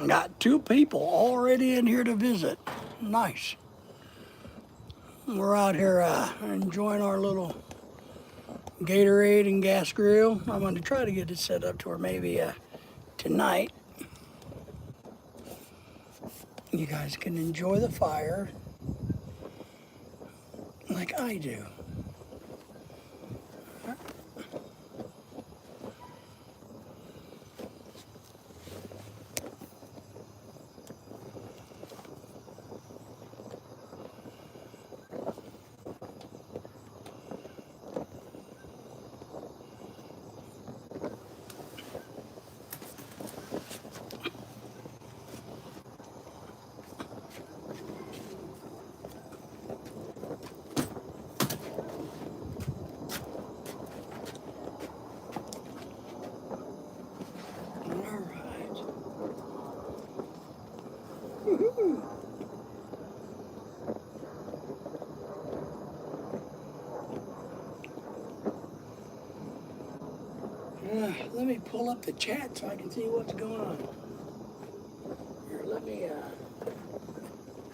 Got 2 people already in here to visit. Nice. We're out here enjoying our little Gatorade and gas grill. I'm going to try to get it set up to where maybe tonight you guys can enjoy the fire like I do. All right. Woo-hoo. Let me pull up the chat so I can see what's going on. Here, let me,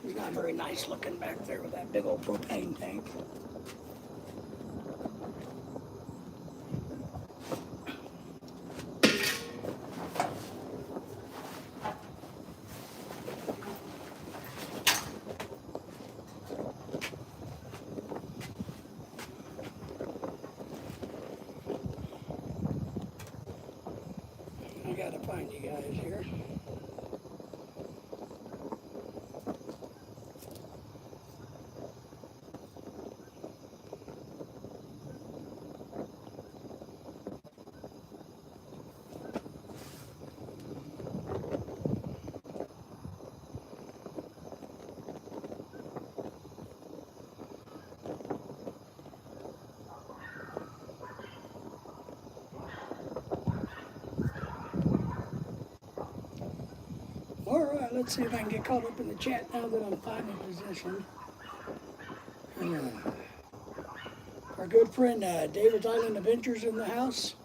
he's not very nice looking back there with that big old propane tank. I gotta find you guys here. All right, let's see if I can get caught up in the chat now that I'm finally positioned. Our good friend David's Island Adventures in the house.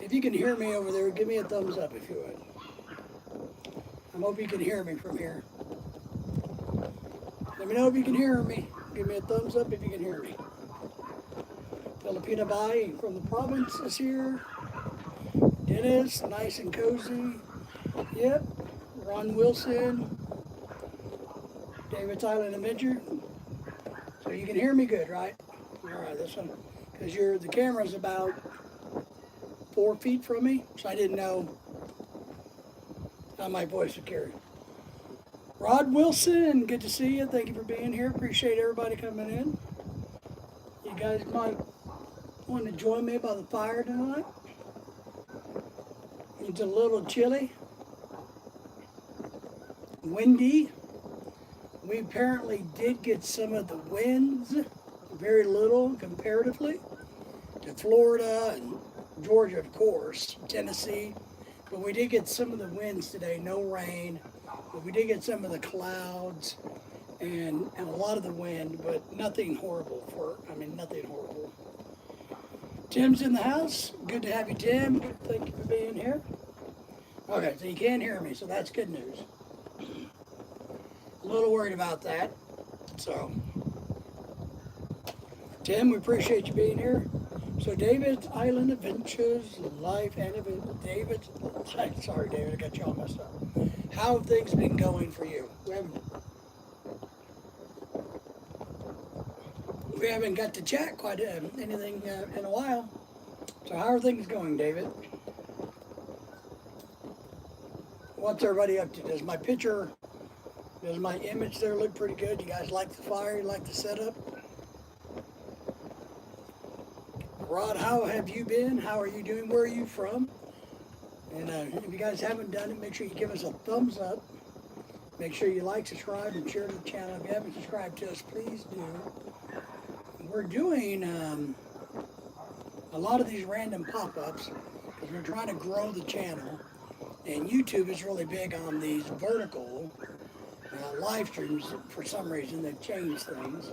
If you can hear me over there, give me a thumbs up if you would. I hope you can hear me from here. Let me know if you can hear me. Give me a thumbs up if you can hear me. Filipina Bay from the province is here. Dennis, nice and cozy. Yep. Ron Wilson. David's Island Adventure. So you can hear me good, right? All right, this one, because the camera's about 4 feet from me, so I didn't know how my voice would carry. Rod Wilson, good to see you. Thank you for being here. Appreciate everybody coming in. You guys might want to join me by the fire tonight. It's a little chilly, windy. We apparently did get some of the winds, very little comparatively, to Florida and Georgia, of course, Tennessee. But we did get some of the winds today, no rain. But we did get some of the clouds and a lot of the wind, but nothing horrible nothing horrible. Tim's in the house. Good to have you, Tim. Thank you for being here. Okay, so you can hear me, so that's good news. A little worried about that. So, Tim, we appreciate you being here. So, David's Island Adventures, Life and David's, sorry, David, I got you all messed up. How have things been going for you? We haven't got to chat quite anything in a while. So, how are things going, David? What's everybody up to? Does my image there look pretty good? You guys like the fire? You like the setup? Rod, how have you been? How are you doing? Where are you from? And if you guys haven't done it, make sure you give us a thumbs up. Make sure you like, subscribe, and share the channel. If you haven't subscribed to us, please do. We're doing a lot of these random pop-ups because we're trying to grow the channel. And YouTube is really big on these vertical live streams. For some reason, they've changed things.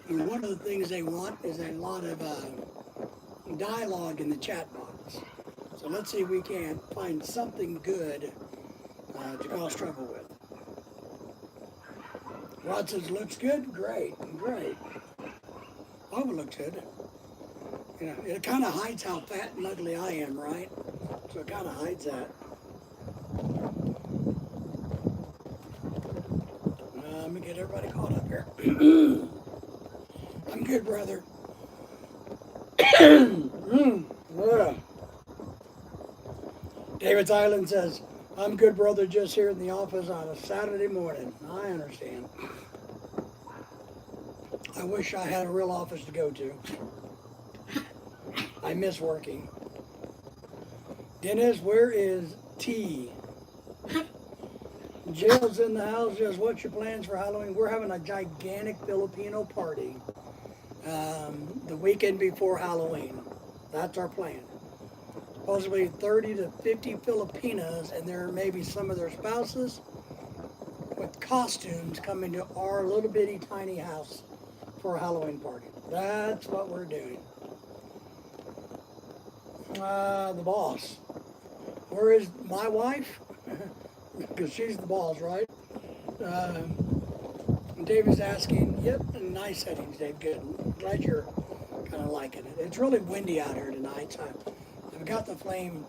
And one of the things they want is a lot of dialogue in the chat box. So let's see if we can find something good to cause trouble with. Rod says, looks good? Great, great. Oh, it looks good. You know, it kind of hides how fat and ugly I am, right? So it kind of hides that. Let me get everybody caught up here. I'm good, brother. David's Island says, I'm good, brother, just here in the office on a Saturday morning. I understand. I wish I had a real office to go to. I miss working. Dennis, where is T? Jill's in the house. Just what's your plans for Halloween? We're having a gigantic Filipino party the weekend before Halloween. That's our plan. Supposedly 30 to 50 Filipinas, and there may be some of their spouses with costumes coming to our little bitty tiny house for a Halloween party. That's what we're doing. The boss. Where is my wife? Because she's the boss, right? David's asking, yep, nice settings, Dave, good. Glad you're kind of liking it. It's really windy out here tonight, so I've got the flame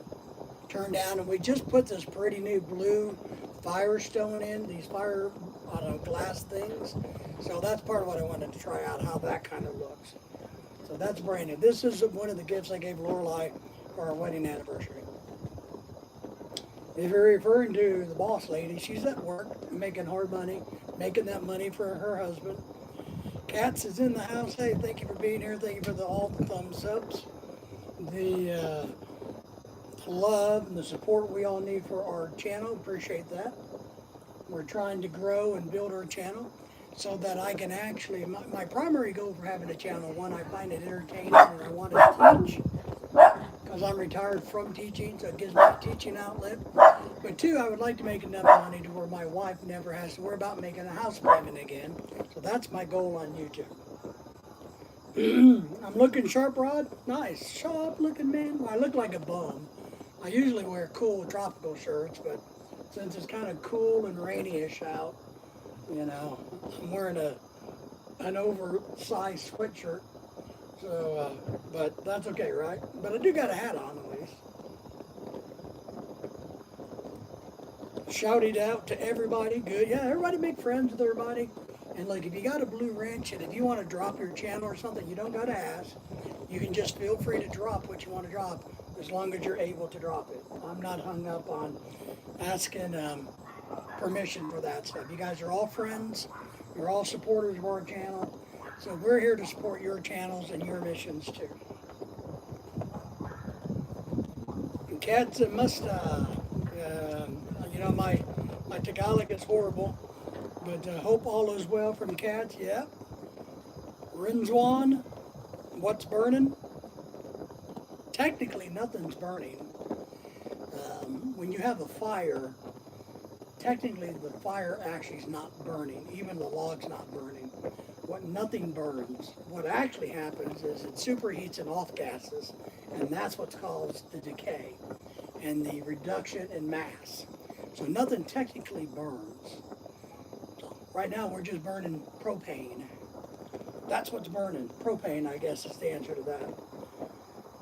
turned down, and we just put this pretty new blue Firestone in, these fire, I don't know, glass things. So that's part of what I wanted to try out, how that kind of looks. So that's brand new. This is one of the gifts I gave Lorelei for our wedding anniversary. If you're referring to the boss lady, she's at work, making hard money, making that money for her husband. Katz is in the house. Hey, thank you for being here. Thank you for all the thumbs ups, the love and the support we all need for our channel. Appreciate that. We're trying to grow and build our channel so that I can actually, my primary goal for having a channel, one, I find it entertaining and I want to teach, because I'm retired from teaching, so it gives me a teaching outlet. But two, I would like to make enough money to where my wife never has to worry about making a house payment again. So that's my goal on YouTube. I'm looking sharp, Rod. Nice. Sharp looking, man. Well, I look like a bum. I usually wear cool tropical shirts, but since it's kind of cool and rainy-ish out, you know, I'm wearing an oversized sweatshirt. So, but that's okay, right? But I do got a hat on at least. Shouted out to everybody. Good. Yeah, everybody make friends with everybody. And like, if you got a blue wrench and if you want to drop your channel or something, you don't got to ask. You can just feel free to drop what you want to drop as long as you're able to drop it. I'm not hung up on asking permission for that stuff. You guys are all friends. You're all supporters of our channel. So we're here to support your channels and your missions too. And cats and must, you know, my Tagalog is horrible, but hope all is well from cats. Yeah. Rinzwan, what's burning? Technically, nothing's burning. When you have a fire, technically the fire actually is not burning. Even the log's not burning. Nothing burns. What actually happens is it superheats and off gases, and that's what caused the decay and the reduction in mass. So nothing technically burns. So right now we're just burning propane. That's what's burning. Propane, I guess, is the answer to that.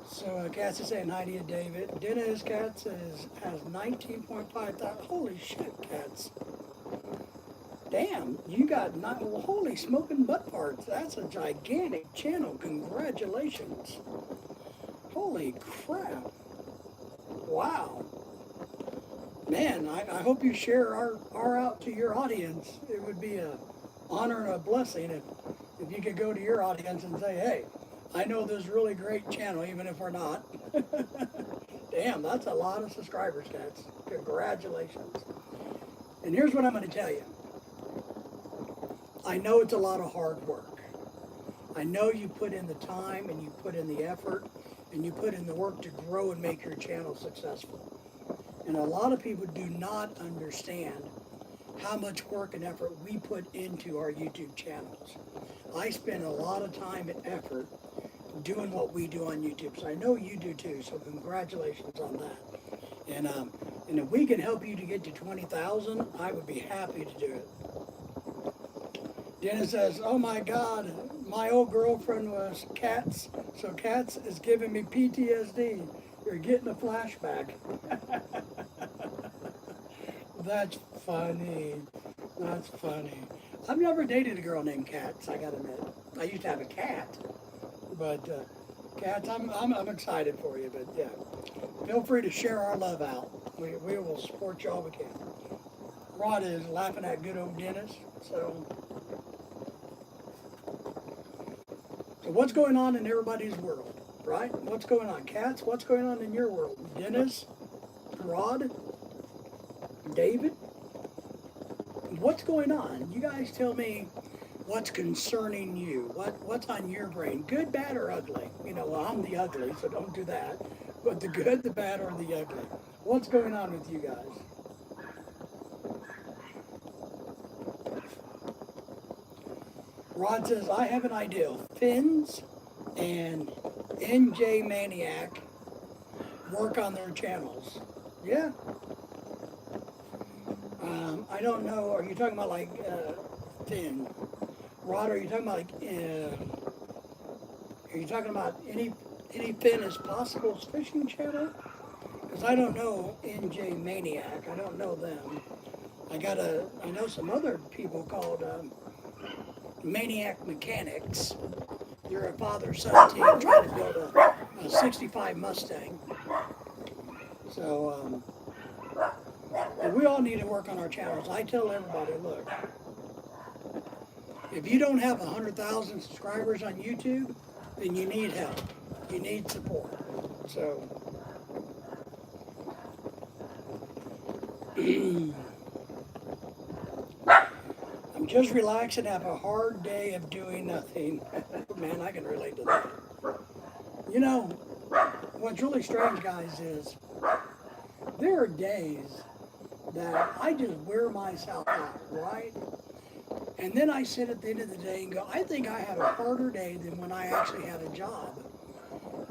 So Katz is saying hi to you, David. Dennis Katz has 19.5 thousand. Holy shit, Katz. Damn, you got well, holy smoking butt parts. That's a gigantic channel. Congratulations. Holy crap. Wow. Man, I hope you share our out to your audience. It would be an honor and a blessing if you could go to your audience and say, hey, I know this really great channel, even if we're not. Damn, that's a lot of subscribers, Katz. Congratulations. And here's what I'm going to tell you. I know it's a lot of hard work. I know you put in the time and you put in the effort and you put in the work to grow and make your channel successful. And a lot of people do not understand how much work and effort we put into our YouTube channels. I spend a lot of time and effort doing what we do on YouTube. So I know you do too. So congratulations on that. And and if we can help you to get to 20,000, I would be happy to do it. Dennis says, "Oh my God, my old girlfriend was Cats, so Cats is giving me PTSD. You're getting a flashback." That's funny. That's funny. I've never dated a girl named Cats, I gotta admit. I used to have a cat, but Cats, I'm excited for you. But yeah, feel free to share our love out. We will support you all we can. Rod is laughing at good old Dennis. So what's going on in everybody's world, right? What's going on, Cats? What's going on in your world? Dennis, Rod, David? What's going on? You guys tell me what's concerning you. What's on your brain? Good, bad, or ugly? You know, well, I'm the ugly, so don't do that. But the good, the bad, or the ugly. What's going on with you guys? Rod says, I have an idea. Fins and NJ Maniac work on their channels. Yeah. I don't know. Are you talking about like Finn? Rod, are you talking about like, are you talking about any Finn as Possible's fishing channel? Because I don't know NJ Maniac. I don't know them. I know some other people called Maniac Mechanics. They're a father-son team trying to build a 65 Mustang. So, but we all need to work on our channels. I tell everybody, look, if you don't have 100,000 subscribers on YouTube, then you need help. You need support. So, I'm just relaxing, have a hard day of doing nothing. Man, I can relate to that. You know, what's really strange, guys, is there are days that I just wear myself out, right? And then I sit at the end of the day and go, I think I had a harder day than when I actually had a job.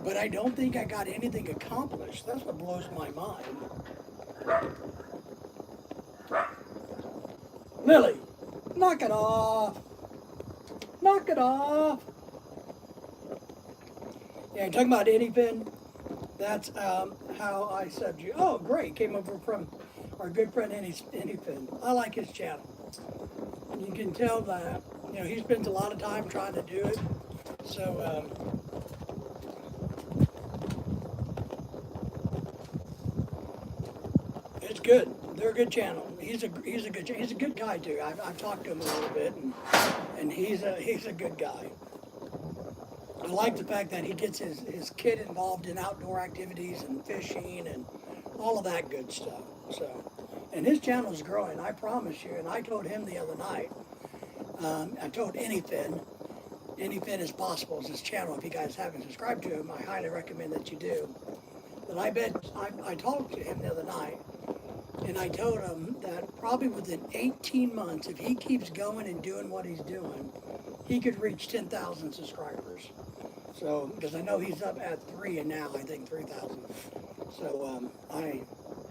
But I don't think I got anything accomplished. That's what blows my mind. Lily, knock it off. Knock it off. Yeah, you're talking about Anyfin? That's how I subbed you. Oh, great. Came over from our good friend Anyfin. I like his channel. You can tell that, you know, he spends a lot of time trying to do it. So, it's good. They're a good channel. He's a good guy too. I've talked to him a little bit, and he's a good guy. I like the fact that he gets his kid involved in outdoor activities and fishing and all of that good stuff. So, and his channel is growing, I promise you. And I told him the other night, I told Anyfin as Possible is his channel. If you guys haven't subscribed to him, I highly recommend that you do. But I talked to him the other night, and I told him that probably within 18 months, if he keeps going and doing what he's doing, he could reach 10,000 subscribers. So, because I know he's up at 3 and now I think 3,000. So,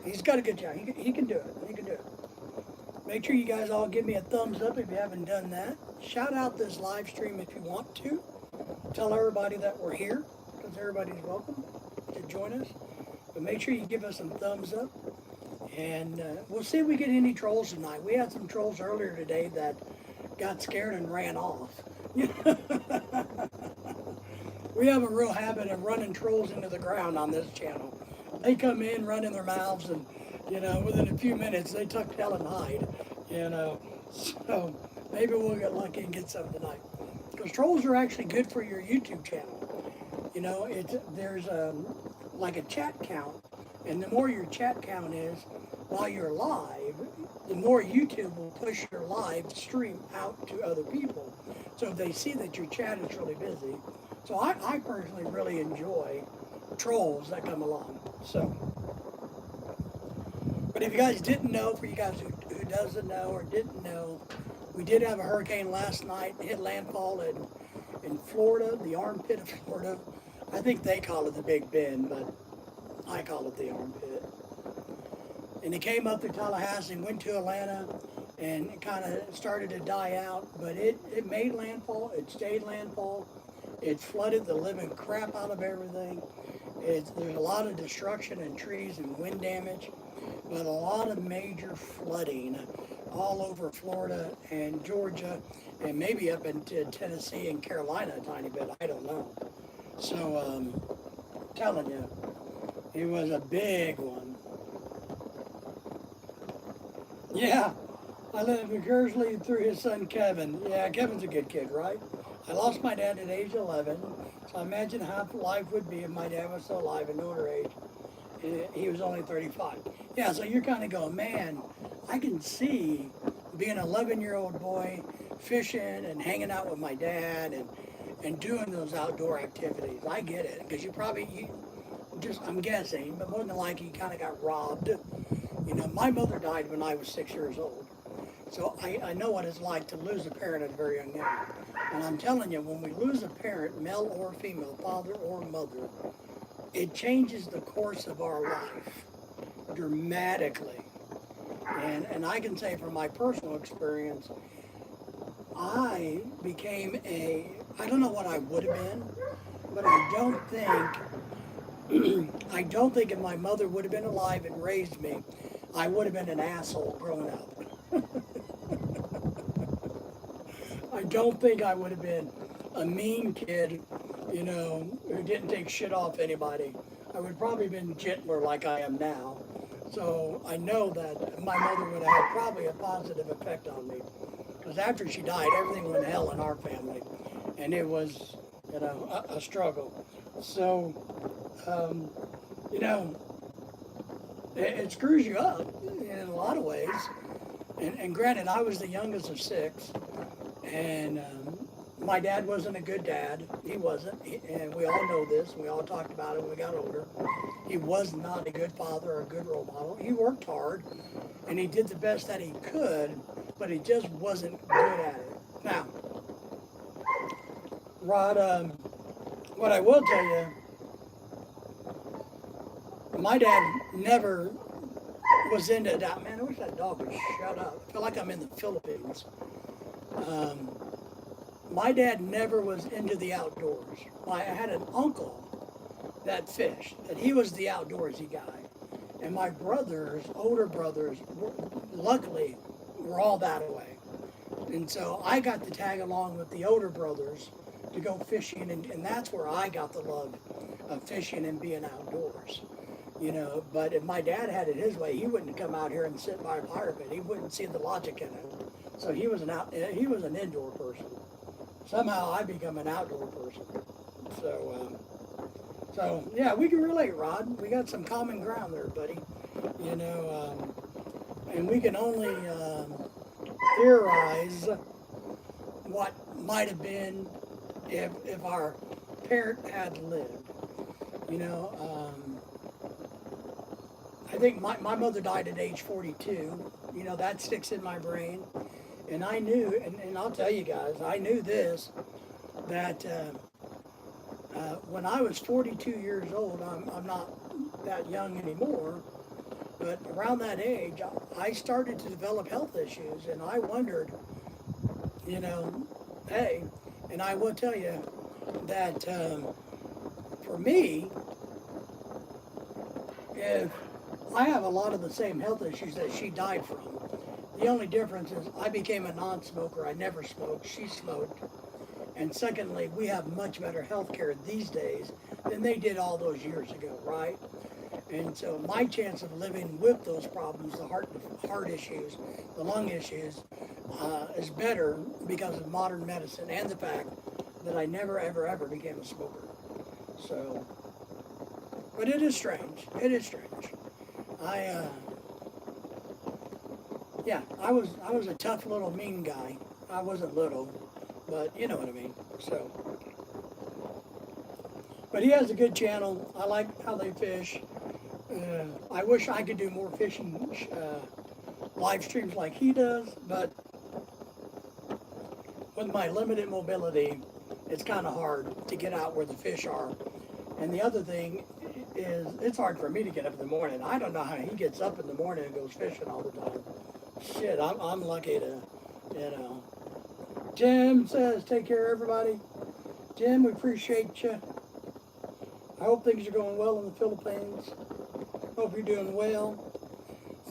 he's got a good job. He can do it. He can do it. Make sure you guys all give me a thumbs up if you haven't done that. Shout out this live stream if you want to. Tell everybody that we're here, because everybody's welcome to join us. But make sure you give us some thumbs up. And we'll see if we get any trolls tonight. We had some trolls earlier today that got scared and ran off. We have a real habit of running trolls into the ground on this channel. They come in, running their mouths, and, you know, within a few minutes, they tuck tail and hide, you know. So maybe we'll get lucky and get some tonight. Because trolls are actually good for your YouTube channel. You know, there's like a chat count, and the more your chat count is while you're live, the more YouTube will push your live stream out to other people. So if they see that your chat is really busy. So I personally really enjoy trolls that come along. So, but if you guys didn't know, for you guys who doesn't know or didn't know, we did have a hurricane last night hit landfall in in Florida, the armpit of Florida. I think they call it the Big Bend, but I call it the armpit. And it came up through Tallahassee and went to Atlanta, and it kind of started to die out, but it made landfall, it stayed landfall, it flooded the living crap out of everything. There's a lot of destruction and trees and wind damage, but a lot of major flooding all over Florida and Georgia, and maybe up into Tennessee and Carolina a tiny bit, I don't know. So, I'm telling you, it was a big one. Yeah, I lived vicariously through his son Kevin. Yeah, Kevin's a good kid, right? I lost my dad at age 11, so imagine how life would be if my dad was still alive at an older age. He was only 35. Yeah, so you're kind of going, man, I can see being an 11-year-old boy fishing and hanging out with my dad and doing those outdoor activities. I get it, because I'm guessing, but more than likely you kind of got robbed. You know, my mother died when I was 6 years old. So I know what it's like to lose a parent at a very young age. And I'm telling you, when we lose a parent, male or female, father or mother, it changes the course of our life dramatically. And I can say from my personal experience, I don't know what I would have been, but I don't think if my mother would have been alive and raised me, I would have been an asshole growing up. I don't think I would have been a mean kid, you know, who didn't take shit off anybody. I would probably have been gentler like I am now. So I know that my mother would have had probably a positive effect on me. Because after she died, everything went hell in our family. And it was, you know, a struggle. So, you know, it screws you up in a lot of ways. And granted, I was the youngest of six. And my dad wasn't a good dad. He wasn't. And we all know this. We all talked about it when we got older. He was not a good father or a good role model. He worked hard, and he did the best that he could, but he just wasn't good at it. Now, Rod, what I will tell you, my dad never was into that. Man, I wish that dog would shut up. I feel like I'm in the Philippines. My dad never was into the outdoors. I had an uncle that fished, and he was the outdoorsy guy. And my brothers, older brothers, luckily, were all that way. And so I got to tag along with the older brothers to go fishing, and that's where I got the love of fishing and being outdoors. You know, but if my dad had it his way, he wouldn't come out here and sit by a fire pit. He wouldn't see the logic in it. So he was an indoor person. Somehow I become an outdoor person. So yeah, we can relate, Rod. We got some common ground there, buddy. You know, and we can only theorize what might have been if our parent had lived. You know, I think my mother died at age 42. You know, that sticks in my brain. And I knew, and I'll tell you guys, I knew this, that when I was 42 years old, I'm not that young anymore, but around that age, I started to develop health issues, and I wondered, you know, hey, and I will tell you that for me, if I have a lot of the same health issues that she died from. The only difference is I became a non-smoker. I never smoked. She smoked. And secondly, we have much better health care these days than they did all those years ago, right? And so my chance of living with those problems, the heart issues, the lung issues, is better because of modern medicine and the fact that I never, ever, ever became a smoker. So, but it is strange. It is strange. I was a tough little mean guy. I wasn't little, but you know what I mean. So, but he has a good channel. I like how they fish. I wish I could do more fishing live streams like he does, but with my limited mobility it's kind of hard to get out where the fish are. And the other thing is, it's hard for me to get up in the morning. I don't know how he gets up in the morning and goes fishing all the time. Shit, I'm lucky to, you know. Jim says, take care, everybody. Jim, we appreciate you. I hope things are going well in the Philippines. Hope you're doing well.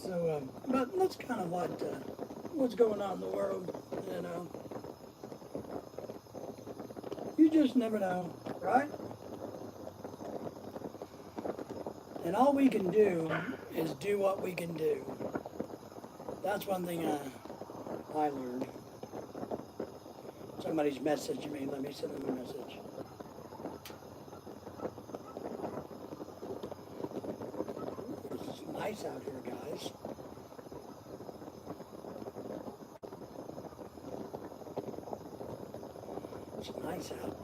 So, but that's kind of what's going on in the world, you know. You just never know, right? And all we can do is do what we can do. That's one thing I learned. Somebody's messaging me. Let me send them a message. It's nice out here, guys. It's nice out.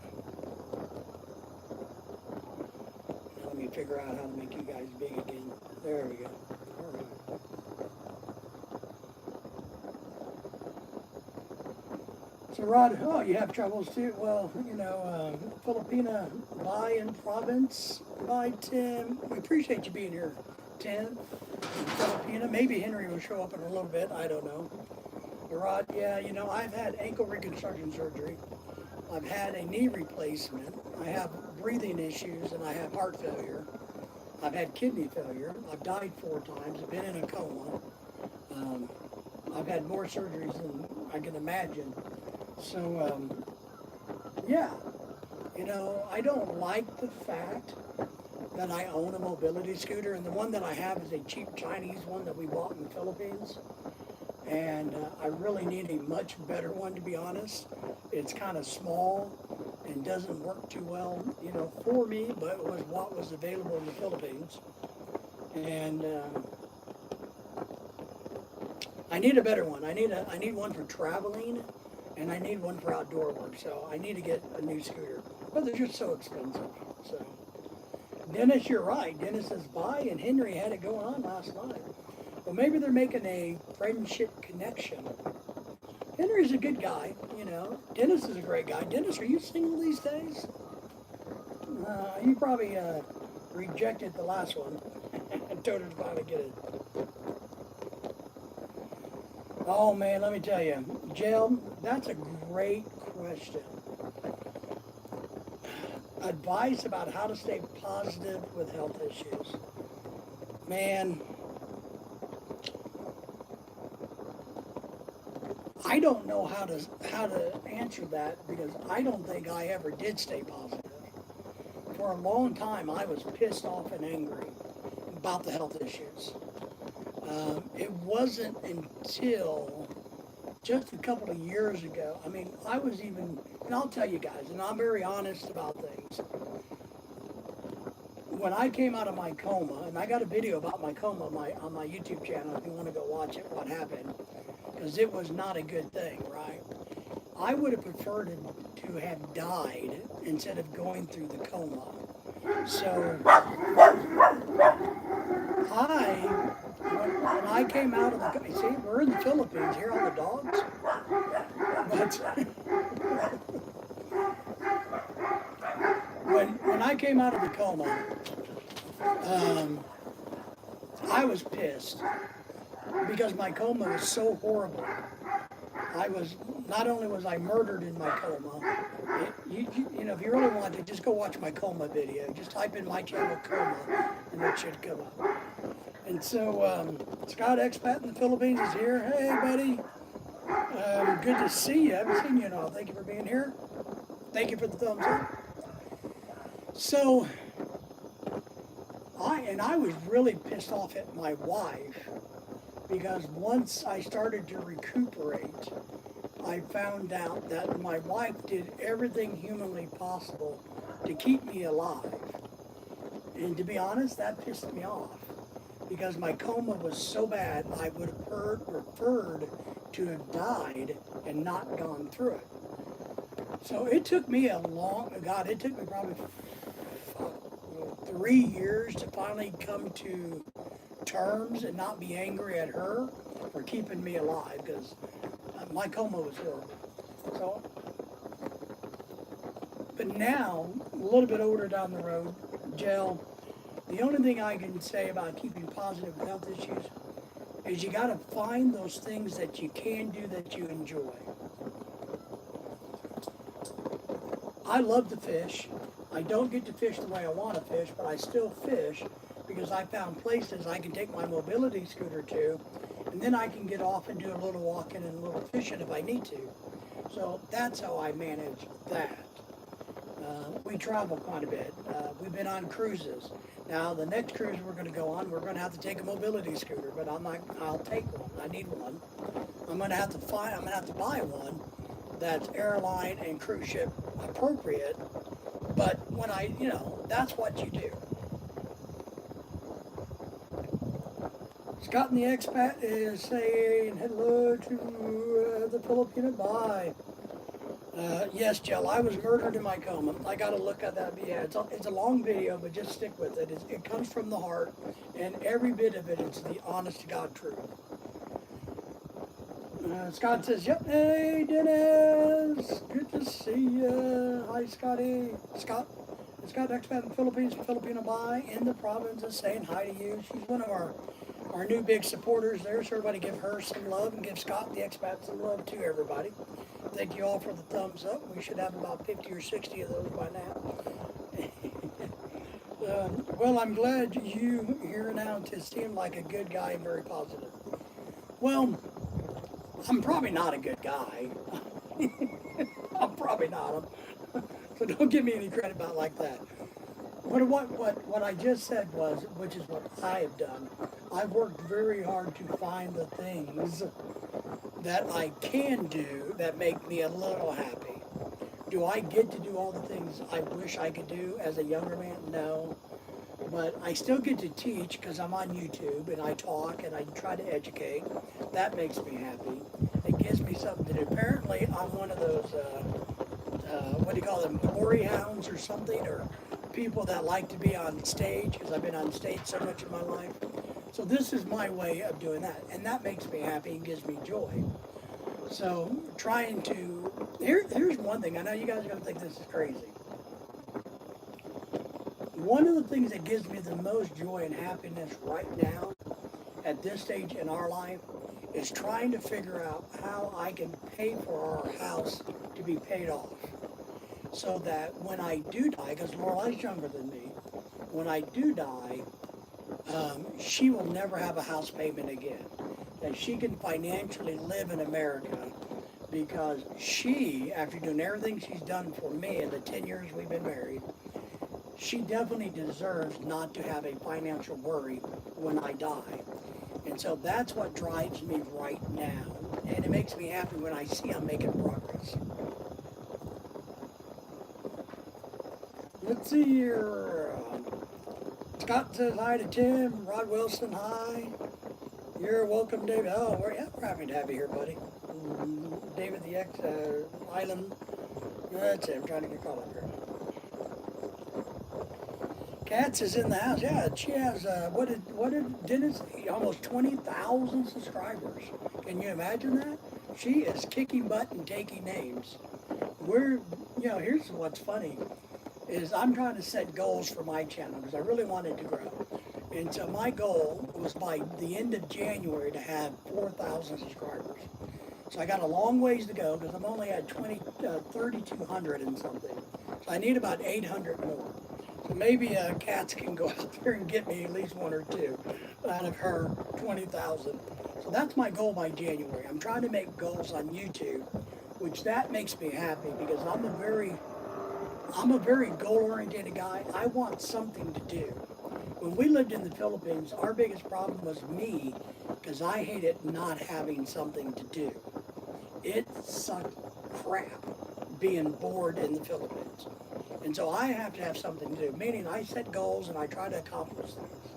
Now let me figure out how to make you guys big again. There we go. All right. So Rod, oh, you have troubles too? Well, you know, Filipina Bayan Province by Tim. We appreciate you being here, Tim. Filipina. Maybe Henry will show up in a little bit. I don't know. But Rod, yeah, you know, I've had ankle reconstruction surgery. I've had a knee replacement. I have breathing issues and I have heart failure. I've had kidney failure. I've died 4 times. I've been in a coma. I've had more surgeries than I can imagine. So, yeah, you know, I don't like the fact that I own a mobility scooter, and the one that I have is a cheap Chinese one that we bought in the Philippines, and I really need a much better one, to be honest. It's kind of small and doesn't work too well, you know, for me, but it was what was available in the Philippines, and I need a better one. I need one for traveling. And I need one for outdoor work, so I need to get a new scooter. But they're just so expensive. So, Dennis, you're right. Dennis says bye, and Henry had it going on last night. Well, maybe they're making a friendship connection. Henry's a good guy, you know. Dennis is a great guy. Dennis, are you single these days? You probably rejected the last one and told her to finally get it. Oh man, let me tell you, Jill, that's a great question. Advice about how to stay positive with health issues. Man, I don't know how to answer that because I don't think I ever did stay positive. For a long time, I was pissed off and angry about the health issues. It wasn't until just a couple of years ago. I mean, I was even, and I'll tell you guys, and I'm very honest about things. When I came out of my coma, and I got a video about my coma on my YouTube channel if you want to go watch it, what happened, because it was not a good thing, right? I would have preferred to have died instead of going through the coma. So, when I came out of the, see, we're in the Philippines, hear all the dogs? But when I came out of the coma, I was pissed because my coma was so horrible. Not only was I murdered in my coma, you know, if you really want to, just go watch my coma video. Just type in my channel coma, and it should come up. And so, Scott Expat in the Philippines is here. Hey, buddy. Good to see you. I haven't seen you in a while. Thank you for being here. Thank you for the thumbs up. So, I was really pissed off at my wife because once I started to recuperate, I found out that my wife did everything humanly possible to keep me alive. And to be honest, that pissed me off because my coma was so bad, I would have preferred to have died and not gone through it. So it took me it took me probably 3 years to finally come to terms and not be angry at her for keeping me alive because my coma was horrible. So But now, a little bit older down the road, Gel, the only thing I can say about keeping positive health issues is you got to find those things that you can do that you enjoy. I love to fish. I don't get to fish the way I want to fish, but I still fish because I found places I can take my mobility scooter to, and then I can get off and do a little walking and a little fishing if I need to. So that's how I manage that. We travel quite a bit. We've been on cruises. Now the next cruise we're going to go on, we're going to have to take a mobility scooter, but I'll take one. I need one. I'm going to have to buy one that's airline and cruise ship appropriate. But when that's what you do. Scott and the expat is saying hello to the Filipino Bay. Yes, Jill, I was murdered in my coma. I got to look at that. Yeah, it's a long video, but just stick with it. It comes from the heart, and every bit of it is the honest to God truth. Scott says, yep, hey, Dennis, good to see you. Hi, Scotty. Scott expat in the Philippines, Filipino Bay in the province is saying hi to you. She's one of our new big supporters there, so everybody give her some love and give Scott the expat some love too, everybody. Thank you all for the thumbs up. We should have about 50 or 60 of those by now. Well, I'm glad you here now to seem like a good guy and very positive. Well, I'm probably not a good guy. I'm probably not. So don't give me any credit about like that. But what I just said was, which is what I have done, I've worked very hard to find the things that I can do that make me a little happy. Do I get to do all the things I wish I could do as a younger man? No. But I still get to teach because I'm on YouTube and I talk and I try to educate. That makes me happy. It gives me something to do. Apparently, I'm one of those, what do you call them, glory hounds or something, or people that like to be on stage because I've been on stage so much in my life. So this is my way of doing that, and that makes me happy and gives me joy. So trying to, here's one thing. I know you guys are going to think this is crazy. One of the things that gives me the most joy and happiness right now, at this stage in our life, is trying to figure out how I can pay for our house to be paid off. So that when I do die, because Lorelai's younger than me, when I do die, she will never have a house payment again. That she can financially live in America because she, after doing everything she's done for me in the 10 years we've been married, she definitely deserves not to have a financial worry when I die. And so that's what drives me right now. And it makes me happy when I see I'm making progress. Let's see here. Scott says hi to Tim. Rod Wilson, hi. You're welcome, David. Oh, we're happy to have you here, buddy. David the X Island. That's it. I'm trying to get caught up here. Katz is in the house. Yeah, she has, what did Dennis, almost 20,000 subscribers. Can you imagine that? She is kicking butt and taking names. Here's what's funny, is I'm trying to set goals for my channel because I really wanted to grow. And so my goal was by the end of January to have 4,000 subscribers. So I got a long ways to go because I'm only at 3,200 and something. So I need about 800 more. So maybe Katz can go out there and get me at least one or two out of her 20,000. So that's my goal by January. I'm trying to make goals on YouTube, which that makes me happy because I'm a very goal-oriented guy. I want something to do. When we lived in the Philippines, our biggest problem was me because I hated not having something to do. It sucked crap being bored in the Philippines. And so I have to have something to do, meaning I set goals and I try to accomplish things.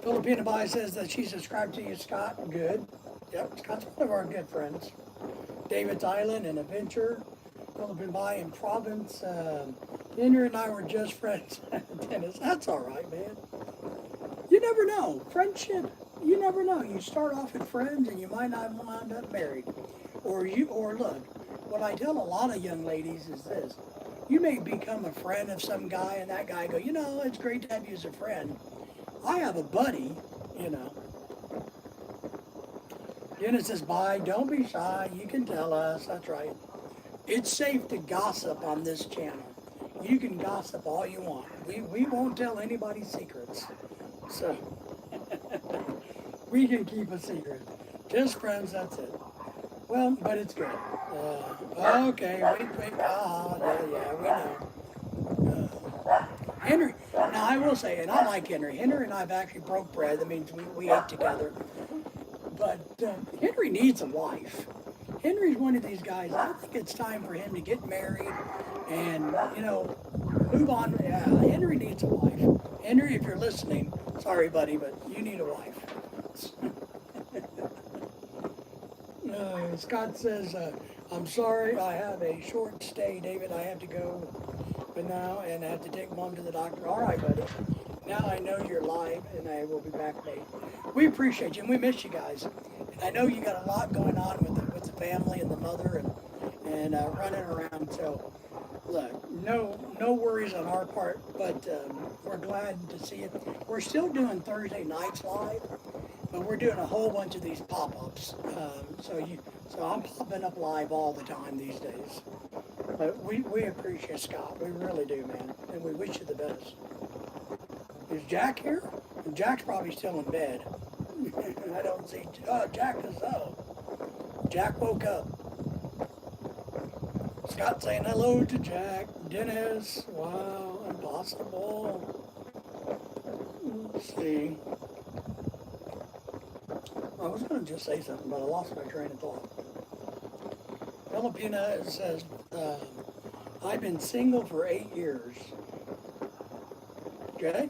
Filipina Bai says that she subscribed to you, Scott. Good. Yep, Scott's one of our good friends. David's Island and Adventure. Filipina Bai in Province. Andrew and I were just friends. Dennis, that's all right, man. You never know. Friendship, you never know. You start off with friends and you might not wind up married. Or look, what I tell a lot of young ladies is this. You may become a friend of some guy and that guy go, you know, it's great to have you as a friend. I have a buddy, you know. Dennis says, bye, don't be shy, you can tell us, that's right. It's safe to gossip on this channel. You can gossip all you want. We won't tell anybody secrets. So, we can keep a secret. Just friends, that's it. Well, but it's good. Okay, wait, yeah, we know. Henry, now I will say, and I like Henry. Henry and I have actually broke bread. That means we ate together. But Henry needs a wife. Henry's one of these guys, I think it's time for him to get married and, you know, move on. Yeah, Henry needs a wife. Henry, if you're listening, sorry, buddy, but you need a wife. Scott says, I'm sorry, I have a short stay, David. I have to go but now and I have to take Mom to the doctor. All right, buddy. Now I know you're live and I will be back late. We appreciate you and we miss you guys. And I know you got a lot going on with the family and the mother and running around. So look, no worries on our part, but we're glad to see it. We're still doing Thursday nights live, but we're doing a whole bunch of these pop-ups. So I'm popping up live all the time these days. But we appreciate Scott. We really do, man. And we wish you the best. Is Jack here? Jack's probably still in bed. I don't see. Oh, Jack is up. Jack woke up. Scott saying hello to Jack. Dennis. Wow, impossible. Let's see. I was going to just say something, but I lost my train of thought. Filipina says, I've been single for 8 years. Okay?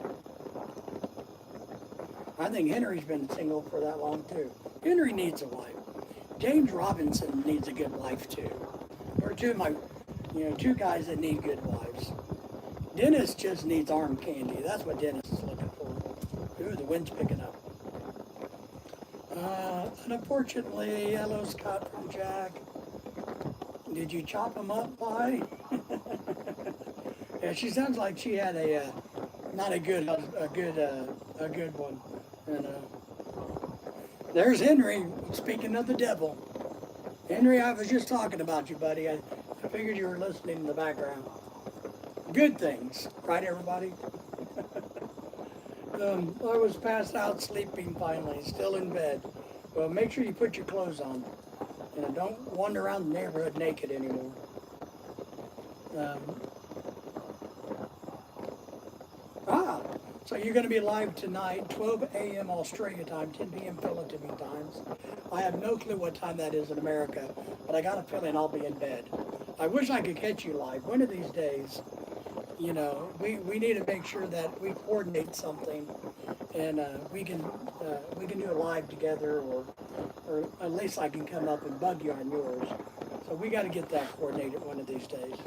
I think Henry's been single for that long too. Henry needs a wife. James Robinson needs a good wife too. Or two guys that need good wives. Dennis just needs arm candy. That's what Dennis is looking for. Ooh, the wind's picking up. Unfortunately, hello Scott from Jack. Did you chop him up, Pi? Yeah, she sounds like she had a not a good one. And there's Henry. Speaking of the devil, Henry, I was just talking about you, buddy. I figured you were listening in the background. Good things, right, everybody? I was passed out sleeping finally, still in bed. Well, make sure you put your clothes on. And don't wander around the neighborhood naked anymore. So you're going to be live tonight, 12 a.m. Australia time, 10 p.m. Philadelphia times. I have no clue what time that is in America, but I got a feeling I'll be in bed. I wish I could catch you live. One of these days, you know, we need to make sure that we coordinate something, and we can do it live together, or at least I can come up and bug you on yours. So we got to get that coordinated one of these days.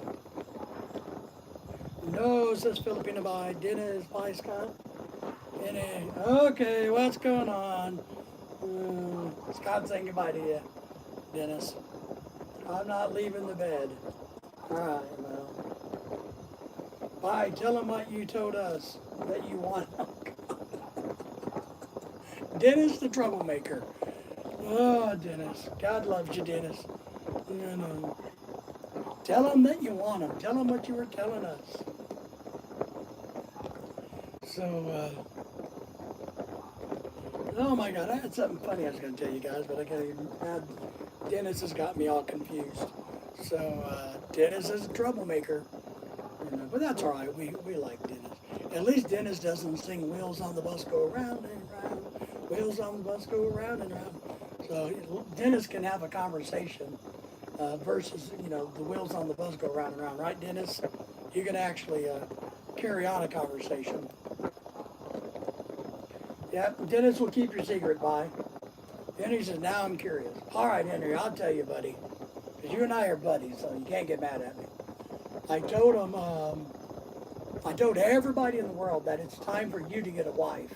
No, says Filipina, bye. Dennis, bye, Scott. Dennis, okay, what's going on? Scott saying goodbye to you, Dennis. I'm not leaving the bed. All right, well. Bye, tell him what you told us that you want. Dennis the troublemaker. Oh, Dennis. God loves you, Dennis. You know. Tell him that you want him. Tell him what you were telling us. So, oh my God, I had something funny I was going to tell you guys, but I can't even add. Dennis has got me all confused. So, Dennis is a troublemaker. You know, but that's all right. We like Dennis. At least Dennis doesn't sing Wheels on the Bus Go Round and Round. Wheels on the Bus Go Round and Round. So, Dennis can have a conversation versus, you know, the wheels on the bus go round and round. Right, Dennis? You can actually carry on a conversation. Yeah, Dennis will keep your secret, bye. Henry says, now I'm curious. All right, Henry, I'll tell you, buddy. Because you and I are buddies, so you can't get mad at me. I told him, I told everybody in the world that it's time for you to get a wife.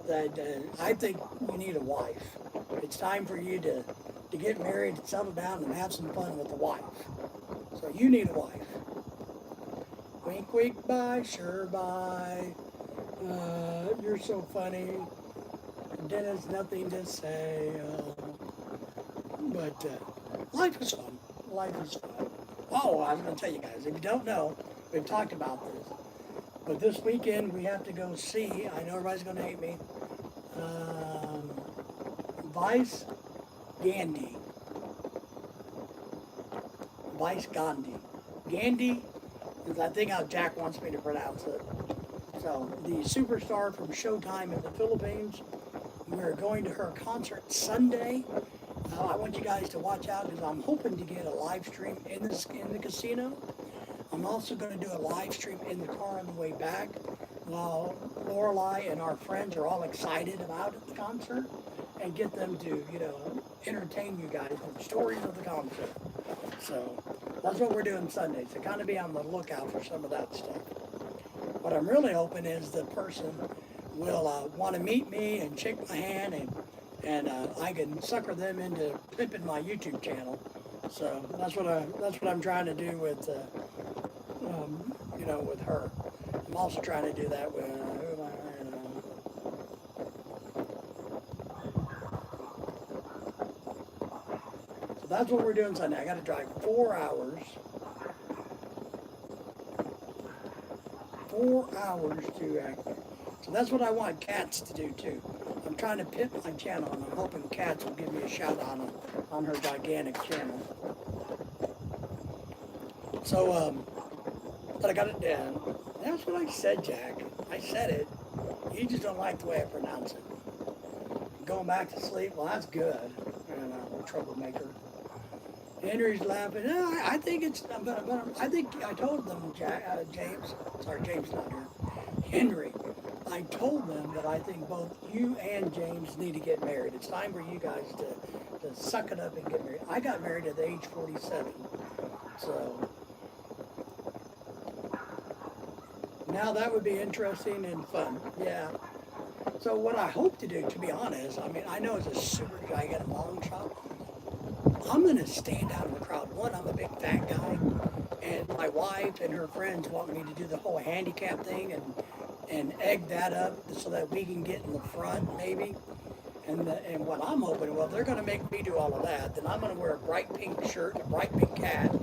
That I think you need a wife. It's time for you to to get married, to settle down, and have some fun with a wife. So you need a wife. Wink, wink, bye, sure, bye. You're so funny. Dennis, nothing to say. But life is fun. Life is fun. Oh, I was going to tell you guys, if you don't know, we've talked about this. But this weekend we have to go see, I know everybody's going to hate me, Vice Gandhi. Vice Gandhi. Gandhi is, I think, how Jack wants me to pronounce it. So, the superstar from Showtime in the Philippines. We're going to her concert Sunday. I want you guys to watch out because I'm hoping to get a live stream in the casino. I'm also going to do a live stream in the car on the way back while Lorelai and our friends are all excited about the concert and get them to, entertain you guys with stories of the concert. So that's what we're doing Sunday. So kind of be on the lookout for some of that stuff. What I'm really hoping is the person will want to meet me and shake my hand and I can sucker them into pimping my YouTube channel. So that's what I'm trying to do with with her. I'm also trying to do that with So that's what we're doing Sunday. I got to drive 4 hours. 4 hours to So that's what I want Cats to do too. I'm trying to pimp my channel, and I'm hoping Cats will give me a shout out on her gigantic channel. So, but I got it down. That's what I said, Jack. I said it. You just don't like the way I pronounce it. Going back to sleep, well, that's good. Troublemaker. Henry's laughing. No, I think it's, but I think I told them, James. Sorry, James not here. Henry. I told them that I think both you and James need to get married. It's time for you guys to suck it up and get married. I got married at the age 47. So now that would be interesting and fun. Yeah. So what I hope to do, to be honest, I know it's a super gigantic long shot. I'm going to stand out in the crowd. One, I'm a big fat guy, and my wife and her friends want me to do the whole handicap thing and egg that up so that we can get in the front, maybe. And what I'm hoping, well, they're going to make me do all of that. Then I'm going to wear a bright pink shirt and a bright pink hat,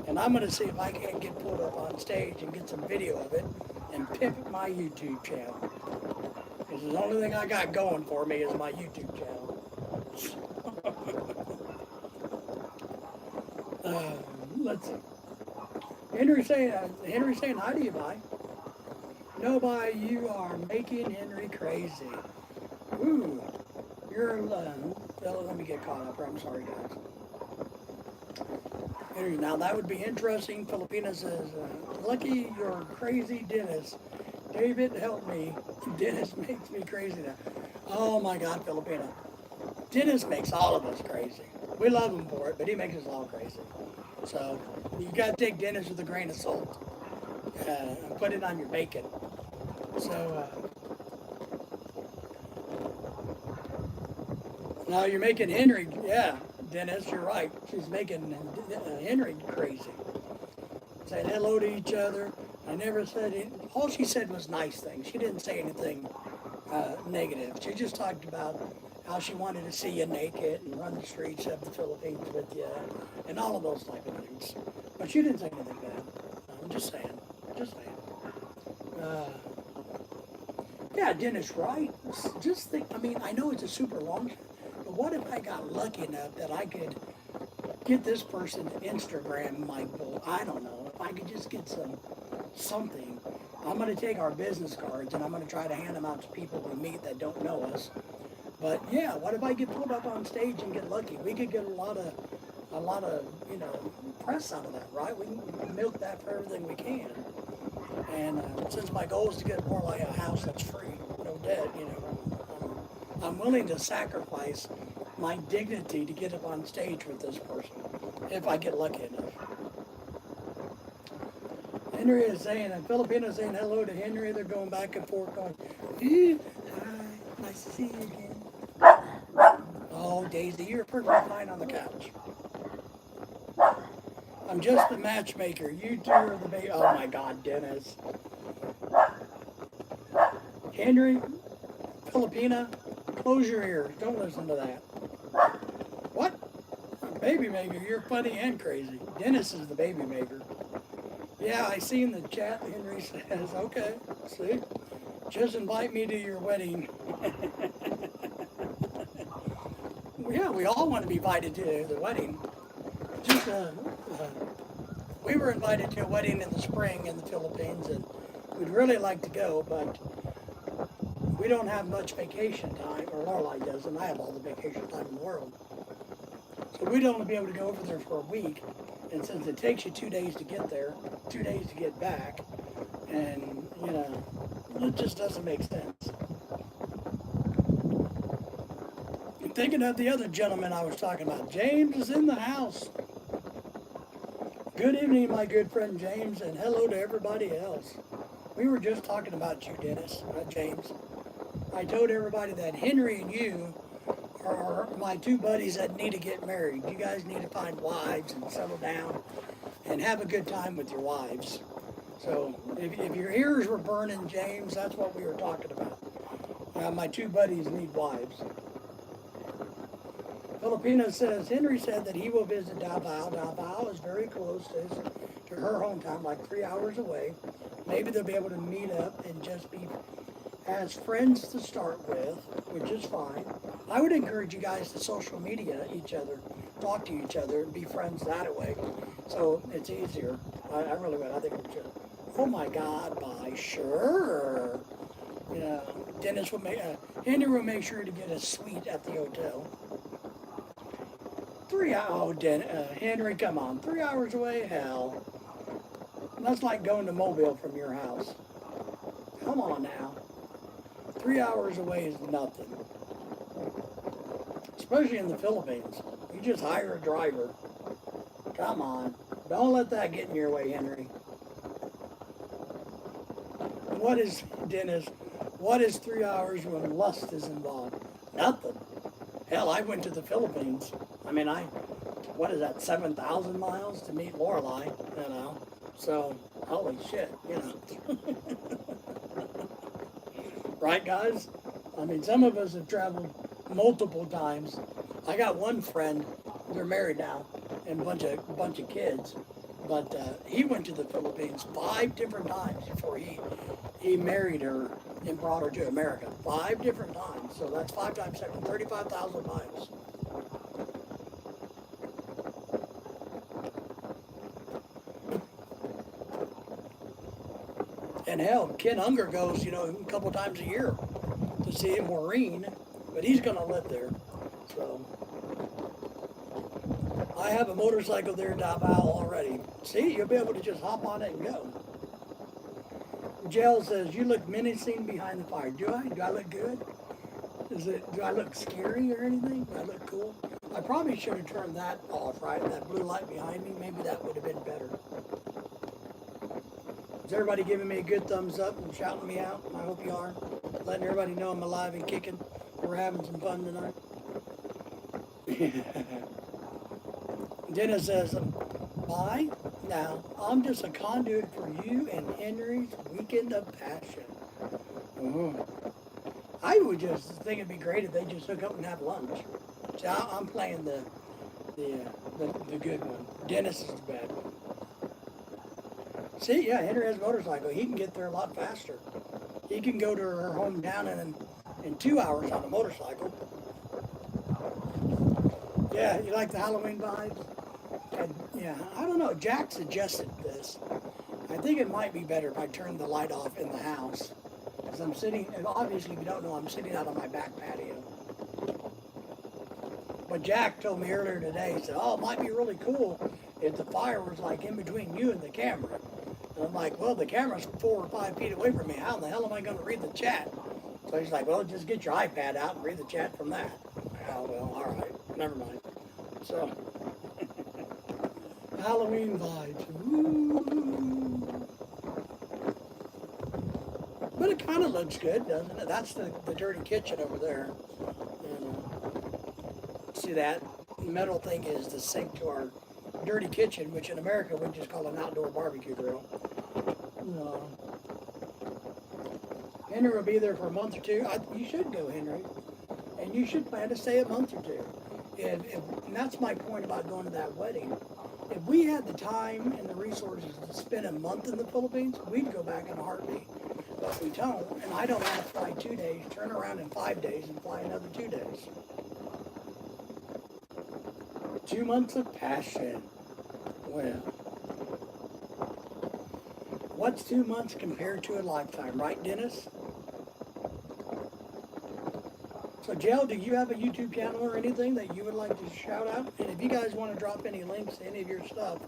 and I'm going to see if I can't get pulled up on stage and get some video of it and pimp my YouTube channel. Because the only thing I got going for me is my YouTube channel. Let's see. Henry saying hi to you, bye. No, bye. You are making Henry crazy. Ooh, you're. Let me get caught up here. I'm sorry, guys. Henry, now that would be interesting. Filipina says, "Lucky you're crazy, Dennis. David, help me. Dennis makes me crazy now." Oh my God, Filipina. Dennis makes all of us crazy. We love him for it, but he makes us all crazy. So you got to take Dennis with a grain of salt and put it on your bacon. So now you're making Henry, yeah, Dennis, you're right. She's making Henry crazy. Saying hello to each other. I never said it. All she said was nice things. She didn't say anything negative. She just talked about how she wanted to see you naked and run the streets of the Philippines with you and all of those type of things. But she didn't say anything bad. I'm just saying. Yeah, Dennis, right? Just think, I know it's a super long shot, but what if I got lucky enough that I could get this person to Instagram my bull? I don't know. If I could just get something. I'm going to take our business cards and I'm going to try to hand them out to people we meet that don't know us. But yeah, what if I get pulled up on stage and get lucky? We could get a lot of press out of that, right? We can milk that for everything we can. And since my goal is to get more like a house that's free, no debt, I'm willing to sacrifice my dignity to get up on stage with this person if I get lucky enough. Henry is saying, and Filipina is saying hello to Henry. They're going back and forth going, hi, nice to see you again. Oh, Oh, Daisy, you're perfectly fine on the couch. I'm just the matchmaker. You two are the baby. Oh my God, Dennis. Henry, Filipina, close your ears. Don't listen to that. What? Baby maker, you're funny and crazy. Dennis is the baby maker. Yeah, I see in the chat, Henry says, okay, see? Just invite me to your wedding. Yeah, we all want to be invited to the wedding. Just, we were invited to a wedding in the spring in the Philippines, and we'd really like to go, but we don't have much vacation time, or Lorelai doesn't. I have all the vacation time in the world. So we'd only be able to go over there for a week, and since it takes you 2 days to get there, 2 days to get back, and, you know, it just doesn't make sense. And thinking of the other gentleman I was talking about, James is in the house. Good evening, my good friend James, and hello to everybody else. We were just talking about you, Dennis, James. I told everybody that Henry and you are my two buddies that need to get married. You guys need to find wives and settle down and have a good time with your wives. So if your ears were burning, James, that's what we were talking about. My two buddies need wives. Filipina says, Henry said that he will visit Davao. Davao is very close to her hometown, like 3 hours away. Maybe they'll be able to meet up and just be as friends to start with, which is fine. I would encourage you guys to social media each other, talk to each other, and be friends that way. So it's easier. I really would. I think we should. Oh my God, bye. Sure. Yeah. Dennis will make, Henry will make sure to get a suite at the hotel. 3 hours, Henry, come on. 3 hours away? Hell. That's like going to Mobile from your house. Come on now. 3 hours away is nothing. Especially in the Philippines. You just hire a driver. Come on. Don't let that get in your way, Henry. What is, Dennis, what is 3 hours when lust is involved? Nothing. Hell, I went to the Philippines. I mean, what is that, 7,000 miles to meet Lorelai, you know? So, holy shit, you know. Right, guys? I mean, some of us have traveled multiple times. I got one friend, they're married now, and a bunch of kids, but he went to the Philippines 5 different times before he married her and brought her to America. 5 different times. So that's 5 times 7, 35,000 miles. And hell, Ken Unger goes, you know, a couple times a year to see Maureen, but he's going to live there. So I have a motorcycle there in Davao already. See, you'll be able to just hop on it and go. Jill says, you look menacing behind the fire. Do I? Do I look good? Do I look scary or anything? Do I look cool? I probably should have turned that off, right? That blue light behind me, maybe that would have been better. Is everybody giving me a good thumbs up and shouting me out? I hope you are. Letting everybody know I'm alive and kicking. We're having some fun tonight. Dennis says, bye. Now, I'm just a conduit for you and Henry's weekend of passion. I would just think it'd be great if they just hook up and have lunch. See, I'm playing the good one. Dennis is the bad one. See, yeah, Henry has a motorcycle. He can get there a lot faster. He can go to her hometown in 2 hours on a motorcycle. Yeah, you like the Halloween vibes? And, yeah, I don't know. Jack suggested this. I think it might be better if I turned the light off in the house. Because I'm sitting, and obviously if you don't know, I'm sitting out on my back patio. But Jack told me earlier today, he said, oh, it might be really cool if the fire was like in between you and the camera. And I'm like, well, the camera's 4 or 5 feet away from me. How in the hell am I going to read the chat? So he's like, well, just get your iPad out and read the chat from that. Oh, well, all right. Never mind. So, Halloween vibes. Ooh. But it kind of looks good, doesn't it? That's the dirty kitchen over there. See, that metal thing is the sink to our dirty kitchen, which in America we just call an outdoor barbecue grill. Uh, Henry will be there for a month or two. You should go, Henry, and you should plan to stay a month or two. And that's my point about going to that wedding. If we had the time and the resources to spend a month in the Philippines, we'd go back in a heartbeat. But we don't, and I don't want to fly 2 days, turn around in 5 days, and fly another 2 days. 2 months of passion. Well, what's 2 months compared to a lifetime, right, Dennis? So, Jill, do you have a YouTube channel or anything that you would like to shout out? And if you guys want to drop any links to any of your stuff,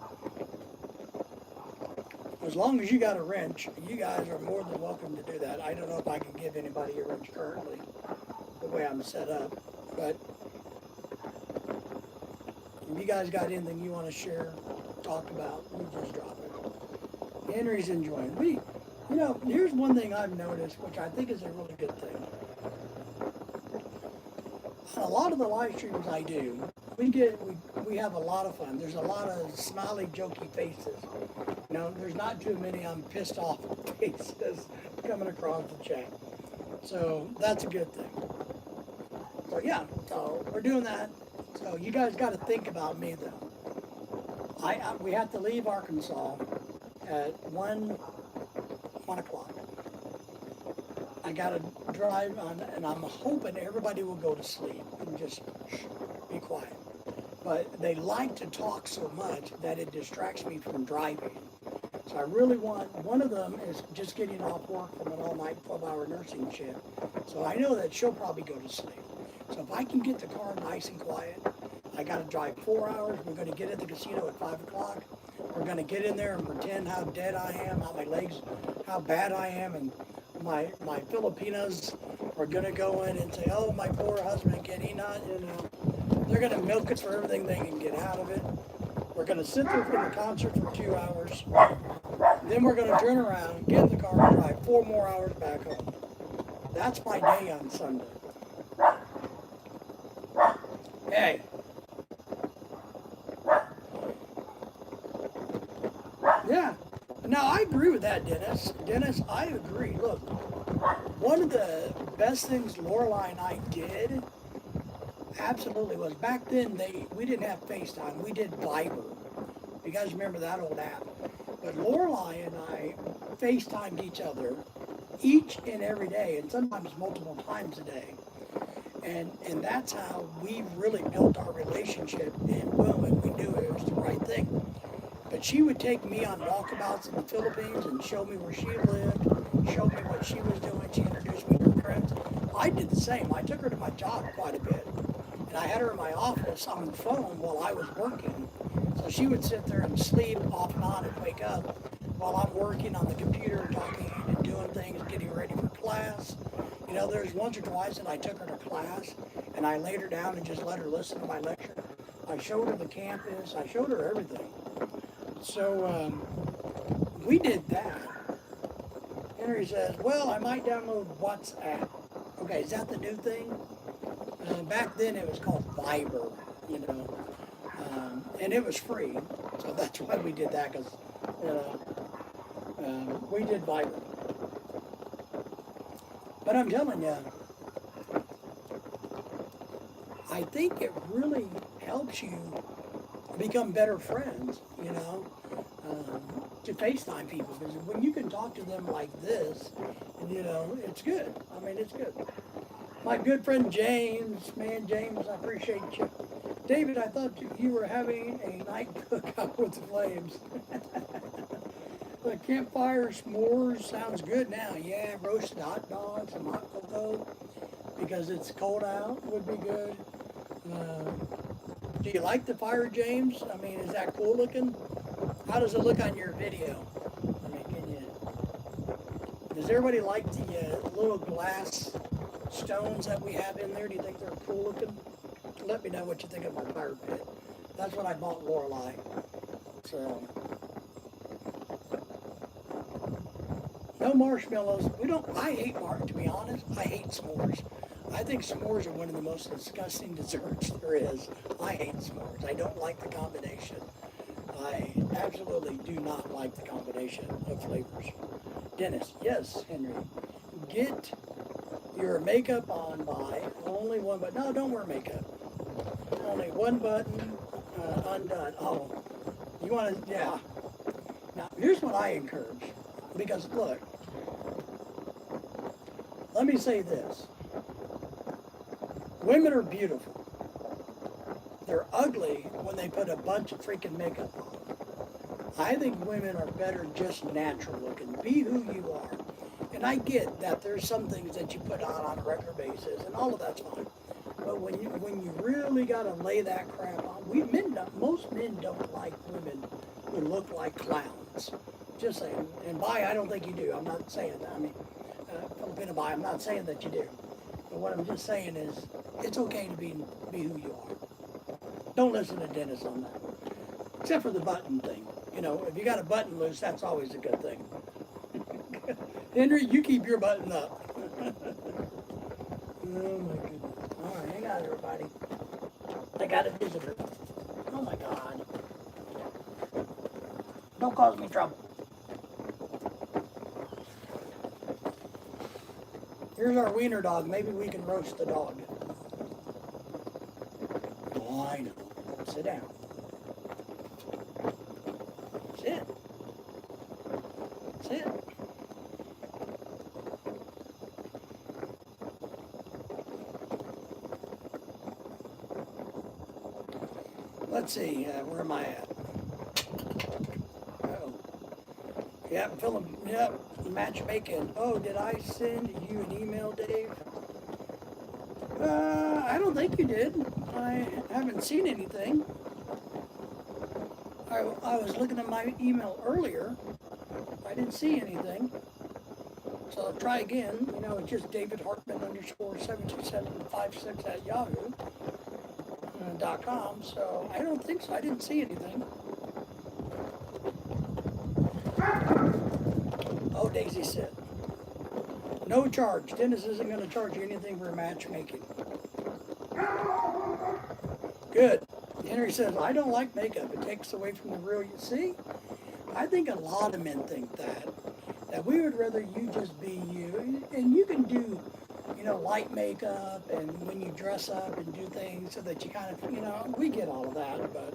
as long as you got a wrench, you guys are more than welcome to do that. I don't know if I can give anybody a wrench currently, the way I'm set up, but if you guys got anything you want to share, talk about, you just drop it. Henry's enjoying. Here's one thing I've noticed, which I think is a really good thing. On a lot of the live streams I do, we have a lot of fun. There's a lot of smiley, jokey faces. There's not too many I'm pissed off faces coming across the chat. So that's a good thing. So yeah, so we're doing that. So you guys got to think about me though. We have to leave Arkansas at 1 o'clock. I got to drive on, and I'm hoping everybody will go to sleep and just be quiet. But they like to talk so much that it distracts me from driving. So I really want, one of them is just getting off work from an all-night 12-hour nursing shift. So I know that she'll probably go to sleep. So if I can get the car nice and quiet, I got to drive 4 hours. We're going to get at the casino at 5 o'clock. We're going to get in there and pretend how dead I am, how my legs, how bad I am, and my Filipinas are going to go in and say, oh, my poor husband, can he not, they're going to milk it for everything they can get out of it. We're going to sit there for the concert for 2 hours. Then we're going to turn around, get in the car, and drive 4 more hours back home. That's my day on Sunday. Hey. Yeah. Now, I agree with that, Dennis. Dennis, I agree. Look, one of the best things Lorelai and I did, absolutely, was back then we didn't have FaceTime. We did Viber. You guys remember that old app? But Lorelai and I FaceTimed each other each and every day, and sometimes multiple times a day. And that's how we really built our relationship, and we knew it was the right thing. But she would take me on walkabouts in the Philippines and show me where she lived, show me what she was doing. She introduced me to her friends. I did the same. I took her to my job quite a bit. And I had her in my office on the phone while I was working. So she would sit there and sleep off and on and wake up while I'm working on the computer, talking and doing things, getting ready for class. There's once or twice that I took her to class and I laid her down and just let her listen to my lecture. I showed her the campus. I showed her everything. So we did that. Henry says, well, I might download WhatsApp. Okay, is that the new thing? Back then it was called Viber, and it was free. So that's why we did that, because we did Viber. But I'm telling you, I think it really helps you become better friends, to FaceTime people. Because when you can talk to them like this, it's good. I mean, it's good. My good friend James, James, I appreciate you. David, I thought you were having a night cookout with the flames. The campfire s'mores sounds good now. Yeah, roasted hot dogs, some hot cocoa, because it's cold out would be good. Do you like the fire, James? I mean, is that cool looking? How does it look on your video? I mean, does everybody like the little glass stones that we have in there? Do you think they're cool looking? Let me know what you think of my fire pit. That's what I bought Lorelai. So, no marshmallows. I hate to be honest, I hate s'mores. I think s'mores are one of the most disgusting desserts there is. I hate s'mores. I don't like the combination. I absolutely do not like the combination of flavors. Dennis, yes, Henry. Get your makeup on by only one button. No, don't wear makeup. Only one button undone. Oh, you want to, yeah. Now, here's what I encourage. Because, look, let me say this. Women are beautiful. They're ugly when they put a bunch of freaking makeup on. I think women are better just natural looking. Be who you are. And I get that there's some things that you put on a regular basis, and all of that's fine. But when you really got to lay that crap on, most men don't like women who look like clowns. Just saying. And bi, I don't think you do. I'm not saying that. I mean, Filipino bi, I'm not saying that you do. But what I'm just saying is, it's okay to be who you are. Don't listen to Dennis on that. Except for the button thing. You know, if you got a button loose, that's always a good thing. Henry, you keep your button up. Oh my goodness. All right, hang on, everybody. I got a visitor. Oh my God. Don't cause me trouble. Here's our wiener dog. Maybe we can roast the dog. Oh, I know. Sit down. Sit. Sit. Let's see, where am I at? Uh-oh. Yep, Philip, yep, matchmaking. Oh, did I send you an email, Dave? I don't think you did. I haven't seen anything. I was looking at my email earlier. I didn't see anything. So I'll try again. You know, it's just David Hartman _72756 at yahoo.com. So I don't think so. I didn't see anything. Oh, Daisy said, no charge. Dennis isn't going to charge you anything for matchmaking. Good. Henry says, I don't like makeup. It takes away from the real you. See? I think a lot of men think that we would rather you just be you. And you can do, you know, light makeup and when you dress up and do things so that you kind of, you know, we get all of that, but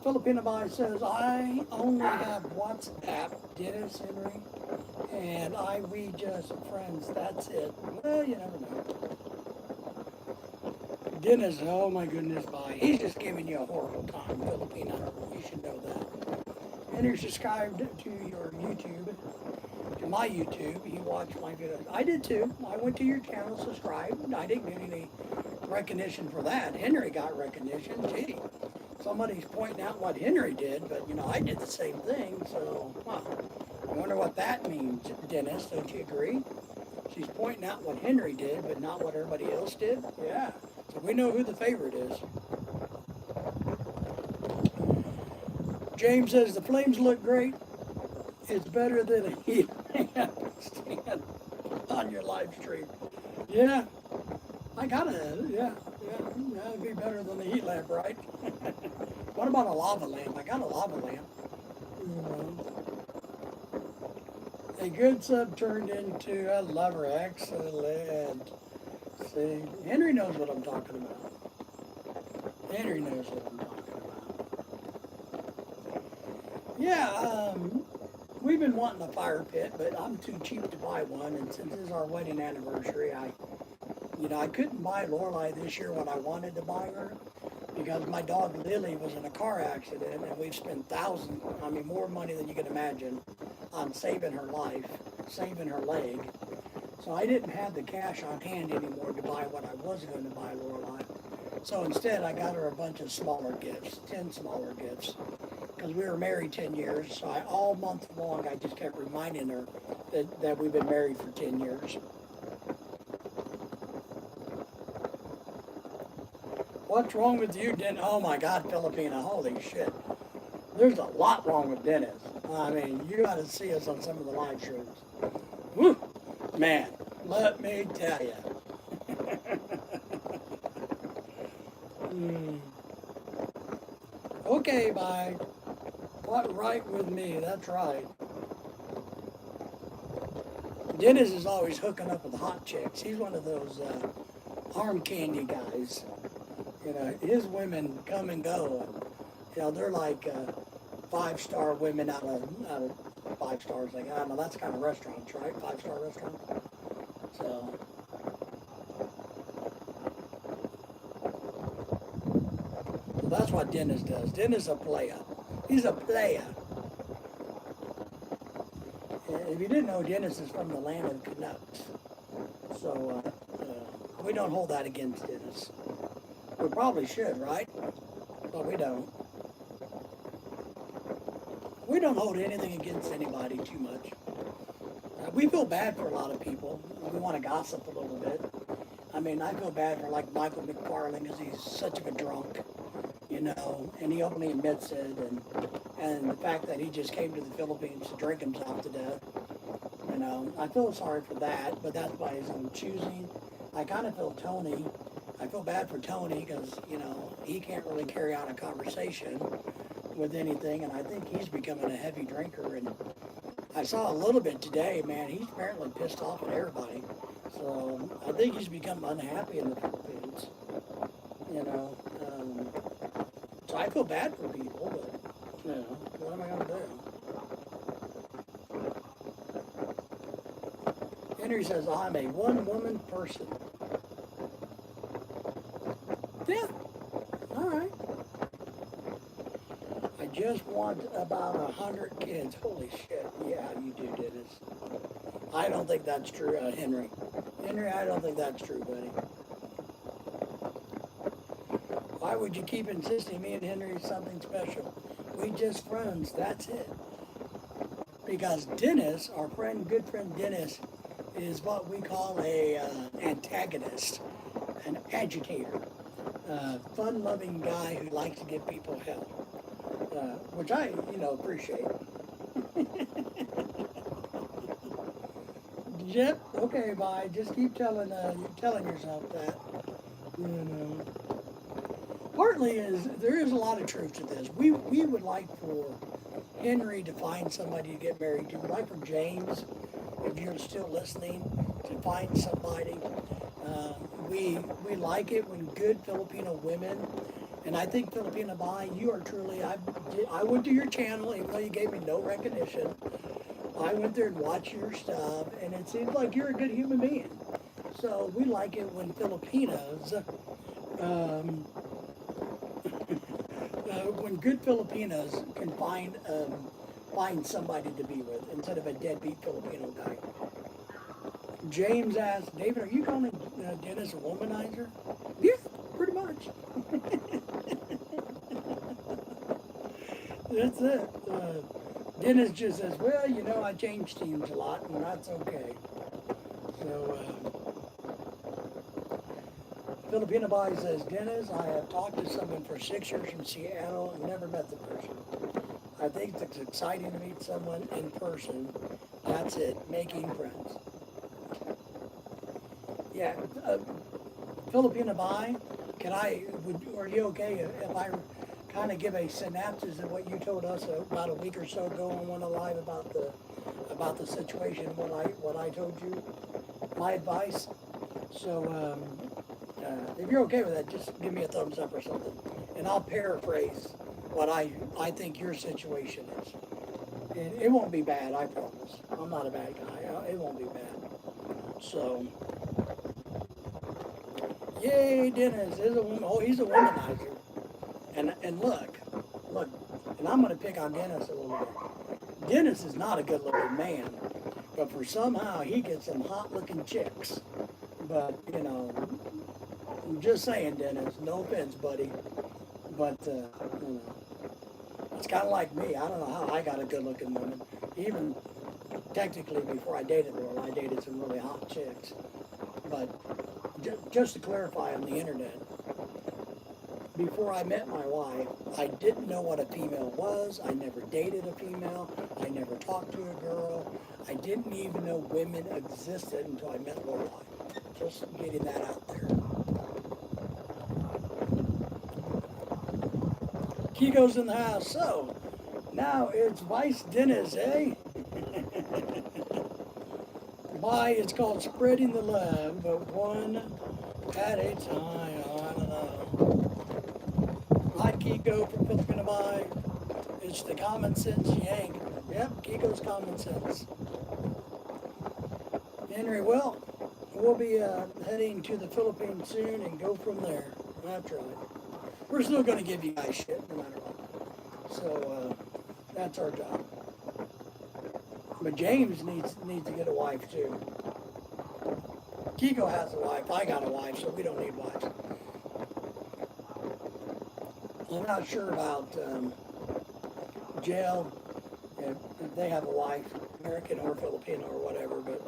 Filipino Boy says, I only have WhatsApp, Dennis, Henry, and we just friends, that's it. Well, you never know. Dennis, oh my goodness, bye. He's just giving you a horrible time, Filipino. You should know that. And you're subscribed to your YouTube, to my YouTube. You watch my videos. I did too. I went to your channel, subscribed. I didn't get any recognition for that. Henry got recognition. Gee, somebody's pointing out what Henry did, but you know, I did the same thing. So, wow. I wonder what that means, Dennis. Don't you agree? She's pointing out what Henry did, but not what everybody else did. Yeah. So we know who the favorite is. James says the flames look great. It's better than a heat stand on your live stream. Yeah, I gotta. Yeah, that'd be better than the heat lamp, right? What about a lava lamp? I got a lava lamp. A good sub turned into a lover. Excellent. See, Henry knows what I'm talking about. Henry knows what I'm talking about. Yeah, we've been wanting a fire pit, but I'm too cheap to buy one. And since this is our wedding anniversary, I couldn't buy Lorelei this year when I wanted to buy her because my dog Lily was in a car accident, and we've spent thousands, more money than you can imagine, on saving her life, saving her leg. So I didn't have the cash on hand anymore to buy what I was going to buy Lorelei. So instead, I got her a bunch of smaller gifts, 10 smaller gifts, because we were married 10 years. So all month long, I just kept reminding her that we've been married for 10 years. What's wrong with you, Dennis? Oh my God, Filipina, holy shit. There's a lot wrong with Dennis. I mean, you got to see us on some of the live shows. Woo! Man, let me tell you. Mm. Okay, bye. What right with me? That's right. Dennis is always hooking up with hot chicks. He's one of those arm candy guys. You know, his women come and go. And, you know, they're like 5-star women out of 5 stars. Like, I don't know, that's kind of restaurants, right? 5-star restaurants. So, so that's what Dennis does. Dennis is a player. He's a player. If you didn't know, Dennis is from the land of Canucks. So we don't hold that against Dennis. We probably should, right? But we don't. We don't hold anything against anybody too much. We feel bad for a lot of people. We want to gossip a little bit. I mean, I feel bad for like Michael McFarland because he's such of a drunk, you know, and he openly admits it, and the fact that he just came to the Philippines to drink himself to death. You know, I feel sorry for that, but that's by his own choosing. I kind of feel Tony. I feel bad for Tony because, you know, he can't really carry on a conversation with anything, and I think he's becoming a heavy drinker. And I saw a little bit today, man. He's apparently pissed off at everybody. So I think he's become unhappy in the Philippines. You know, so I feel bad for people, but you know, what am I going to do? Henry says, I'm a one-woman person. Yeah, all right. I just want about 100 kids. Holy shit. Yeah, you do, Dennis. I don't think that's true, Henry. Henry, I don't think that's true, buddy. Why would you keep insisting me and Henry is something special? We just friends, that's it. Because Dennis, our friend, good friend Dennis, is what we call a antagonist, an agitator, fun-loving guy who likes to give people hell, which I, you know, appreciate. Yep. Okay. Bye. Just keep telling yourself that. You know. Partly there is a lot of truth to this. We would like for Henry to find somebody to get married to. We'd like for James, if you're still listening, to find somebody. We like it when good Filipino women, and I think Filipina Bai, you are truly. I went to your channel, even though you gave me no recognition. I went there and watched your stuff, and it seems like you're a good human being. So we like it when Filipinos, when good Filipinos can find somebody to be with instead of a deadbeat Filipino guy. James asked, David, are you calling Dennis a womanizer? Yeah, pretty much. That's it. Dennis just says, well, you know, I change teams a lot, and that's okay. So, Filipina Bai says, Dennis, I have talked to someone for 6 years from Seattle and never met the person. I think it's exciting to meet someone in person. That's it, making friends. Yeah, Filipina Bai, are you okay if I kind of give a synopsis of what you told us about a week or so ago on one of live about the situation, what I told you, my advice. So if you're okay with that, just give me a thumbs up or something, and I'll paraphrase what I think your situation is. And it won't be bad, I promise. I'm not a bad guy. It won't be bad. So, yay, Dennis is a woman. Oh, he's a womanizer. And look, and I'm going to pick on Dennis a little bit. Dennis is not a good-looking man, but for somehow he gets some hot-looking chicks. But, you know, I'm just saying, Dennis, no offense, buddy, but, you know, it's kind of like me. I don't know how I got a good-looking woman. Even technically, before I dated her, I dated some really hot chicks. But just to clarify on the internet, before I met my wife, I didn't know what a female was. I never dated a female. I never talked to a girl. I didn't even know women existed until I met Lorelai. Just getting that out there. Kiko's in the house. So, now it's Vice Dennis, eh? Why it's called Spreading the Love, but one at a time. I don't know. Hi, Kiko from Filipino Buy. It's the common sense yank. Yep, Kiko's common sense. Henry, well, we'll be heading to the Philippines soon and go from there. That's right. We're still going to give you guys shit no matter what. So that's our job. But James needs to get a wife too. Kiko has a wife. I got a wife, so we don't need wives. I'm not sure about Jail, if they have a wife, American or Filipino or whatever, but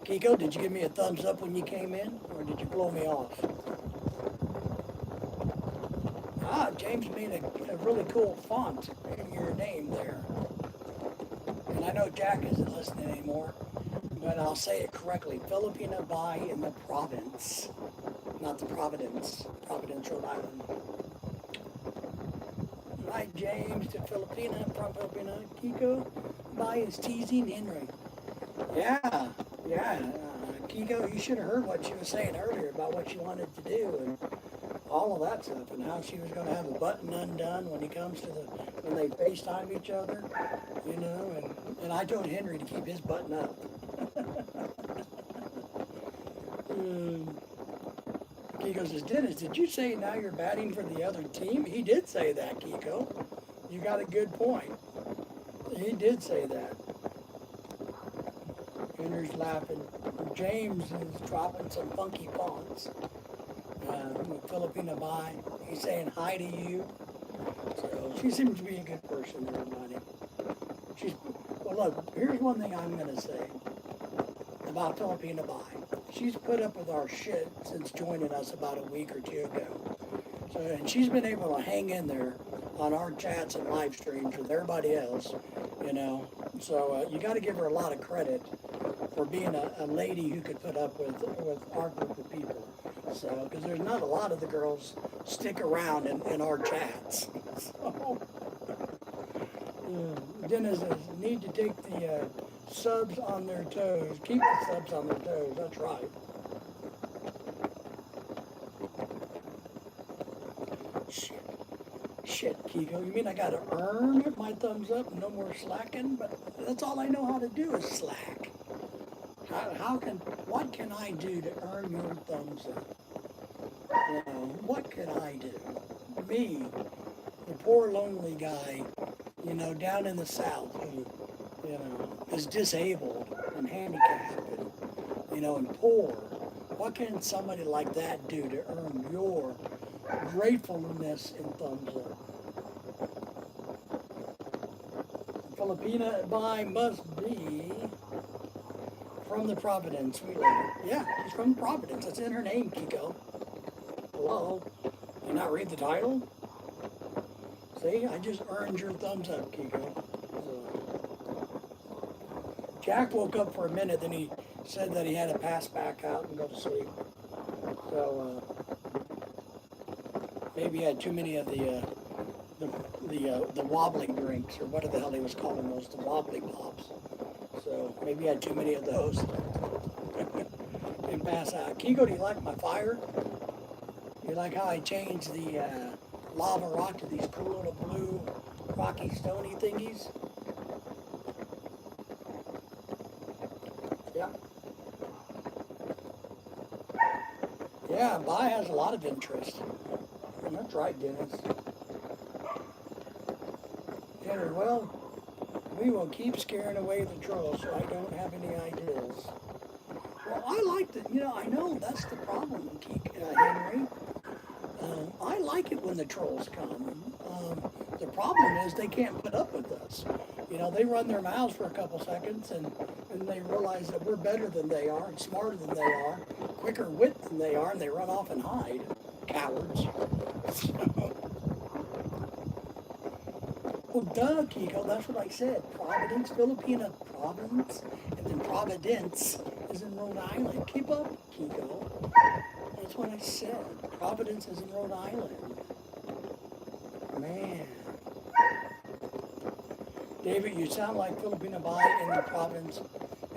Kiko, did you give me a thumbs up when you came in, or did you blow me off? Ah, James made a really cool font in your name there. And I know Jack isn't listening anymore, but I'll say it correctly. Filipina Buy in the province, not the Providence, Rhode Island. Hi, James to Filipina, from Filipina. Kiko Buy is teasing Henry. Yeah. Kiko, you should have heard what she was saying earlier about what she wanted to do and all of that stuff, and how she was going to have a button undone when he comes to when they FaceTime each other, you know, and I told Henry to keep his button up. Kiko says, Dennis, did you say now you're batting for the other team? He did say that, Kiko. You got a good point. He did say that. Henry's laughing. James is dropping some funky fonts. With Filipina Buy. He's saying hi to you. So she seems to be a good person, everybody. Well, look, here's one thing I'm going to say about Filipina Buy. She's put up with our shit since joining us about a week or two ago. So, and she's been able to hang in there on our chats and live streams with everybody else, you know. So you got to give her a lot of credit for being a lady who could put up with our group of people. So, because there's not a lot of the girls stick around in our chats. So, Dennis says, need to take the subs on their toes. Keep the subs on their toes. That's right. Shit, Kiko. You mean I got to earn my thumbs up? No more slacking? But that's all I know how to do is slack. What can I do to earn your thumbs up? What can I do? Me, the poor lonely guy, you know, down in the South who, you know, is disabled and handicapped and, you know, and poor. What can somebody like that do to earn your gratefulness and thumbs up? Filipina Buy must be from the Providence. Yeah, she's from Providence. It's in her name, Kiko. Hello? You not read the title? See, I just earned your thumbs up, Kiko. So, Jack woke up for a minute, then he said that he had to pass back out and go to sleep. So maybe he had too many of the wobbling drinks, or what the hell he was calling those, the wobbly pops. So maybe he had too many of those and pass out. Kiko, do you like my fire? You like how I changed the lava rock to these cool little blue rocky stony thingies? Yeah. Yeah, Buy has a lot of interest. And that's right, Dennis. Henry, well, we will keep scaring away the trolls so I don't have any ideas. Well, I like that. You know, I know that's the problem, Henry. I like it when the trolls come. The problem is they can't put up with us. You know, they run their mouths for a couple seconds and they realize that we're better than they are and smarter than they are, quicker wit than they are, and they run off and hide. Cowards. Well, duh, Kiko, that's what I said. Providence, Filipina province, and then Providence is in Rhode Island. Keep up, Kiko. That's what I said. Providence is in Rhode Island. Man. David, you sound like Filipina Bai in the province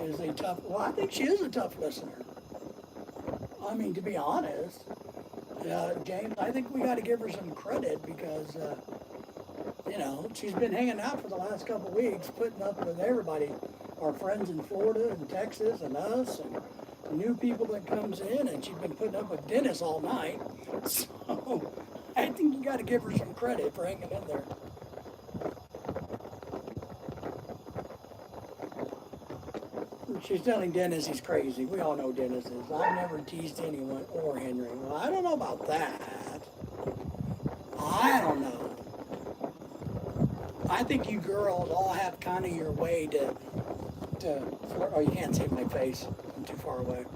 is a tough, well, I think she is a tough listener. I mean, to be honest, James, I think we got to give her some credit because, you know, she's been hanging out for the last couple of weeks, putting up with everybody, our friends in Florida and Texas and us and new people that comes in, and she's been putting up with Dennis all night. So I think you got to give her some credit for hanging in there. She's telling Dennis he's crazy. We all know Dennis is. I've never teased anyone or Henry. Well, I don't know about that. I don't know. I think you girls all have kind of your way to flirt. Oh, you can't see my face. I'm too far away.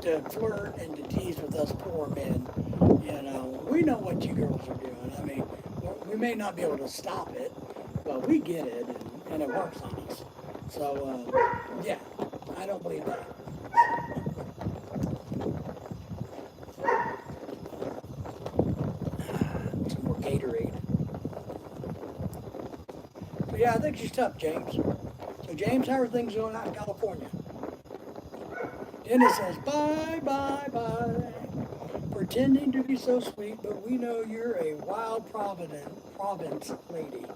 To flirt and to tease with us poor men. You know, we know what you girls are doing. I mean, we may not be able to stop it, but we get it, and it works on us. So, yeah, I don't believe that. Some more Gatorade. But yeah, I think she's tough, James. So, James, how are things going out in California? Dennis says, bye, bye, bye. Pretending to be so sweet, but we know you're a wild province lady.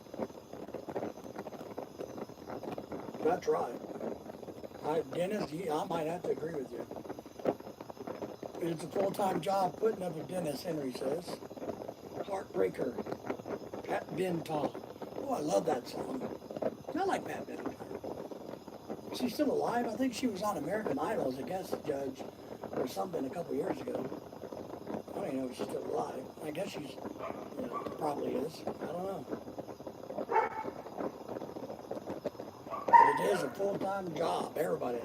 That's right. Dennis, I might have to agree with you. It's a full-time job putting up with Dennis, Henry says. Heartbreaker. Pat Benatar. Oh, I love that song. I like Pat Benatar. She's still alive. I think she was on American Idol as a guest judge or something a couple years ago. I don't even know if she's still alive. I guess she's, probably is. I don't know. But it is a full-time job, everybody.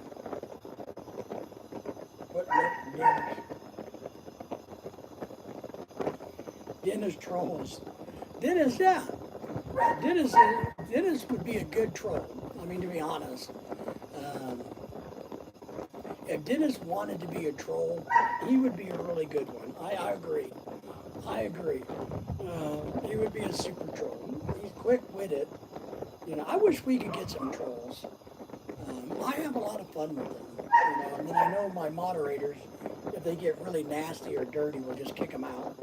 Putting up Dennis. Dennis trolls. Dennis, yeah. Dennis would be a good troll. I mean, to be honest. If Dennis wanted to be a troll, he would be a really good one. I agree. I agree. He would be a super troll. He's quick-witted. I wish we could get some trolls. I have a lot of fun with them. And then I know my moderators, if they get really nasty or dirty, we'll just kick them out.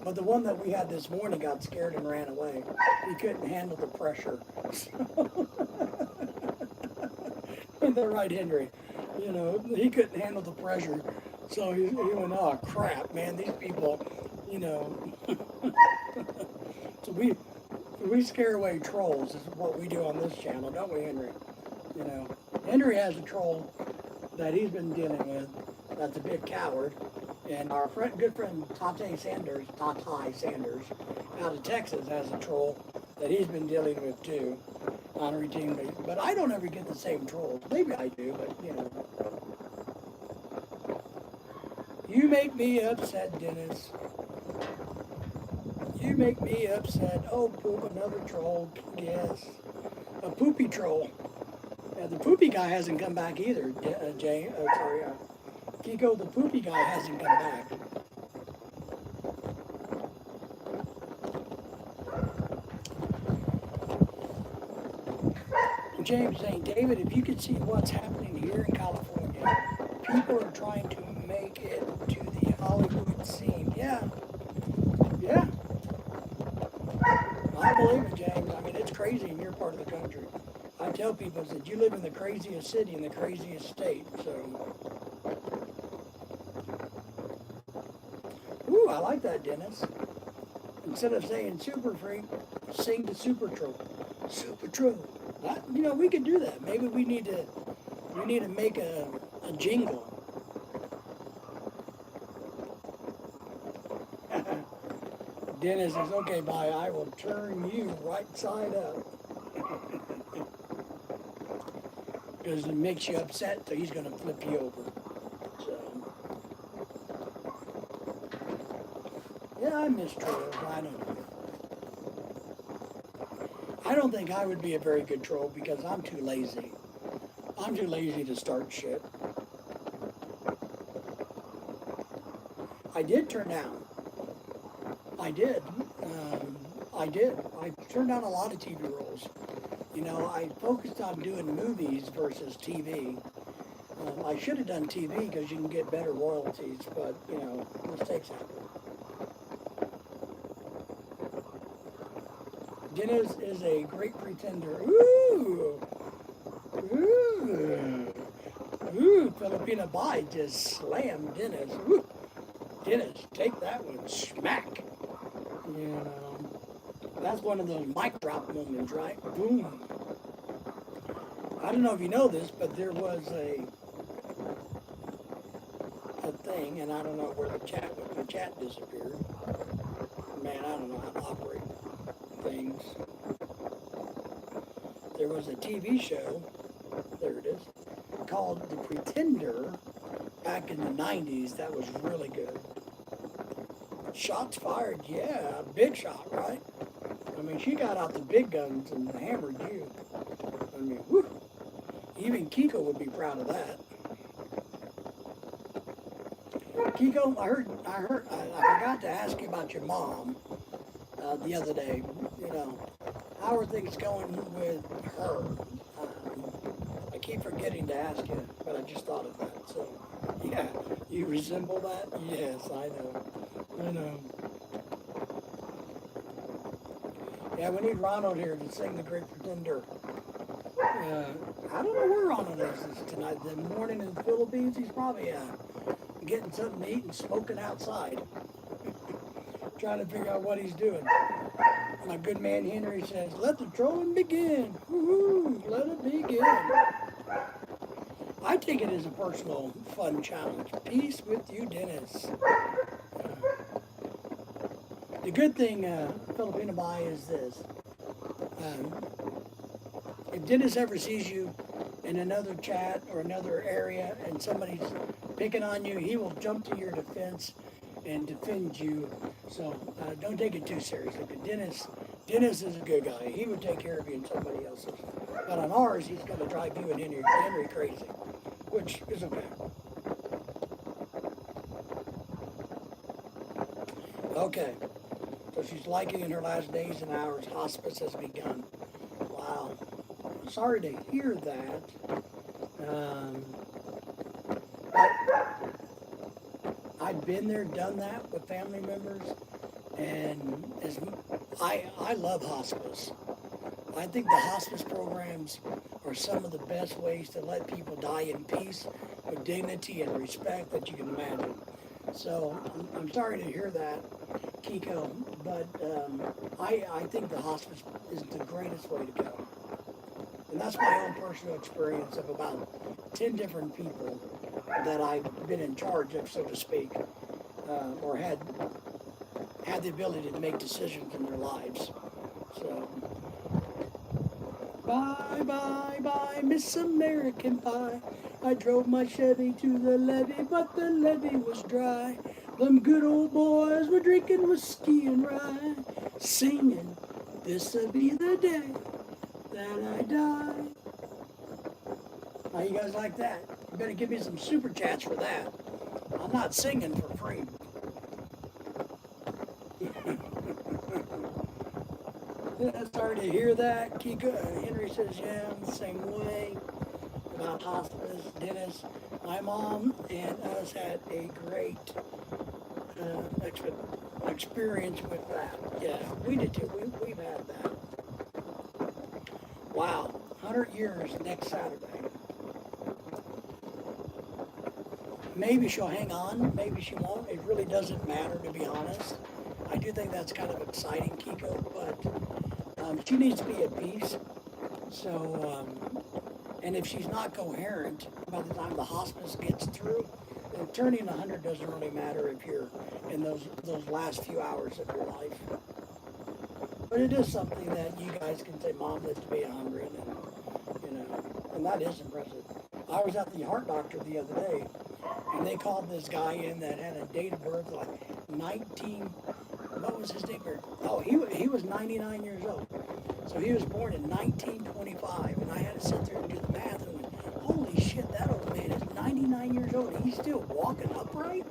But the one that we had this morning got scared and ran away. He couldn't handle the pressure. They're right, Henry. He couldn't handle the pressure. So he went, oh, crap, man, these people, So we scare away trolls is what we do on this channel, don't we, Henry? Henry has a troll that he's been dealing with that's a big coward. And our good friend Tate Sanders, out of Texas, has a troll that he's been dealing with too on routinely. But I don't ever get the same trolls. Maybe I do, but You make me upset, Dennis. You make me upset. Oh, poop, another troll. Yes. A poopy troll. Yeah, the poopy guy hasn't come back either, Kiko, the poopy guy hasn't come back. James saying, David, if you could see what's happening here in California, people are trying to make it to the Hollywood scene. Yeah. Yeah. I believe it, James. I mean, it's crazy in your part of the country. I tell people that you live in the craziest city in the craziest state, so... Ooh, I like that, Dennis. Instead of saying super freak, sing the super troll. Super troll. We could do that. Maybe we need to make a jingle. Dennis says, okay, bye. I will turn you right side up. Because it makes you upset, so he's going to flip you over. Yeah, I miss trolls. I don't know. I don't think I would be a very good troll because I'm too lazy. I'm too lazy to start shit. I did turn down. I did. I did. I turned down a lot of TV roles. You know, I focused on doing movies versus TV. I should have done TV because you can get better royalties, but, you know, mistakes happen. Dennis is a great pretender. Ooh! Ooh! Ooh! Filipina Bai just slammed Dennis. Ooh! Dennis, take that one, smack! You know, that's one of those mic drop moments, right? Boom! I don't know if you know this, but there was a thing, and I don't know where the chat disappeared. Man, I don't know how to operate things. There was a TV show, there it is, called The Pretender back in the 90s that was really good. Shots fired, yeah, big shot, right? I mean, she got out the big guns and hammered you. I mean, whew. Even Kiko would be proud of that. Kiko, I forgot to ask you about your mom the other day. You know, how are things going with her? I keep forgetting to ask you, but I just thought of that. So, yeah, you resemble that? Yes, I know. I know. Yeah, we need Ronald here to sing The Great Pretender. I don't know where Ronald is tonight. The morning in the Philippines, he's probably getting something to eat and smoking outside. Trying to figure out what he's doing. My good man Henry says, let the trolling begin. Woo-hoo, let it begin. I take it as a personal fun challenge. Peace with you, Dennis. The good thing, Filipina Bai, is this. If Dennis ever sees you in another chat or another area and somebody's picking on you, he will jump to your defense and defend you. So don't take it too seriously. But Dennis is a good guy. He would take care of you and somebody else's. But on ours, he's going to drive you and Henry crazy, which is okay. Okay. So she's likely in her last days and hours. Hospice has begun. Wow. Sorry to hear that. But I've been there, done that with family members, and I love hospice. I think the hospice programs are some of the best ways to let people die in peace with dignity and respect that you can imagine. So I'm sorry to hear that, Kiko, but I think the hospice is the greatest way to go. And that's my own personal experience of about 10 different people that I've been in charge of, so to speak, or had the ability to make decisions in their lives. So, bye, bye, bye, Miss American Pie. I drove my Chevy to the levee, but the levee was dry. Them good old boys were drinking whiskey and rye, singing, this'll be the day that I die. How you guys like that? You better give me some super chats for that. I'm not singing for free. Sorry to hear that. Henry says, yeah, I'm the same way about hospice. Dennis, my mom and us had a great experience with that. Yeah, we did too. We've had that. Wow, 100 years next Saturday. Maybe she'll hang on, maybe she won't. It really doesn't matter, to be honest. I do think that's kind of exciting, Kiko, but she needs to be at peace. So, and if she's not coherent by the time the hospice gets through, then turning 100 doesn't really matter if you're in those last few hours of your life. But it is something that you guys can say, Mom lived to be 100, and that is impressive. I was at the heart doctor the other day, and they called this guy in that had a date of birth like was 99 years old. So he was born in 1925, and I had to sit there and do the math and went, holy shit, that old man is 99 years old and he's still walking upright?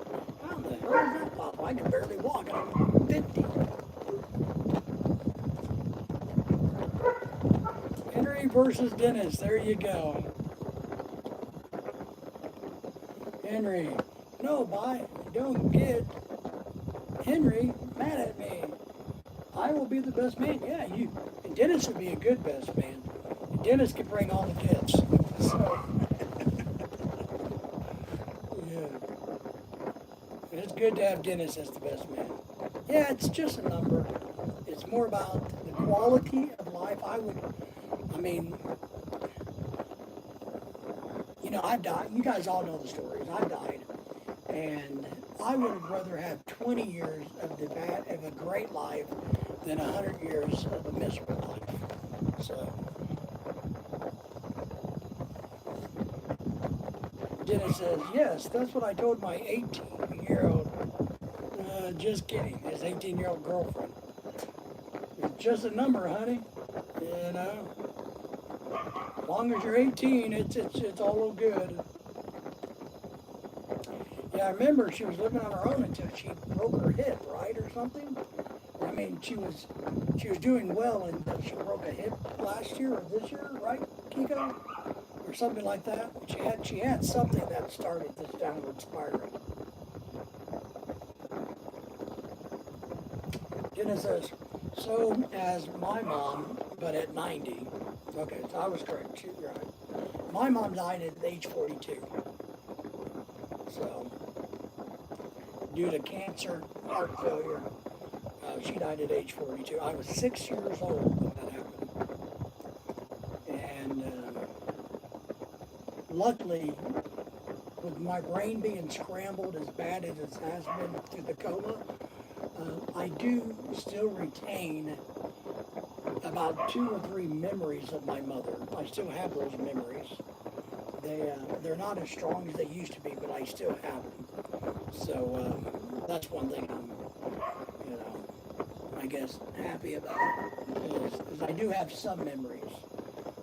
How the hell is that possible? I can barely walk and I'm 50. Henry versus Dennis, there you go. Henry, no, don't get Henry mad at me. I will be the best man. Yeah, you. And Dennis would be a good best man. And Dennis could bring all the gifts. So, yeah. It's good to have Dennis as the best man. Yeah, it's just a number. It's more about the quality of life. I mean, I've died. You guys all know the stories. I've died. And I would have rather have 20 years of a great life than 100 years of a miserable life. So, Dennis says, yes, that's what I told my 18-year-old, just kidding, his 18-year-old girlfriend. It's just a number, honey, As long as you're 18, it's all good. Yeah, I remember she was living on her own until she broke her hip, right, or something. I mean, she was doing well until she broke a hip last year or this year, right, Kiko, or something like that. She had something that started this downward spiral. Dennis says, so as my mom, but at 90. Okay, so I was correct. You're right. My mom died at age 42. So, due to cancer, heart failure, she died at age 42. I was 6 years old when that happened. And luckily, with my brain being scrambled as bad as it has been through the coma, I do still retain about 2 or 3 memories of my mother. I still have those memories. They're not as strong as they used to be, but I still have them. So that's one thing I'm, I guess, happy about is I do have some memories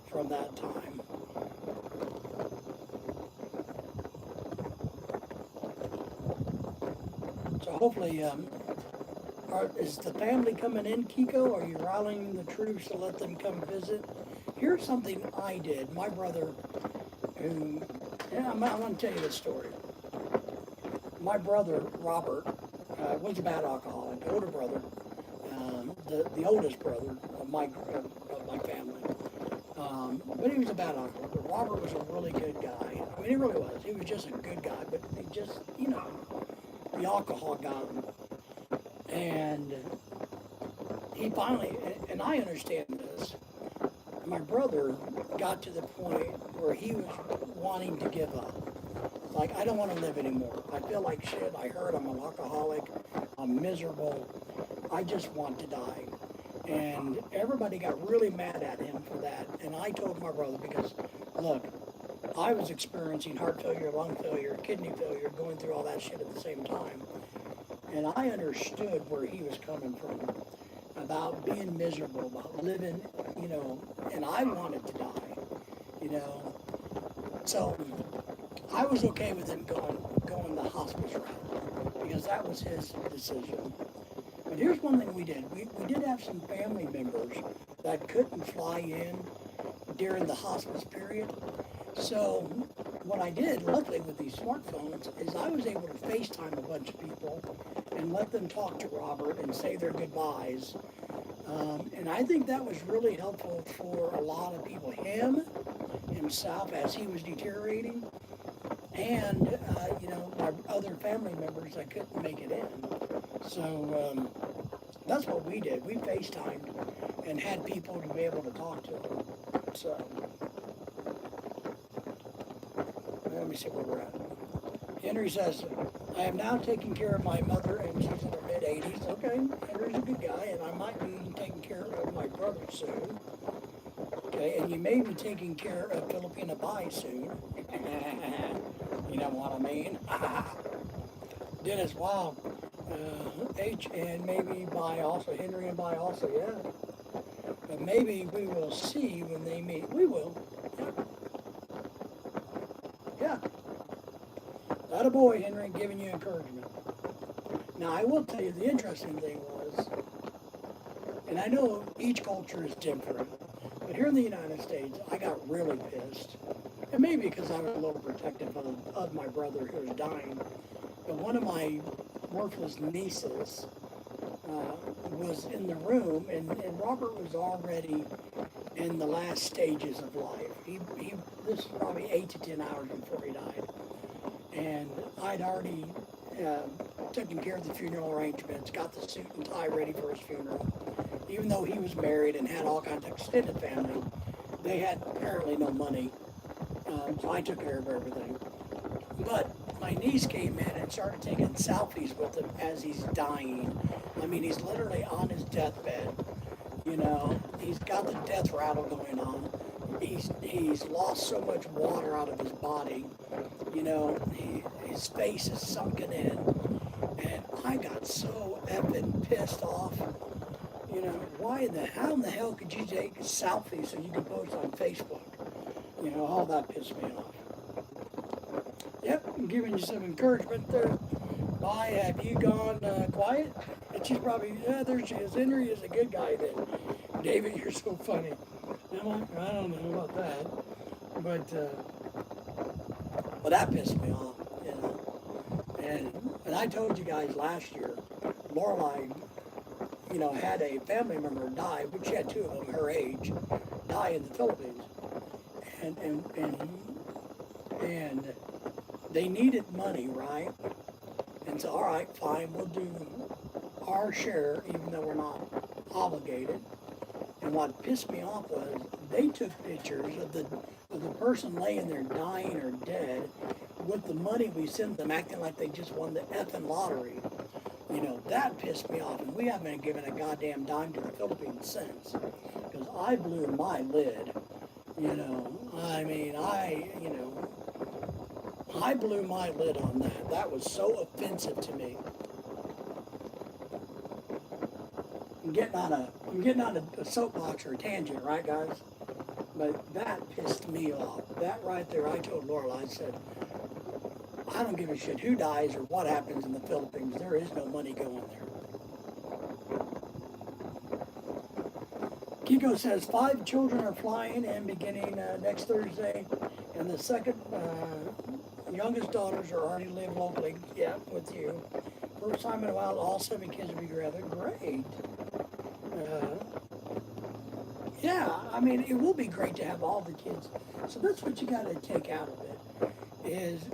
from that time. So hopefully, is the family coming in, Kiko? Are you rallying the troops to let them come visit? Here's something I did. My brother, I want to tell you this story. My brother, Robert, was a bad alcoholic, older brother, the oldest brother of my family. But he was a bad alcoholic. But Robert was a really good guy. I mean, he really was. He was just a good guy, but he just, the alcohol got him. And he finally, and I understand this, my brother got to the point where he was wanting to give up. Like, I don't want to live anymore. I feel like shit. I heard I'm an alcoholic. I'm miserable. I just want to die. And everybody got really mad at him for that. And I told my brother, because, look, I was experiencing heart failure, lung failure, kidney failure, going through all that shit at the same time. And I understood where he was coming from, about being miserable, about living, and I wanted to die, So I was okay with him going the hospice route, because that was his decision. But here's one thing we did. We did have some family members that couldn't fly in during the hospice period. So what I did, luckily with these smartphones, is I was able to FaceTime a bunch of people and let them talk to Robert and say their goodbyes. And I think that was really helpful for a lot of people. Himself, as he was deteriorating, and, my other family members that couldn't make it in. So that's what we did. We FaceTimed and had people to be able to talk to them. So let me see where we're at. Henry says, I am now taking care of my mother, and she's in her mid-80s. Okay, Henry's a good guy, and I might be taking care of my brother soon. Okay, and you may be taking care of Filipina Bai soon. You know what I mean? Dennis, wow. H and maybe by also Henry and by also, yeah. But maybe we will see when they meet. We will. Yeah. That a boy, Henry, giving you encouragement. Now, I will tell you the interesting thing was, and I know each culture is different, but here in the United States, I got really pissed. And maybe because I was a little protective of my brother who was dying. But one of my worthless nieces was in the room, and Robert was already in the last stages of life. This was probably 8 to 10 hours before he died. And I'd already taken care of the funeral arrangements, got the suit and tie ready for his funeral. Even though he was married and had all kinds of extended family, they had apparently no money. So I took care of everything. But my niece came in and started taking selfies with him as he's dying. I mean, he's literally on his deathbed. You know, he's got the death rattle going on. He's lost so much water out of his body. You know, his face is sunken in. And I got so effing pissed off. You know, how in the hell could you take a selfie so you can post on Facebook? You know, all that pissed me off. Yep, I'm giving you some encouragement there. Why have you gone quiet? And she's probably, yeah, there she is. Henry is a good guy then. David, you're so funny. Am I? I don't know about that. But, well, that pissed me off, you know. And I told you guys last year, Lorelai, you know, had a family member die, but she had two of them her age, die in the Philippines. And they needed money, right? And so, all right, fine, we'll do our share, even though we're not obligated. And what pissed me off was they took pictures of the person laying there dying or dead with the money we sent them, acting like they just won the effing lottery. You know, that pissed me off, and we haven't been given a goddamn dime to the Philippines since. Because I blew my lid. You know, I mean, I blew my lid on that. That was so offensive to me. I'm getting on a soapbox or a tangent, right, guys? But that pissed me off. That right there, I told Lorelai, I said, I don't give a shit who dies or what happens in the Philippines. There is no money going there. Kiko says 5 children are flying and beginning next Thursday, and the second youngest daughters are already live locally. Yeah, with you. First time in a while, all 7 kids will be together. Great. Yeah, I mean, it will be great to have all the kids. So that's what you got to take out of it.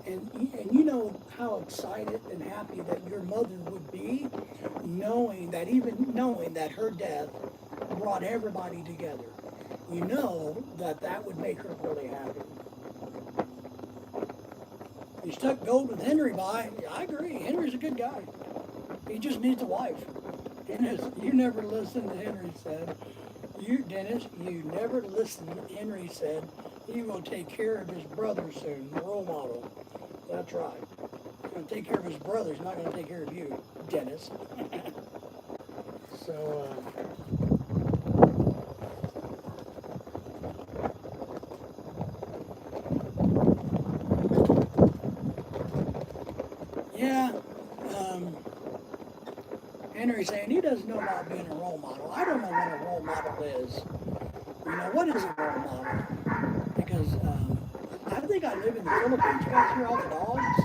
And you know how excited and happy that your mother would be, knowing that her death brought everybody together. You know that would make her really happy. You stuck gold with Henry by. I agree. Henry's a good guy. He just needs a wife. Dennis, you never listened to Henry said. Dennis, you never listened. Henry said he will take care of his brother soon. Role model. That's right. He's going to take care of his brother. He's not going to take care of you, Dennis. So, yeah. Henry's saying he doesn't know about being a role model. I don't know what a role model is. You know, what is a role model? Because I think I live in the Philippines. You guys hear all the dogs?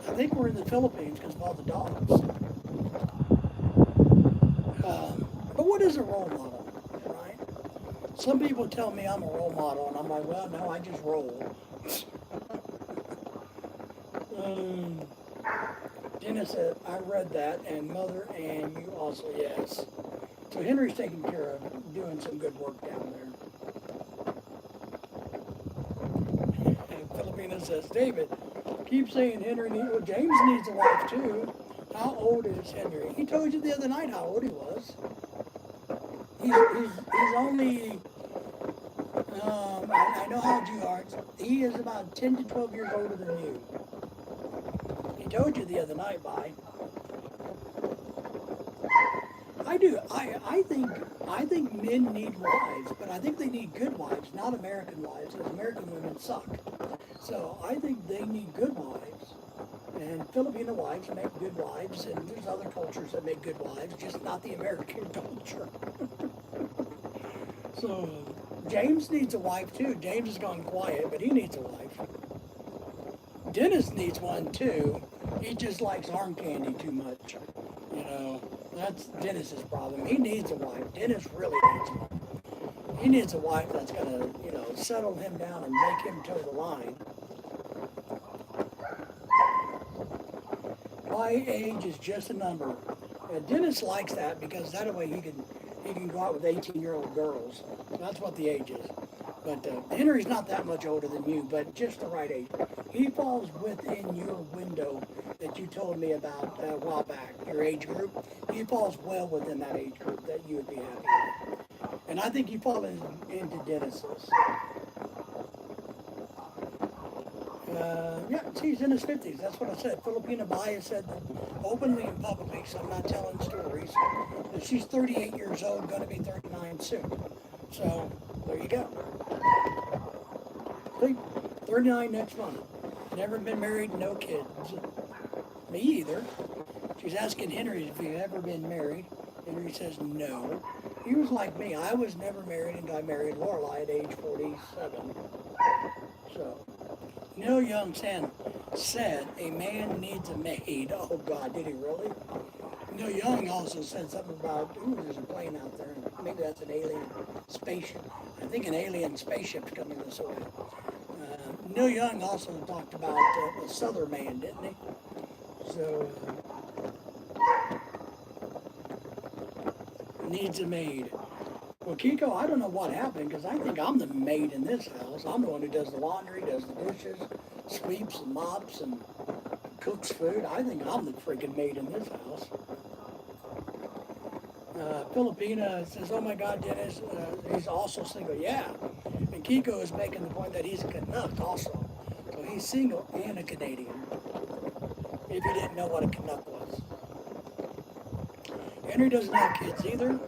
I think we're in the Philippines because of all the dogs. But what is a role model, right? Some people tell me I'm a role model, and I'm like, well, no, I just roll. Dennis said, I read that, and Mother, and you also, yes. So Henry's taking care of doing some good work down there. And Filipina says, David, keep saying Henry needs, well, James needs a wife too. How old is Henry? He told you the other night how old he was. He's only, I know how old you are. He is about 10 to 12 years older than you. told you the other night, by. I do. I think men need wives, but I think they need good wives, not American wives, because American women suck. So I think they need good wives. And Filipino wives make good wives, and there's other cultures that make good wives, just not the American culture. So James needs a wife too. James has gone quiet, but he needs a wife. Dennis needs one too. He just likes arm candy too much. You know, that's Dennis's problem. He needs a wife. Dennis really needs one. He needs a wife that's gonna, you know, settle him down and make him toe the line. My age is just a number. And Dennis likes that because that way he can go out with 18-year-old girls. That's what the age is. But Henry's not that much older than you, but just the right age. He falls within your window that you told me about a while back, your age group. He falls well within that age group that you would be happy with. And I think you fall into Dennis's. Yeah, he's in his 50s. That's what I said. Filipina Baya said that openly and publicly, so I'm not telling stories, that she's 38 years old, going to be 39 soon. So, there you go. See, 39 next month. Never been married, no kids. Me either. She's asking Henry if he's ever been married. Henry says no. He was like me. I was never married until I married Lorelei at age 47. So, Neil Young said a man needs a maid. Oh God, did he really? Neil Young also said something about, ooh, there's a plane out there. Maybe that's an alien spaceship. I think an alien spaceship's coming this way. Neil Young also talked about the Southern Man, didn't he? So, needs a maid. Well, Kiko, I don't know what happened because I think I'm the maid in this house. I'm the one who does the laundry, does the dishes, sweeps and mops and cooks food. I think I'm the freaking maid in this house. Filipina says, oh my God, Dennis, he's also single. Yeah. And Kiko is making the point that he's a Canuck also. So he's single and a Canadian. If you didn't know what a Canuck was. Henry doesn't have kids either.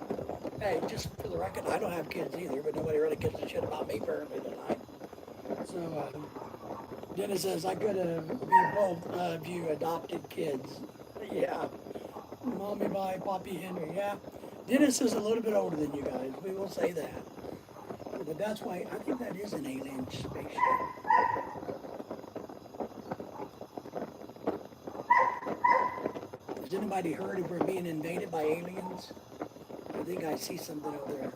Hey, just for the record, I don't have kids either, but nobody really gives a shit about me apparently tonight. So, Dennis says, I could be both of you adopted kids. Yeah. Mommy by Poppy Henry. Yeah. Dennis is a little bit older than you guys. We will say that. But that's why I think that is an alien spaceship. Has anybody heard if we're being invaded by aliens? I think I see something over there.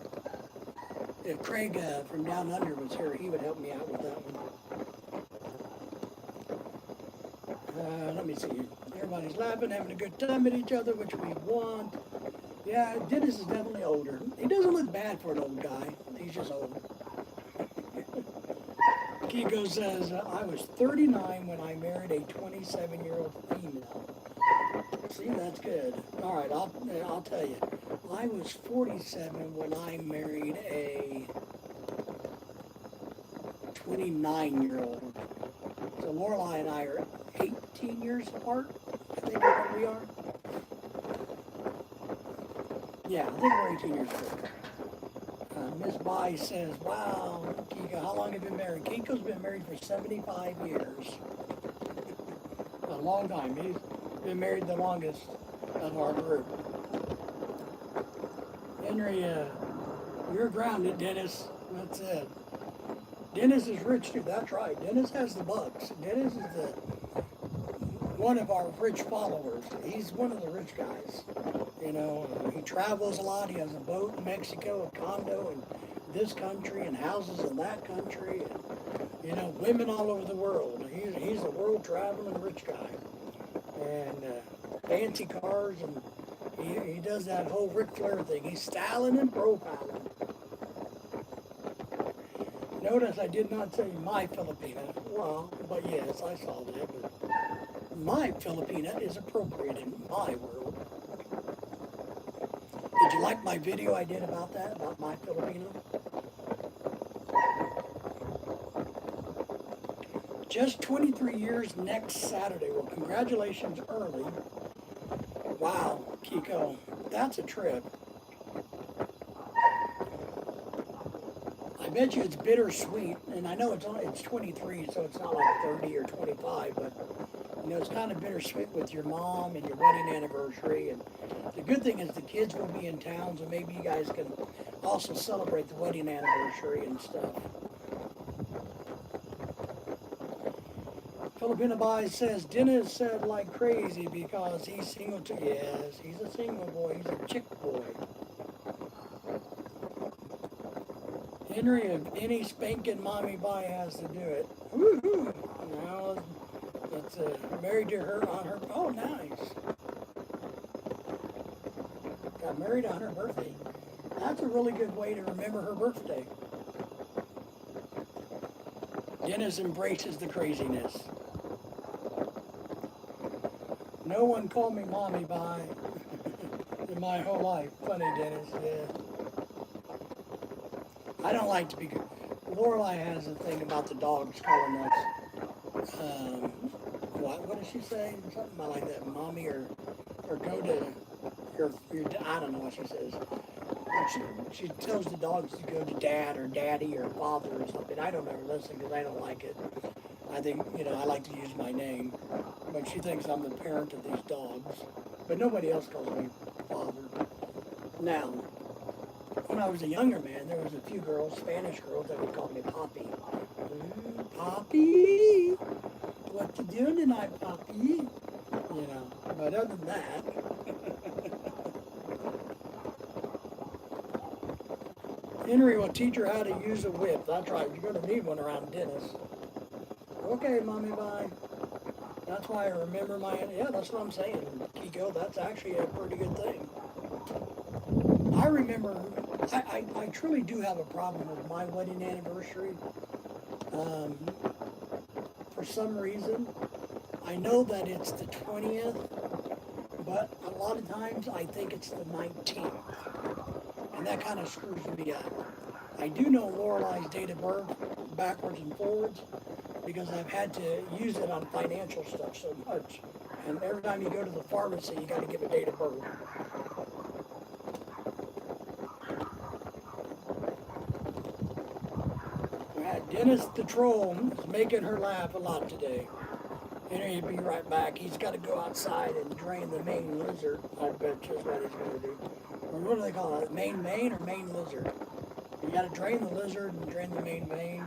If Craig from Down Under was here, he would help me out with that one. Let me see. Everybody's laughing, having a good time at each other, which we want. Yeah, Dennis is definitely older. He doesn't look bad for an old guy. He's just old. Kiko says, I was 39 when I married a 27-year-old female. See, that's good. All right, I'll tell you. I was 47 when I married a 29-year-old. So Lorelei and I are 18 years apart. I think we are. Yeah, I think we're 18 years apart. Miss Bai says, wow, Kiko, how long have you been married? Kiko's been married for 75 years. A long time. He's been married the longest of our group. Henry, you're grounded, Dennis. That's it. Dennis is rich too. That's right. Dennis has the bucks. Dennis is one of our rich followers. He's one of the rich guys. You know, he travels a lot. He has a boat in Mexico, a condo in this country, and houses in that country. And, you know, women all over the world. He's a world traveling rich guy. And fancy cars, and he does that whole Ric Flair thing. He's styling and profiling. Notice I did not say my Filipina. Well, but yes, I saw that. But my Filipina is appropriate in my world. Did you like my video I did about that, about my Filipino? Just 23 years next Saturday. Well, congratulations early. Wow, Kiko, that's a trip. I bet you it's bittersweet, and I know it's 23, so it's not like 30 or 25, but it's kind of bittersweet with your mom and your wedding anniversary. And the good thing is the kids will be in town, so maybe you guys can also celebrate the wedding anniversary and stuff. Filipina Bai says, Dennis said like crazy because he's single too. Yes, he's a single boy. He's a chick boy. Henry, if any spanking mommy Bai has to do it. Woohoo! Now it's married to her on her. Oh, nice. Got married on her birthday. That's a really good way to remember her birthday. Dennis embraces the craziness. No one called me mommy Bai in my whole life. Funny, Dennis. Yeah. I don't like to be. Lorelai has a thing about the dogs calling us. What does she say? Something about like that, mommy or go to your. I don't know what she says. She tells the dogs to go to dad or daddy or father or something. I don't ever listen because I don't like it. I think I like to use my name, but she thinks I'm the parent of these dogs. But nobody else calls me father. Now, when I was a younger man, there was a few girls, Spanish girls, that would call me Poppy. Poppy, what you doing tonight, Poppy? But other than that, Henry will teach her how to use a whip. That's right, you're going to need one around Dennis. Okay, Mommy, bye. That's why I remember yeah, that's what I'm saying, Kiko. That's actually a pretty good thing. I remember, I truly do have a problem with my wedding anniversary. For some reason, I know that it's the 20th, but a lot of times I think it's the 19th. And that kind of screws me up. I do know Lorelai's date of birth backwards and forwards because I've had to use it on financial stuff so much. And every time you go to the pharmacy, you got to give a date of birth. Dennis the Troll is making her laugh a lot today. And he'll be right back. He's got to go outside and drain the Maine lizard. I bet you is what he's going to do. Or what do they call it? Maine or Maine lizard? You got to drain the lizard and drain the Maine vein.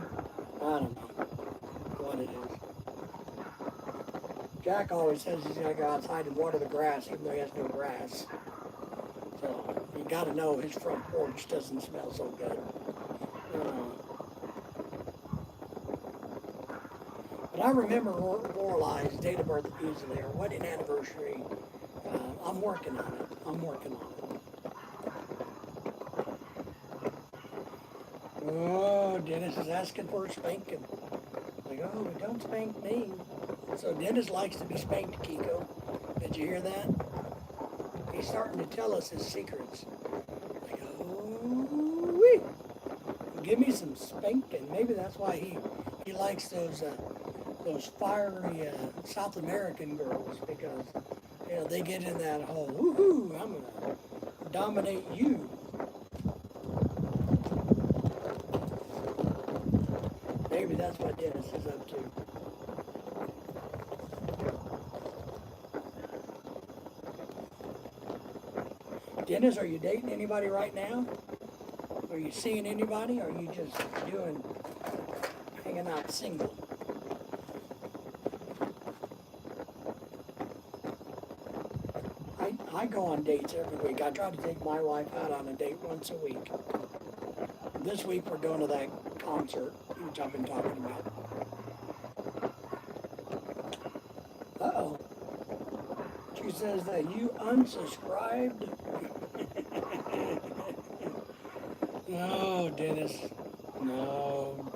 I don't know what it is. Jack always says he's got to go outside and water the grass, even though he has no grass. So you got to know his front porch doesn't smell so good. But I remember Lorelai's date of birth easily, or wedding anniversary. I'm working on it. Oh, Dennis is asking for a spanking. Like, oh, don't spank me. So Dennis likes to be spanked, Kiko. Did you hear that? He's starting to tell us his secrets. Like, oh, wee. Give me some spanking. Maybe that's why he likes those fiery South American girls, because they get in that whole woohoo, I'm gonna dominate you. Maybe that's what Dennis is up to. Dennis, are you dating anybody right now? Are you seeing anybody? Or are you just hanging out single? I go on dates every week. I try to take my wife out on a date once a week. This week we're going to that concert, which I've been talking about. Uh-oh. She says that you unsubscribed. No, Dennis. No.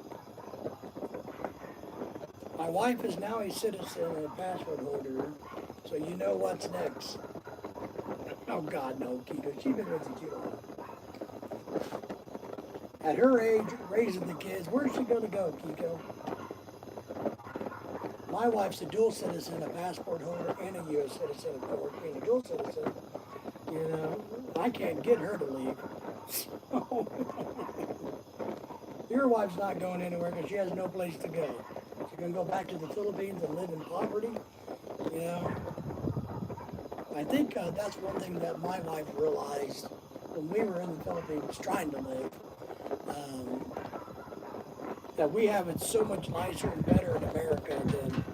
My wife is now a citizen and a passport holder, so you know what's next. Oh, God, no, Kiko. She's been with you too long. At her age, raising the kids, where's she going to go, Kiko? My wife's a dual citizen, a passport holder, and a U.S. citizen, of course. Being a dual citizen, you know, I can't get her to leave. So, your wife's not going anywhere because she has no place to go. She's going to go back to the Philippines and live in poverty, you know. I think that's one thing that my wife realized when we were in the Philippines trying to live, that we have it so much nicer and better in America than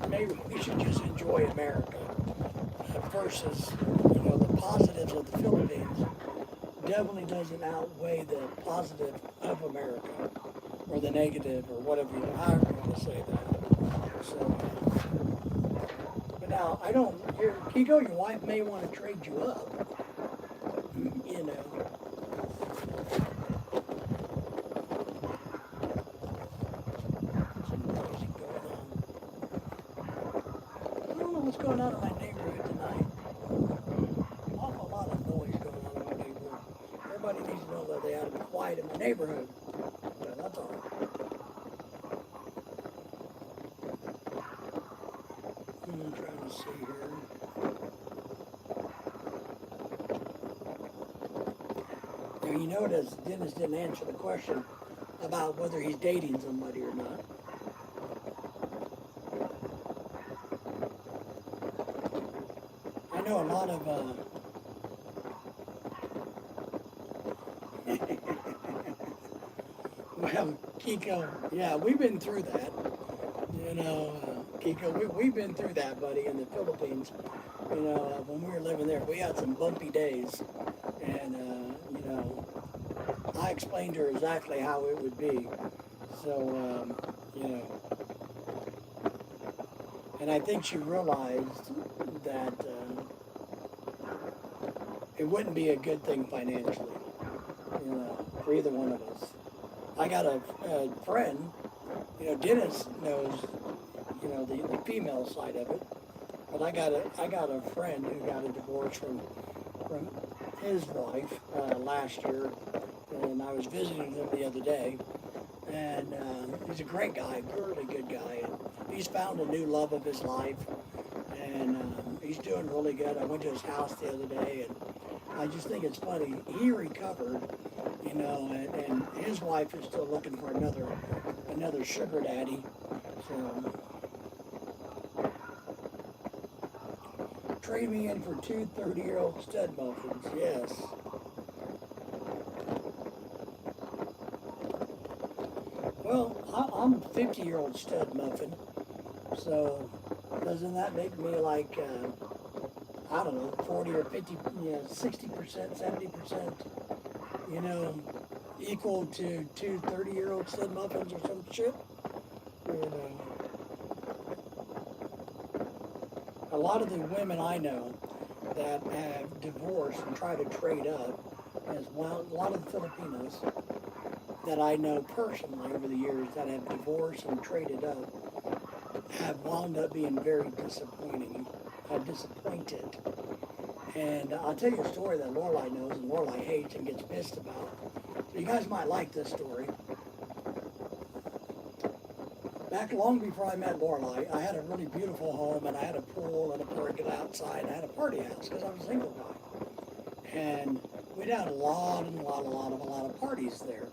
maybe we should just enjoy America versus, you know, the positives of the Philippines definitely doesn't outweigh the positive of America or the negative or whatever, however you want to say that. So, but now I don't, Kiko, your wife may want to trade you up, you know. What's going on in my neighborhood tonight? Awful lot of noise going on in my neighborhood. Everybody needs to know that they ought to be quiet in my neighborhood. But that's all. I'm trying to see here. Now you notice Dennis didn't answer the question about whether he's dating somebody or not. I know a lot of well, Kiko, yeah, we've been through that. You know, Kiko, we've been through that, buddy, in the Philippines. You know, when we were living there, we had some bumpy days. And, you know, I explained to her exactly how it would be. So, you know, and I think she realized that it wouldn't be a good thing financially, you know, for either one of us. I got a friend, you know, Dennis knows, you know, the female side of it, but I got a friend who got a divorce from his wife last year, and I was visiting him the other day, and he's a great guy, really good guy, and he's found a new love of his life, and he's doing really good. I went to his house the other day, and I just think it's funny. He recovered, you know, and his wife is still looking for another sugar daddy. So trade me in for two 30-year-old stud muffins. Yes. Well, I'm a 50-year-old stud muffin. So doesn't that make me like? I don't know, 40 or 50, you know, 60%, 70%, you know, equal to two 30-year-old stud muffins or some shit. You know, a lot of the women I know that have divorced and try to trade up, as well, a lot of the Filipinos that I know personally over the years that have divorced and traded up have wound up being very disappointed. And I'll tell you a story that Lorelai knows and Lorelai hates and gets pissed about. So you guys might like this story. Back long before I met Lorelai, I had a really beautiful home, and I had a pool and a park outside. I had a party house because I was a single guy. And we'd had a lot of parties there.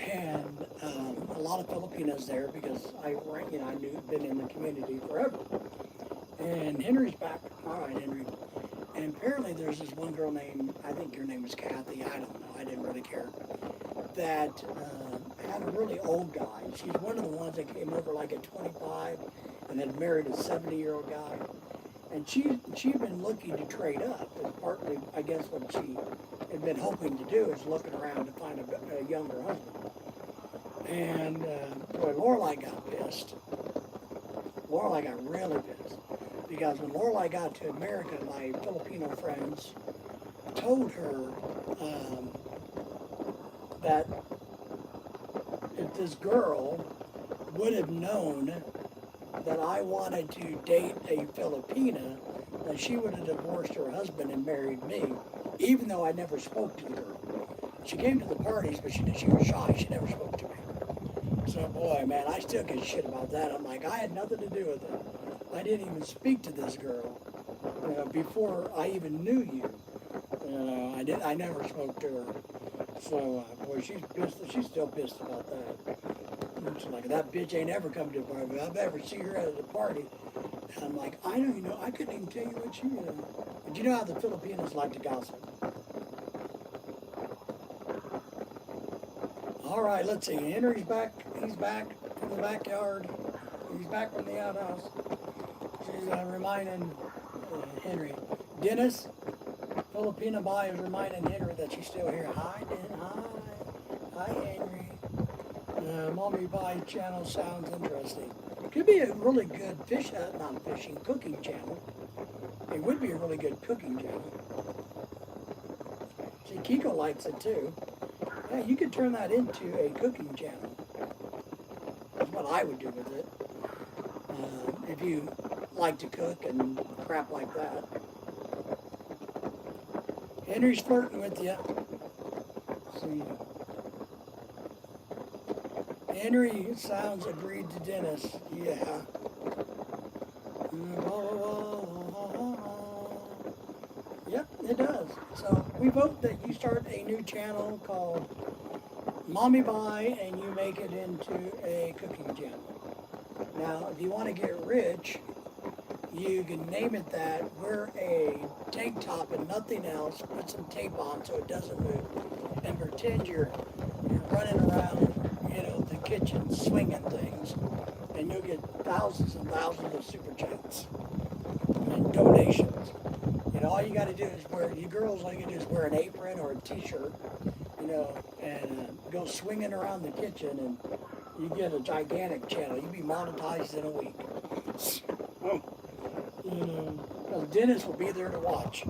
And a lot of Filipinos there because I knew been in the community forever. And Henry's back. All right, Henry. And apparently there's this one girl named, I think her name was Kathy, I don't know, I didn't really care, that had a really old guy. She's one of the ones that came over like at 25 and had married a 70-year-old guy. And she'd been looking to trade up, and partly, I guess, what she had been hoping to do is looking around to find a younger husband. And boy, Lorelai got pissed. Lorelai got really pissed. Because when Lorelai got to America, my Filipino friends told her that if this girl would have known that I wanted to date a Filipina, that she would have divorced her husband and married me, even though I never spoke to the girl. She came to the parties, but she was shy. She never spoke to me. So, boy, man, I still get shit about that. I'm like, I had nothing to do with it. I didn't even speak to this girl, before I even knew you. I never spoke to her. So, boy, she's pissed. She's still pissed about that. It's like, that bitch ain't ever come to a party. I've ever seen her at a party. And I'm like, I don't even know. I couldn't even tell you what she is. But you know how the Filipinos like to gossip. All right, let's see. Henry's back. He's back from the backyard. He's back from the outhouse. She's reminding Henry. Dennis, Filipina Bai is reminding Henry that she's still here. Hi, Den. Hi. Hi, Henry. Mommy Bai channel sounds interesting. Could be a really good not fishing, cooking channel. It would be a really good cooking channel. See, Kiko likes it too. Yeah, you could turn that into a cooking channel. That's what I would do with it. If you like to cook and crap like that. Henry's flirting with you. See. Henry sounds agreed to Dennis. Yeah. Yep, it does. So we vote that you start a new channel called Mommy Bai and you make it into a cooking channel. Now, if you want to get rich, you can name it that, wear a tank top and nothing else, put some tape on so it doesn't move, and pretend you're running around, the kitchen swinging things, and you'll get thousands and thousands of super chats and donations. All you got to do is you girls, all you got to do is wear an apron or a t-shirt, and go swinging around the kitchen, and you get a gigantic channel. You'll be monetized in a week. Because Dennis will be there to watch.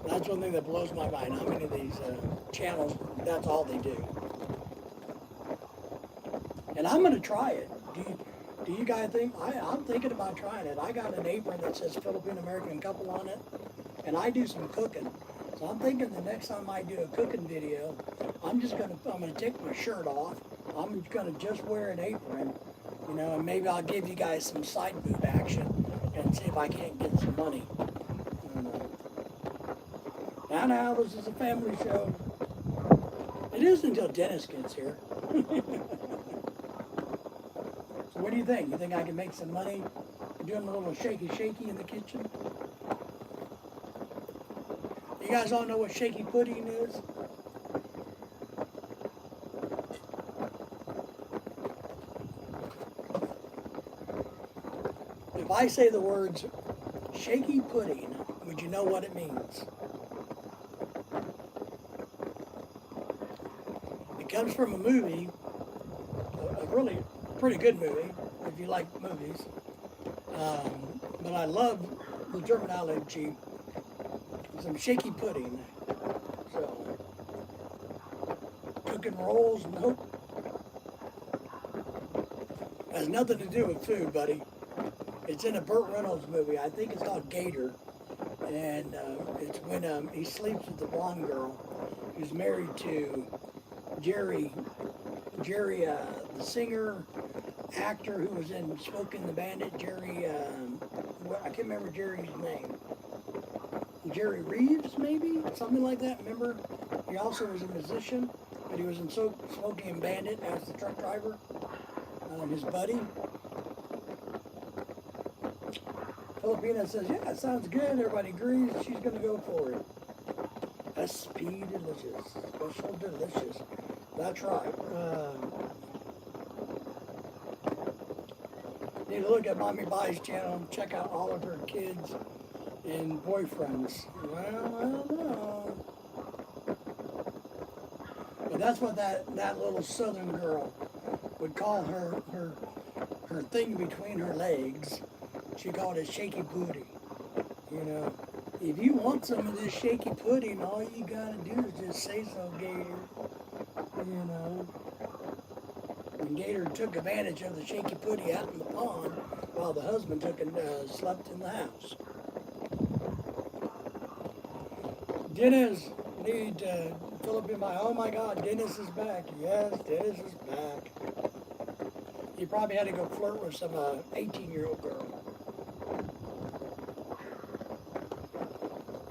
That's one thing that blows my mind. How many of these channels, that's all they do. And I'm going to try it. Do you guys think? I'm thinking about trying it. I got an apron that says Philippine American couple on it, and I do some cooking. So I'm thinking the next time I do a cooking video, I'm gonna take my shirt off. I'm gonna just wear an apron, and maybe I'll give you guys some side boob action and see if I can't get some money. Now, this is a family show. It is until Dennis gets here. So what do you think? You think I can make some money doing a little shaky in the kitchen? You guys all know what shaky pudding is? If I say the words shaky pudding, would you know what it means? It comes from a movie, a really pretty good movie, if you like movies. But I love the terminology, some shaky pudding. So, cooking rolls, nope. Has nothing to do with food, buddy. It's in a Burt Reynolds movie. I think it's called Gator. And it's when he sleeps with the blonde girl who's married to Jerry, the singer, actor who was in Smokey and the Bandit. Jerry, I can't remember Jerry's name. Jerry Reeves, maybe? Something like that. Remember? He also was a musician, but he was in Smokey and Bandit as the truck driver. His buddy. Filipina says, yeah, it sounds good. Everybody agrees. She's going to go for it. SP Delicious. Special Delicious. That's right. Need to look at Mommy Bai's channel and check out all of her kids and boyfriends. Well, I don't know. But that's what that little southern girl would call her thing between her legs. She called it shaky pudding. If you want some of this shaky pudding, all you gotta do is just say so, Gator. And Gator took advantage of the shaky pudding out in the pond while the husband took and slept in the house. Dennis need Philip in my, oh my God, Dennis is back. Yes, Dennis is back. He probably had to go flirt with some 18-year-old girl.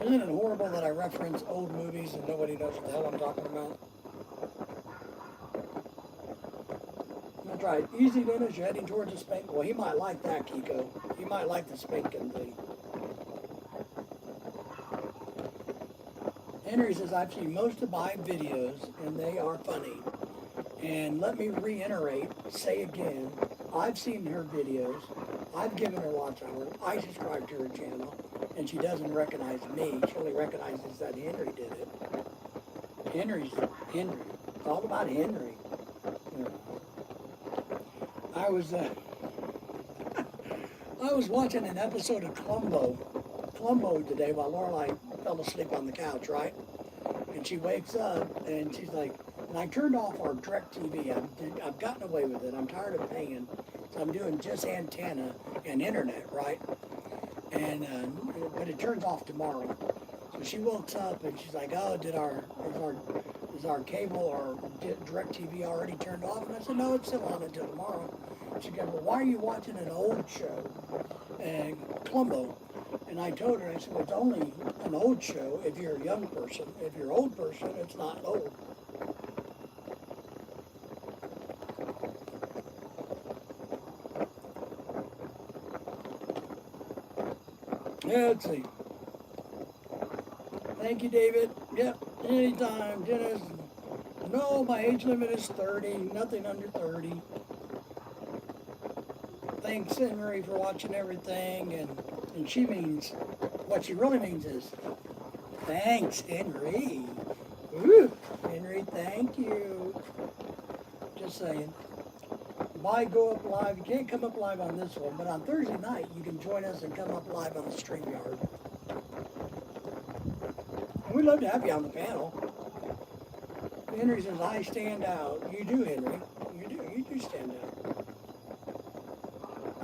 Isn't it horrible that I reference old movies and nobody knows what the hell I'm talking about? That's right. Easy, Dennis. You're heading towards the spank. Well, he might like that, Kiko. He might like the spanking thing. Henry says, I've seen most of my videos, and they are funny. And let me reiterate, say again, I've seen her videos. I've given her watch hours. I subscribe to her channel, and she doesn't recognize me. She only recognizes that Henry did it. Henry's Henry. It's all about Henry. Yeah. I was watching an episode of Columbo today while Lorelai fell asleep on the couch, right? And she wakes up and she's like, and I turned off our DirecTV. I've gotten away with it. I'm tired of paying, so I'm doing just antenna and internet, right? And but it turns off tomorrow. So she wakes up and she's like, oh, is our cable or DirecTV already turned off? And I said, no, it's still on until tomorrow. She goes, well, why are you watching an old show? And Columbo. And I told her, I said, well, it's only an old show if you're a young person. If you're an old person, it's not old. Yeah, let's see. Thank you, David. Yep, anytime. Dennis. No, my age limit is 30. Nothing under 30. Thanks, Henry, for watching everything. And she means, what she really means is, thanks, Henry. Woo! Henry, thank you. Just saying. Why go up live? You can't come up live on this one, but on Thursday night, you can join us and come up live on the StreamYard. And we'd love to have you on the panel. Henry says, I stand out. You do, Henry. You do stand out.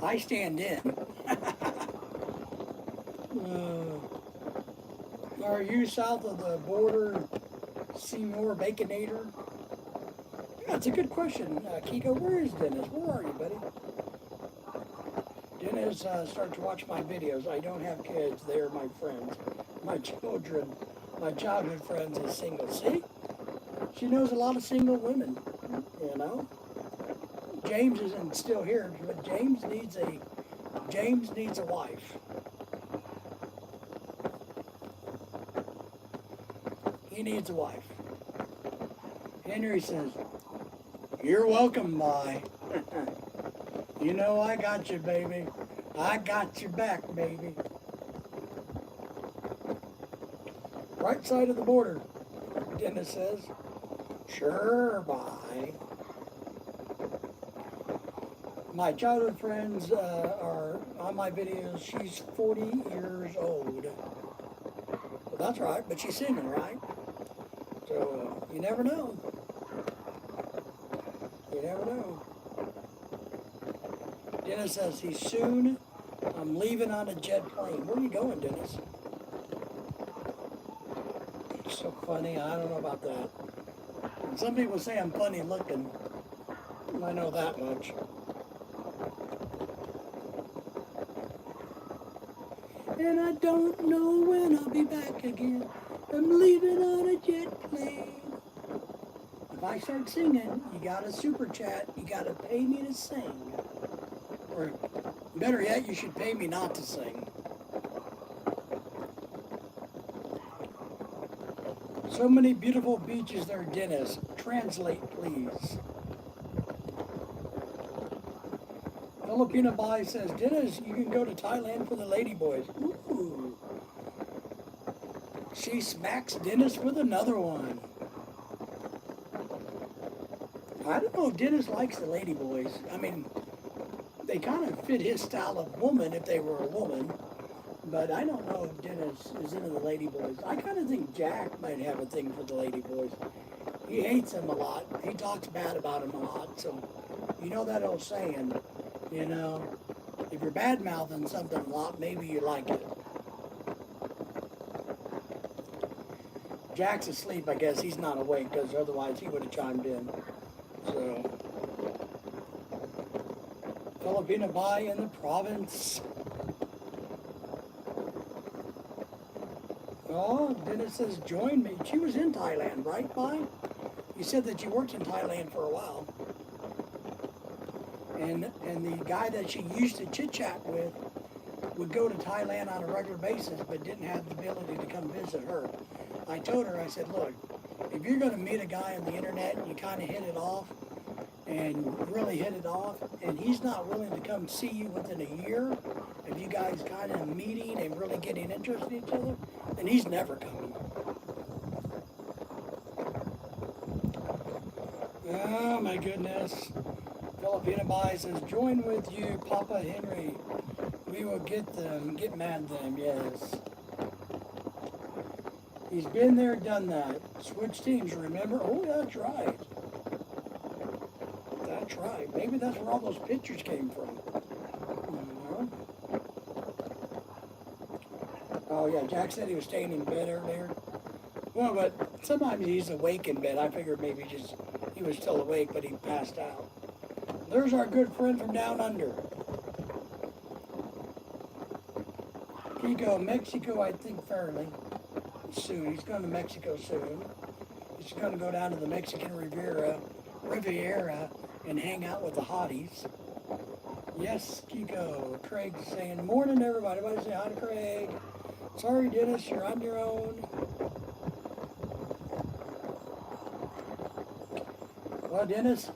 I stand in. Are you south of the border, Seymour Baconator? Yeah, it's a good question. Kiko, where is Dennis? Where are you, buddy? Dennis started to watch my videos. I don't have kids. They are my friends. My children, my childhood friends is single. See? She knows a lot of single women, you know? James isn't still here, but James needs a wife. He needs a wife. Henry says, you're welcome, Mai. You know I got you, baby. I got your back, baby. Right side of the border, Dennis says. Sure, bye. My childhood friends are on my videos. She's 40 years old. Well, that's right, but she's single, right? So you never know. You never know. Dennis says he's soon. I'm leaving on a jet plane. Where are you going, Dennis? So funny. I don't know about that. And some people say I'm funny looking. I know that much. And I don't know when I'll be back again. I'm leaving on a jet plane. If I start singing, you gotta super chat. You gotta pay me to sing. Or better yet, you should pay me not to sing. So many beautiful beaches there, Dennis. Translate, please. Filipina Bai says, Dennis, you can go to Thailand for the ladyboys. Ooh. She smacks Dennis with another one. I don't know if Dennis likes the ladyboys. I mean, they kind of fit his style of woman if they were a woman. But I don't know if Dennis is into the ladyboys. I kind of think Jack might have a thing for the ladyboys. He hates them a lot. He talks bad about them a lot. So, you know that old saying, you know, if you're bad-mouthing something a lot, maybe you like it. Jack's asleep, I guess. He's not awake because otherwise he would have chimed in. So, Filipina Bay in the province. Oh, Dennis says, join me. She was in Thailand, right, Bai? You said that you worked in Thailand for a while. And the guy that she used to chit-chat with would go to Thailand on a regular basis, but didn't have the ability to come visit her. I told her, I said, look, if you're going to meet a guy on the internet and you kind of hit it off, and really hit it off, and he's not willing to come see you within a year, of you guys kind of meeting and really getting interested in each other, then he's never coming. Oh my goodness. Filipina Bai says, join with you, Papa Henry. We will get mad at them, yes. He's been there, done that. Switch teams, remember? Oh, that's right. That's right. Maybe that's where all those pictures came from. You know? Oh, yeah, Jack said he was staying in bed earlier. Well, but sometimes he's awake in bed. I figured maybe just he was still awake, but he passed out. There's our good friend from down under. Kiko, Mexico, I think fairly soon. He's going to Mexico soon. He's going to go down to the Mexican Riviera and hang out with the hotties. Yes, Kiko. Craig's saying, morning, everybody. Everybody say hi to Craig. Sorry, Dennis, you're on your own. Well, Dennis,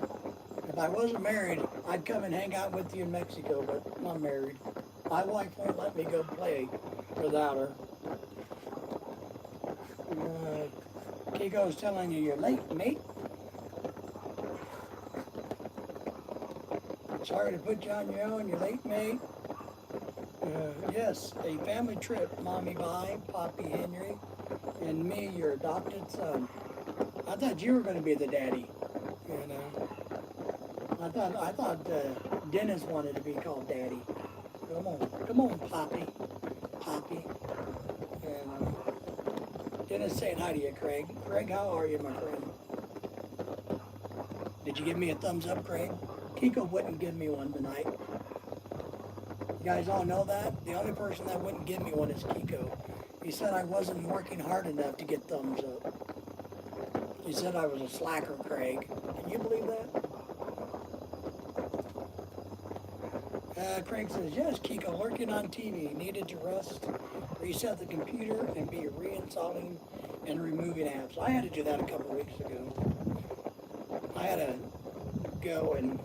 if I wasn't married, I'd come and hang out with you in Mexico, but I'm married. My wife won't let me go play without her. Kiko's telling you you're late, mate. Sorry to put you on your own, you're late, mate. Yes, a family trip, Mommy Bai, Poppy Henry, and me, your adopted son. I thought you were going to be the daddy, you know. I thought Dennis wanted to be called Daddy. Come on, Poppy. And Dennis saying hi to you, Craig. Craig, how are you, my friend? Did you give me a thumbs up, Craig? Kiko wouldn't give me one tonight. You guys all know that? The only person that wouldn't give me one is Kiko. He said I wasn't working hard enough to get thumbs up. He said I was a slacker, Craig. Can you believe that? Craig says, yes, Kiko, working on TV. Needed to rest, reset the computer, and be reinstalling and removing apps. I had to do that a couple weeks ago. I had to go and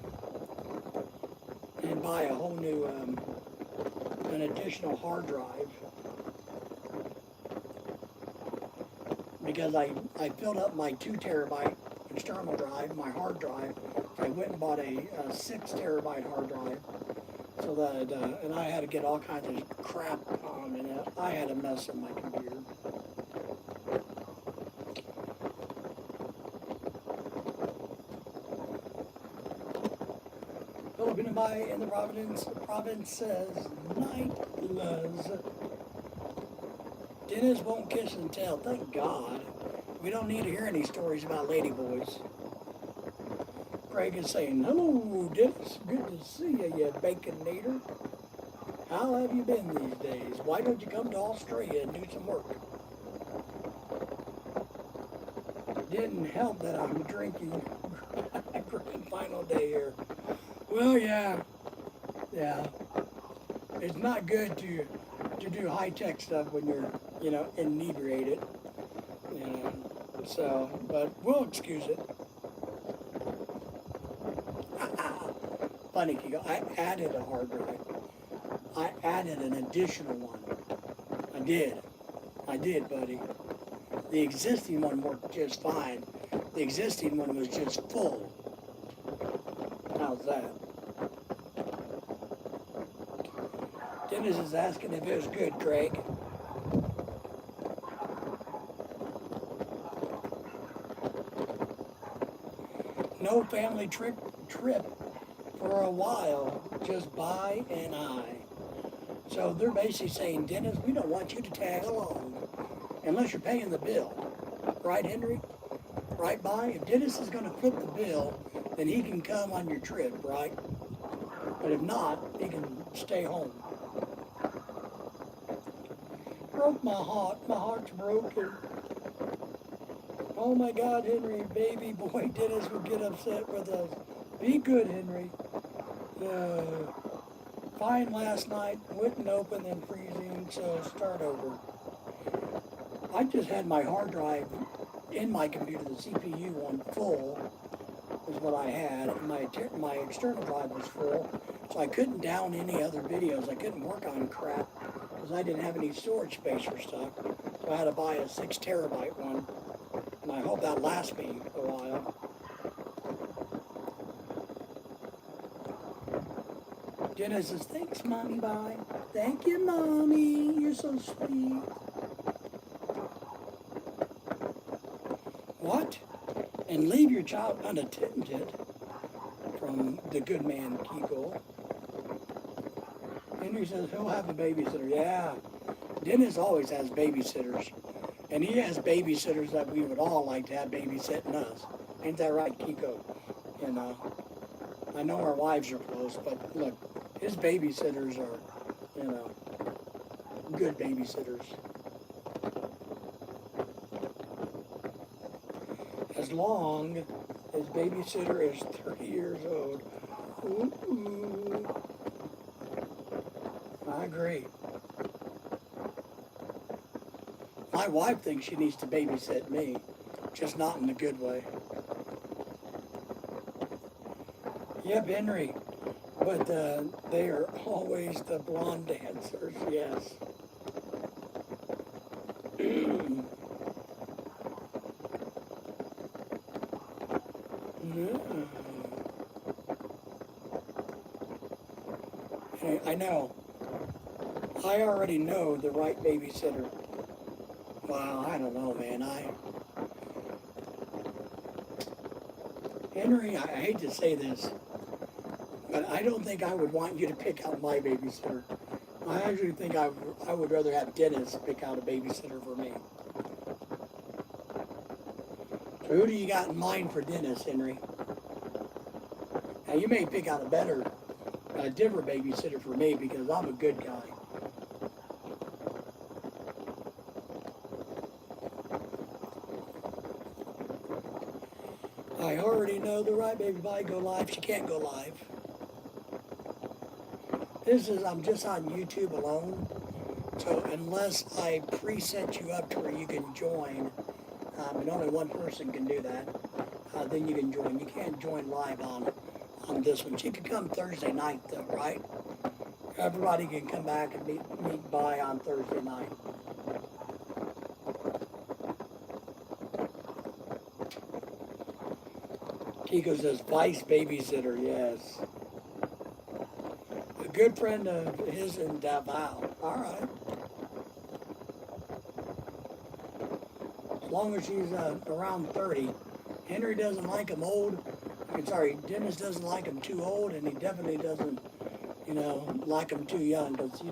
buy a whole new, an additional hard drive. Because I filled up my 2 terabyte external drive, my hard drive. I went and bought a 6 terabyte hard drive. So that, and I had to get all kinds of crap on, and I had a mess on my computer. Filipina Bai in the province says, night, Luz. Dennis won't kiss and tell, thank God. We don't need to hear any stories about ladyboys. Craig is saying, hello, Dennis. Good to see you, you baconator. How have you been these days? Why don't you come to Australia and do some work? It didn't help that I'm drinking. Grand final day here. Well, yeah. It's not good to do high-tech stuff when you're, inebriated. So, but we'll excuse it. Funny, Kiko, I added a hard drive. I added an additional one. I did, buddy. The existing one worked just fine. The existing one was just full. How's that? Dennis is asking if it was good, Craig. No family trip for a while, just Bai and I. So they're basically saying, Dennis, we don't want you to tag along unless you're paying the bill. right, Henry? Right by? If Dennis is going to foot the bill, then he can come on your trip, right? But if not, he can stay home. Broke my heart. My heart's broken. Oh my God, Henry, baby boy Dennis will get upset with us. Be good, Henry. Fine last night, wouldn't open and freezing, so start over. I just had my hard drive in my computer, the CPU one, full, is what I had, and my external drive was full, so I couldn't down any other videos. I couldn't work on crap, because I didn't have any storage space for stuff, so I had to buy a 6 terabyte one, and I hope that lasts me a while. Dennis says, thanks, Mommy, bye. Thank you, Mommy, you're so sweet. What? And leave your child unattended, from the good man Kiko. Henry says he'll have a babysitter. Yeah, Dennis always has babysitters. And he has babysitters that we would all like to have babysitting us. Ain't that right, Kiko? You know, I know our wives are close, but look, his babysitters are, you know, good babysitters. As long as babysitter is 30 years old. Ooh. I agree. My wife thinks she needs to babysit me, just not in a good way. Yep, Henry. But they are always the blonde dancers, yes. I know. I already know the right babysitter. Well, I don't know, man. Henry, I hate to say this, but I don't think I would want you to pick out my babysitter. I actually think I would rather have Dennis pick out a babysitter for me. So who do you got in mind for Dennis, Henry? Now, you may pick out a different babysitter for me because I'm a good guy. I already know the right baby. If I go live, she can't go live. I'm just on YouTube alone. So unless I preset you up to where you can join, and only one person can do that, then you can join. You can't join live on this one. She could come Thursday night though, right? Everybody can come back and meet by on Thursday night. Kiko says, vice babysitter, yes. A good friend of his in Davao. All right. As long as she's around 30. Henry doesn't like him old. Dennis doesn't like him too old, and he definitely doesn't, like him too young, because he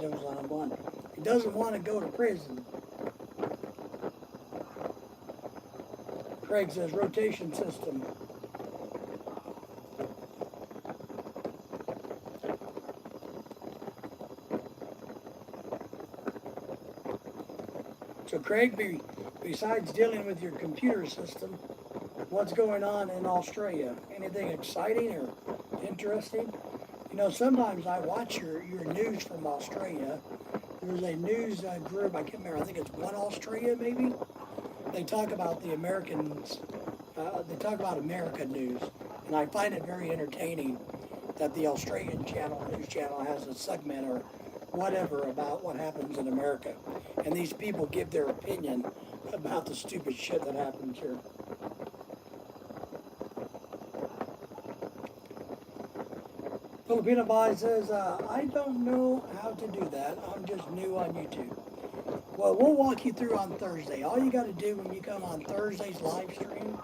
doesn't want to go to prison. Craig says, rotation system. So Craig, besides dealing with your computer system, what's going on in Australia? Anything exciting or interesting? Sometimes I watch your news from Australia. There's a news group, I can't remember, I think it's One Australia maybe? They talk about the Americans, they talk about American news. And I find it very entertaining that the Australian news channel has a segment or whatever about what happens in America. And these people give their opinion about the stupid shit that happens here. Filipino Boy says, I don't know how to do that. I'm just new on YouTube. Well, we'll walk you through on Thursday. All you got to do when you come on Thursday's live stream,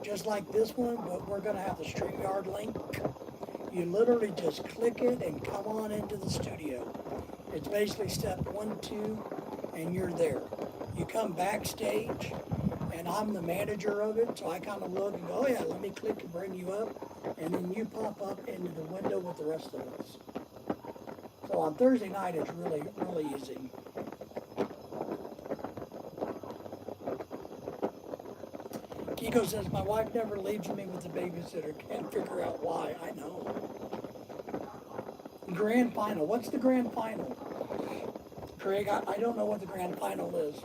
just like this one, but we're going to have the StreamYard link. You literally just click it and come on into the studio. It's basically step 1, 2, and you're there. You come backstage, and I'm the manager of it, so I kind of look and go, oh yeah, let me click and bring you up, and then you pop up into the window with the rest of us. So on Thursday night, it's really, really easy. Kiko says, my wife never leaves me with the babysitter. Can't figure out why. I know. Grand final. What's the grand final? Craig, I don't know what the grand final is.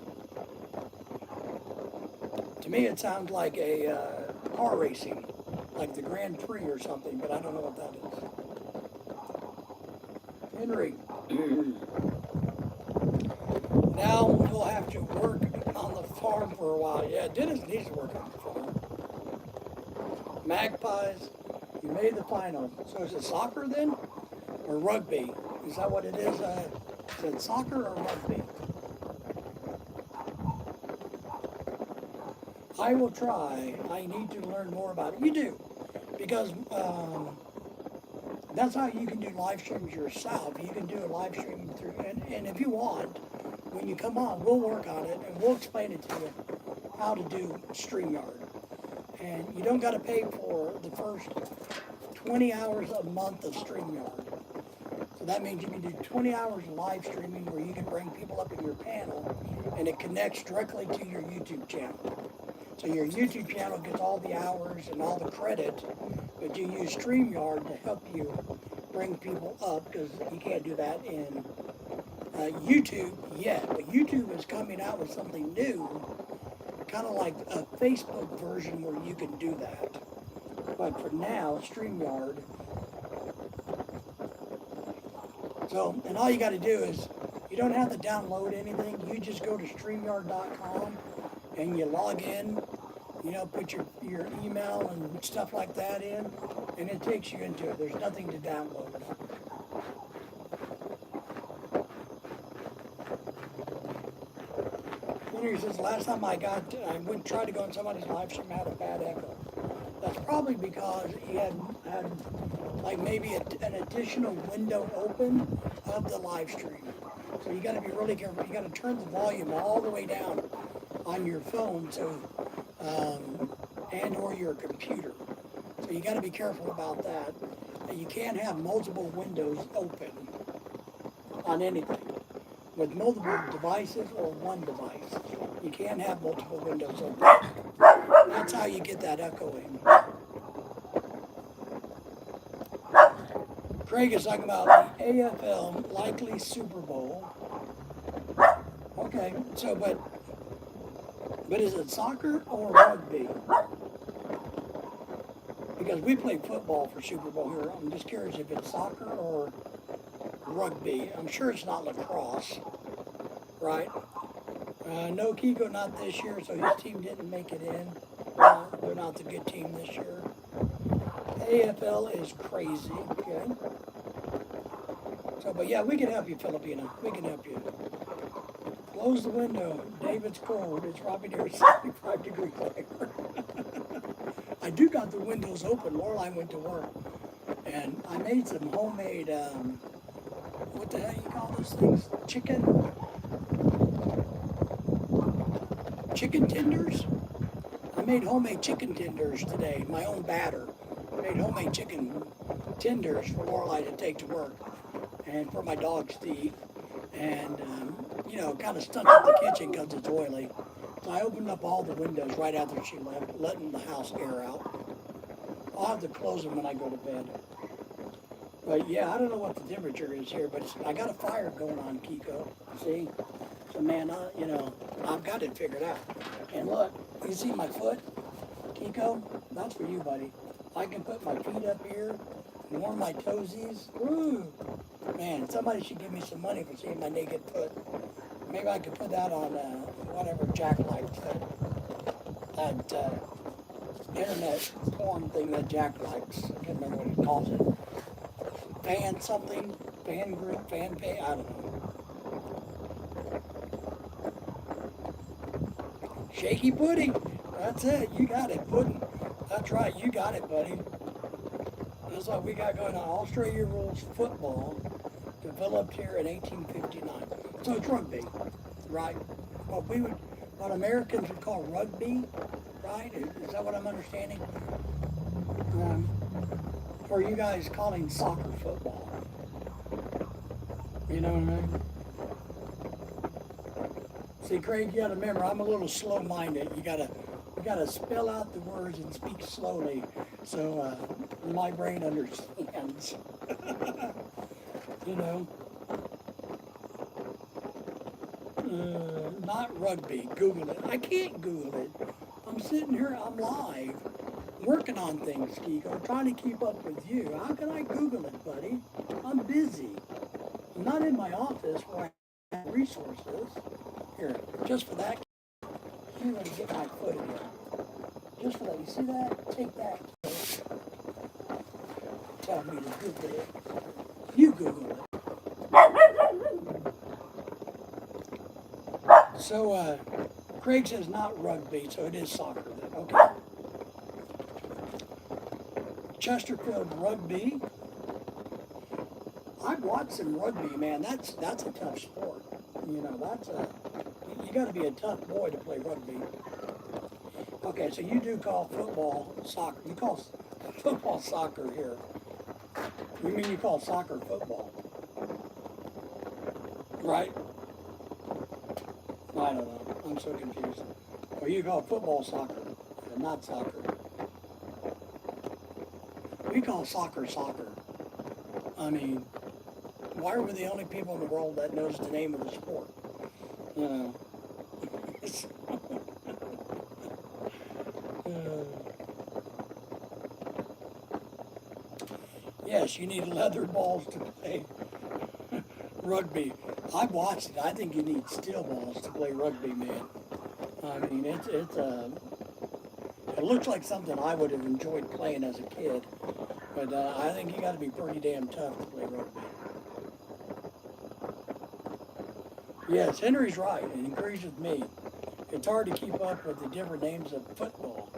To me, it sounds like a car racing, like the Grand Prix or something, but I don't know what that is. Henry. Now we'll have to work on the farm for a while. Yeah, Dennis needs to work on the farm. Magpies, you made the final. So is it soccer then? Or rugby? Is that what it is? Is it soccer or rugby? I will try. I need to learn more about it. You do. Because that's how you can do live streams yourself. You can do a live stream through, and if you want, when you come on, we'll work on it and we'll explain it to you how to do StreamYard. And you don't got to pay for the first 20 hours a month of StreamYard. So that means you can do 20 hours of live streaming where you can bring people up in your panel and it connects directly to your YouTube channel. So your YouTube channel gets all the hours and all the credit, but you use StreamYard to help you bring people up because you can't do that in YouTube yet. But YouTube is coming out with something new, kind of like a Facebook version where you can do that. But for now, StreamYard. So, and all you got to do is, you don't have to download anything. You just go to StreamYard.com and you log in, you know, put your email and stuff like that in, and it takes you into it. There's nothing to download. Henry says, last time I tried to go on somebody's live stream, I had a bad echo. That's probably because he had like maybe an additional window open of the live stream. So you got to be really careful. You got to turn the volume all the way down on your phone, so and or your computer. So you got to be careful about that. And you can't have multiple windows open on anything with multiple devices or one device. You can't have multiple windows open. That's how you get that echoing. Craig is talking about the AFL likely Super Bowl. Okay, so but is it soccer or rugby? Because we play football for Super Bowl here. I'm just curious if it's soccer or rugby. I'm sure it's not lacrosse, right? No, Kiko not this year, so his team didn't make it in. They're not the good team this year. AFL is crazy, okay? So, but yeah, we can help you, Filipino. We can help you. Close the window. David's cold. It's probably near 75 degrees there. I do got the windows open. Lorelai went to work. And I made some homemade, what the hell you call those things? Chicken tenders? I made homemade chicken tenders today, my own batter. I made homemade chicken tenders for Lorelai to take to work and for my dogs to eat. And, you know, kind of stunk up the kitchen because it's oily. So I opened up all the windows right after she left, letting the house air out. I'll have to close them when I go to bed. But yeah, I don't know what the temperature is here, but I got a fire going on, Kiko. See? So man, you know, I've got it figured out. And look, you see my foot, Kiko? That's for you, buddy. I can put my feet up here, warm my toesies. Woo! Man, somebody should give me some money for seeing my naked foot. Maybe I could put that on whatever Jack likes, that internet porn thing that Jack likes. I can't remember what he calls it. Fan something, fan group, fan pay, I don't know. Shaky pudding. That's it. You got it, pudding. That's right. You got it, buddy. That's what we got going on. Australia rules football developed here in 1859. So it's rugby, right? What what Americans would call rugby, right? Is that what I'm understanding? Um, or are you guys calling soccer football? You know what I mean? See, Craig, you gotta remember, I'm a little slow-minded. You gotta spell out the words and speak slowly so my brain understands. You know, not rugby. Google it. I can't Google it. I'm sitting here. I'm live, working on things, Kiko, trying to keep up with you. How can I Google it, buddy? I'm busy. I'm not in my office where I have resources. Here, just for that, I'm going to get my foot again. Just for that. You see that? Take that. Tell me to Google it. You Google it. So, Craig says not rugby, so it is soccer then. Okay. Chesterfield rugby. I've watched some rugby, man. That's a tough sport. You know, you got to be a tough boy to play rugby. Okay, so you do call football soccer. You call football soccer here. You mean you call soccer football? Right? I don't know. I'm so confused. Or you call football soccer, and not soccer. We call soccer soccer. I mean, why are we the only people in the world that knows the name of the sport? You know. Yes, you need leather balls to play rugby. I've watched it. I think you need steel balls to play rugby, man. I mean, it looks like something I would have enjoyed playing as a kid, but I think you got to be pretty damn tough to play rugby. Yes, Henry's right, and he agrees with me. It's hard to keep up with the different names of football.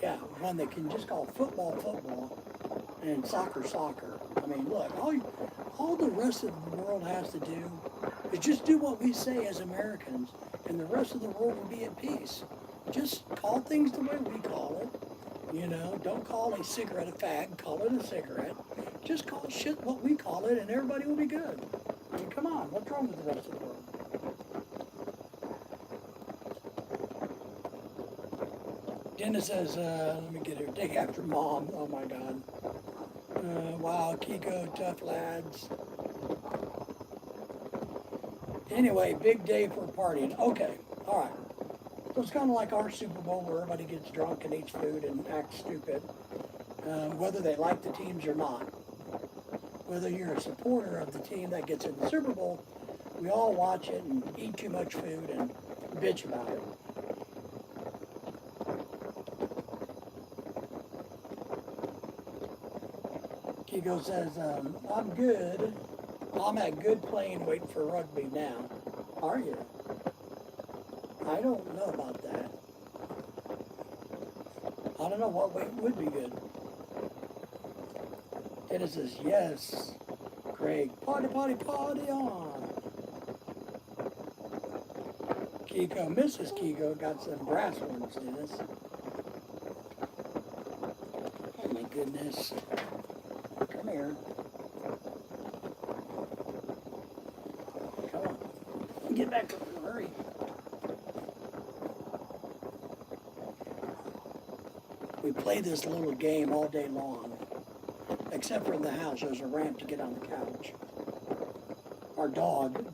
Yeah, one that can just call football football and soccer soccer. I mean, look, all the rest of the world has to do is just do what we say as Americans, and the rest of the world will be at peace. Just call things the way we call it. You know, don't call a cigarette a fag, call it a cigarette. Just call shit what we call it, and everybody will be good. I mean, come on, what's wrong with the rest of the world? Dennis says, let me get here, dig after mom. Oh my God. Wow, Kiko, tough lads. Anyway, big day for partying. Okay, all right. So it's kind of like our Super Bowl where everybody gets drunk and eats food and acts stupid, whether they like the teams or not. Whether you're a supporter of the team that gets in the Super Bowl, we all watch it and eat too much food and bitch about it. Kiko says, I'm good. I'm at good playing weight for rugby now. Are you? I don't know about that. I don't know what weight would be good. Dennis says, yes. Craig, party, party, party on. Kiko, Mrs. Kiko got some brass ones, Dennis. Oh my goodness. Come here. Come on. Get back to the hurry. We play this little game all day long. Except for in the house, there's a ramp to get on the couch. Our dog,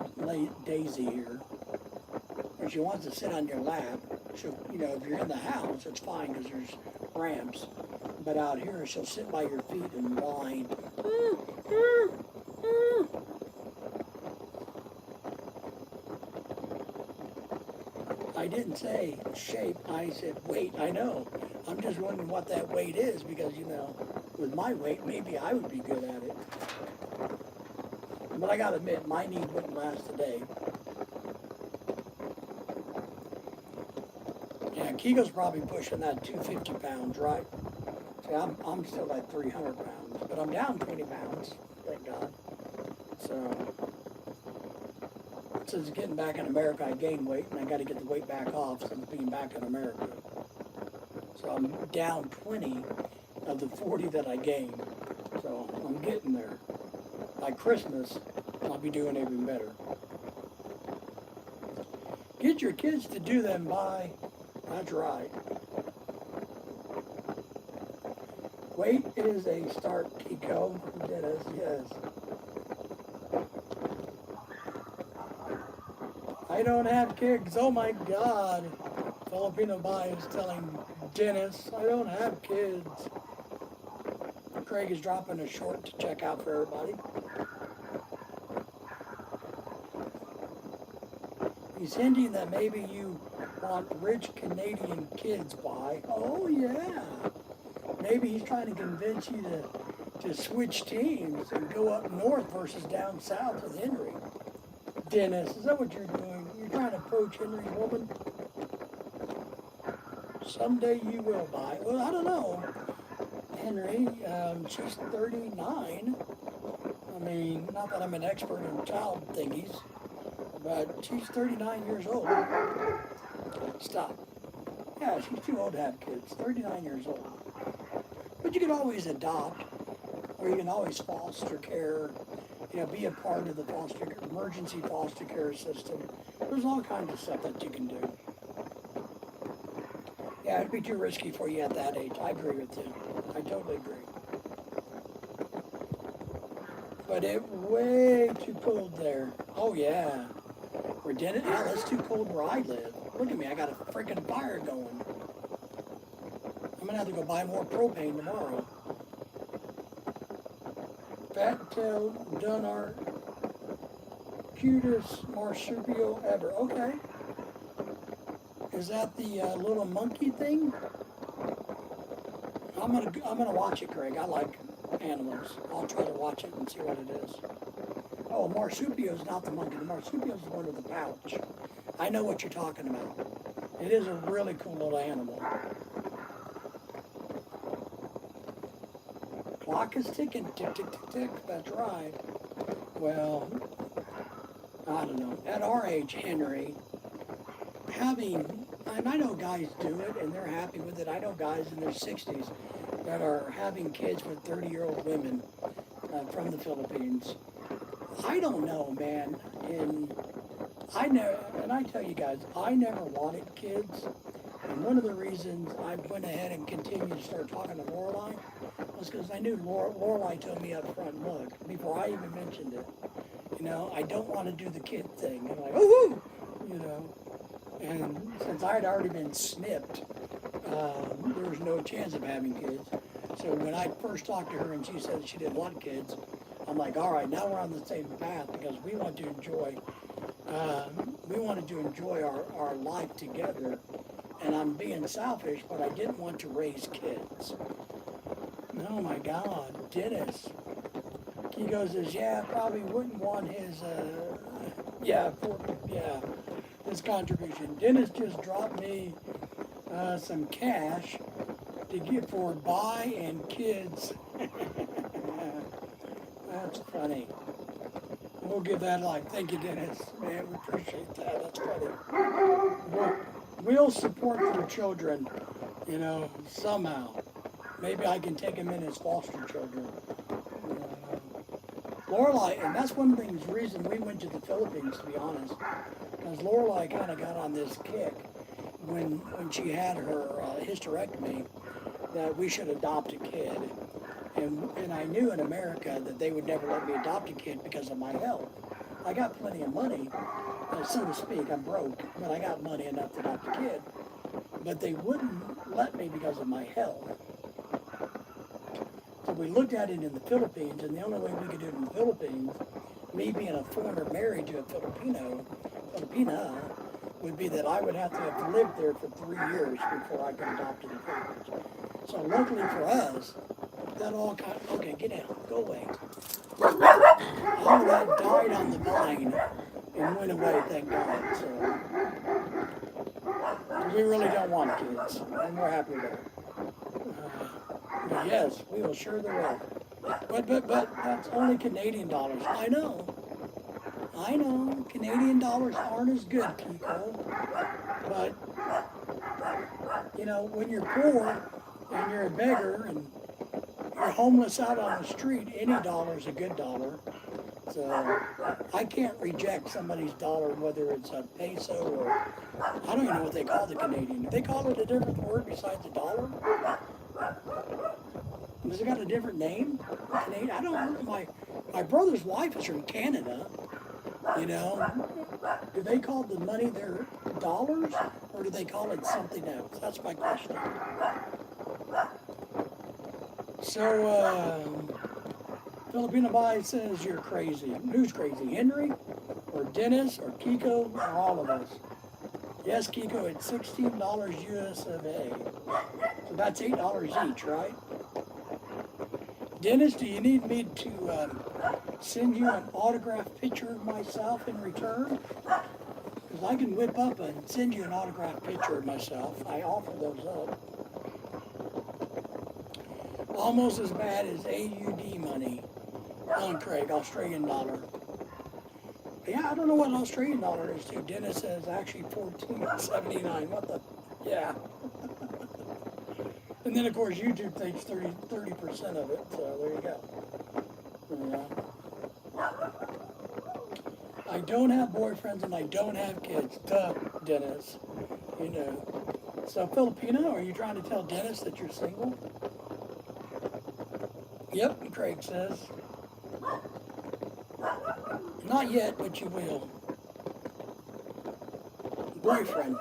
Daisy here, when she wants to sit on your lap, she'll, you know, if you're in the house, it's fine because there's ramps. But out here, she'll sit by your feet and whine. I didn't say shape, I said weight. I know. I'm just wondering what that weight is because, you know, with my weight, maybe I would be good at it. But I gotta admit, my knee wouldn't last a day. Yeah, Kiko's probably pushing that 250 pounds, right? See, I'm still at 300 pounds, but I'm down 20 pounds, thank God. So, since getting back in America, I gained weight, and I got to get the weight back off since being back in America. So I'm down 20 of the 40 that I gained. So I'm getting there. By Christmas, I'll be doing even better. Get your kids to do them by. That's right. Weight is a start, Kiko. Dennis, yes. I don't have kids. Oh my God. Filipino Boy is telling Dennis, I don't have kids. Craig is dropping a short to check out for everybody. He's hinting that maybe you want rich Canadian kids, Boy. Oh yeah. Maybe he's trying to convince you to switch teams and go up north versus down south with Henry. Dennis, is that what you're doing? You're trying to poach Henry's woman? Someday you will, Boy. Well, I don't know. Henry, she's 39. I mean, not that I'm an expert in child thingies, but she's 39 years old. Stop. Yeah, she's too old to have kids. 39 years old. But you can always adopt, or you can always foster care, be a part of the emergency foster care system. There's all kinds of stuff that you can do. Yeah, it'd be too risky for you at that age. I agree with you. I totally agree. But it's way too cold there. Oh yeah. We're dead. Yeah, it's too cold where I live. Look at me, I got a freaking fire going. I'm gonna have to go buy more propane tomorrow. Fat tail Dunart, cutest marsupial ever. Okay. Is that the little monkey thing? I'm gonna watch it, Craig. I like animals. I'll try to watch it and see what it is. Oh, marsupial is not the monkey. The marsupial is the one with the pouch. I know what you're talking about. It is a really cool little animal. Clock is ticking. Tick, tick, tick, tick. That's right. Well, I don't know. At our age, Henry, and I know guys do it and they're happy with it. I know guys in their 60s that are having kids with 30-year-old women from the Philippines. I don't know, man. And I tell you guys, I never wanted kids. And one of the reasons I went ahead and continued to start talking to Lorelai was because I knew Lorelai told me up front, look, before I even mentioned it, I don't want to do the kid thing. I'm like, oh, and since I had already been snipped, there was no chance of having kids. So when I first talked to her and she said she didn't want kids, I'm like, all right, now we're on the same path because we want to enjoy our life together. And I'm being selfish, but I didn't want to raise kids. Oh my God, Dennis. He goes, yeah, probably wouldn't want his, his contribution. Dennis just dropped me some cash to give for buy and kids. That's funny. We'll give that a like. Thank you, Dennis. Man, we appreciate that. That's funny. We'll support your children, somehow. Maybe I can take them in as foster children. Lorelai, and that's one of the reason we went to the Philippines, to be honest, because Lorelai kind of got on this kick when she had her hysterectomy that we should adopt a kid. And I knew in America that they would never let me adopt a kid because of my health. I got plenty of money, so to speak. I'm broke, but I got money enough to adopt a kid. But they wouldn't let me because of my health. So we looked at it in the Philippines, and the only way we could do it in the Philippines, me being a foreigner married to a Filipina, would be that I would have to have lived there for 3 years before I could adopt in the Philippines. So luckily for us, that all kind of, okay, get down, go away. All of that died on the vine and went away, thank God. So we really don't want kids, and we're happy with it. But yes, we will sure they will. But that's only Canadian dollars. I know. I know Canadian dollars aren't as good, Kiko, but you know, when you're poor and you're a beggar and you're homeless out on the street, any dollar's a good dollar. So I can't reject somebody's dollar, whether it's a peso or I don't even know what they call the Canadian. Do they call it a different word besides a dollar? Has it got a different name? Canadian? I don't know. My brother's wife is from Canada. You know, do they call the money their dollars, or do they call it something else? That's my question. So, Filipino Boy says you're crazy. Who's crazy? Henry, or Dennis, or Kiko, or all of us? Yes, Kiko, it's $16 US of A. So that's $8 each, right? Dennis, do you need me to send you an autographed picture of myself in return? Because I can whip up and send you an autographed picture of myself. I offer those up. Almost as bad as AUD money on Craig, Australian dollar. Yeah, I don't know what an Australian dollar is too. Dennis says actually $14.79. What the? Yeah. And then of course YouTube takes 30% of it. So there you go. I don't have boyfriends and I don't have kids. Duh, Dennis. You know. So Filipino, are you trying to tell Dennis that you're single? Yep, Craig says. Not yet, but you will. Boyfriend.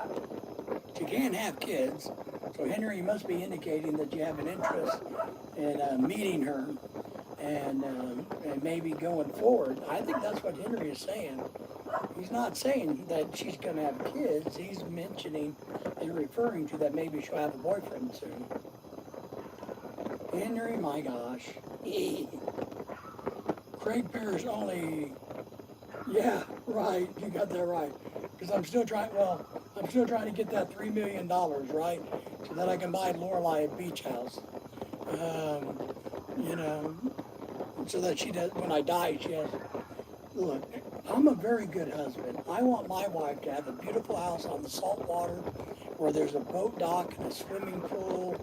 You can't have kids. So Henry must be indicating that you have an interest in meeting her and maybe going forward. I think that's what Henry is saying. He's not saying that she's going to have kids. He's mentioning and referring to that maybe she'll have a boyfriend soon. Henry, my gosh. Craig Pear's only... Yeah, right. You got that right. Because I'm still trying to get that $3 million, right? So that I can buy Lorelei a beach house. You know, so that she does, when I die, she has, look, I'm a very good husband. I want my wife to have a beautiful house on the salt water where there's a boat dock and a swimming pool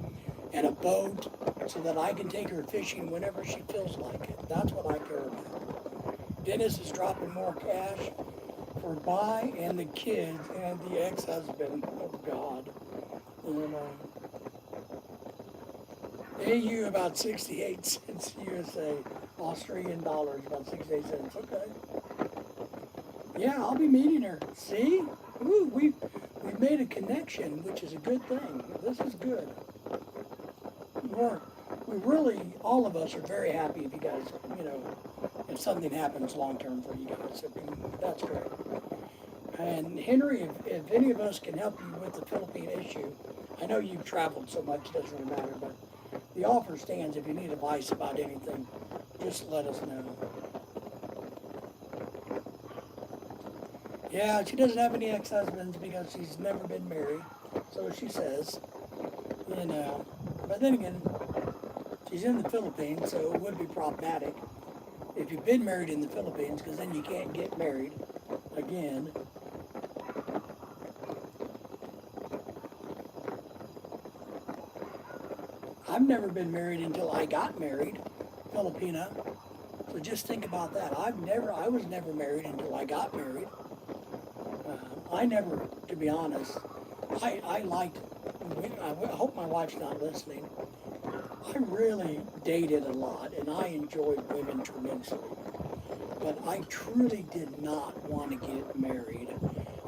and a boat so that I can take her fishing whenever she feels like it. That's what I care about. Dennis is dropping more cash for Bai and the kids and the ex-husband. Oh, God. And, AU about 68 cents USA. Australian dollars about 68 cents. Okay. Yeah, I'll be meeting her. See? Ooh, we've made a connection, which is a good thing. This is good. We really, all of us are very happy if you guys, you know, if something happens long term for you guys. That's great. And Henry, if any of us can help you with the Philippine issue, I know you've traveled so much, it doesn't really matter, but the offer stands. If you need advice about anything, just let us know. Yeah, she doesn't have any ex-husbands because she's never been married, so she says, you know. But then again, she's in the Philippines, so it would be problematic if you've been married in the Philippines, because then you can't get married again. I've never been married until I got married, Filipina. So just think about that. I was never married until I got married. I never, to be honest, I liked, I hope my wife's not listening. I really dated a lot and I enjoyed women tremendously. But I truly did not want to get married.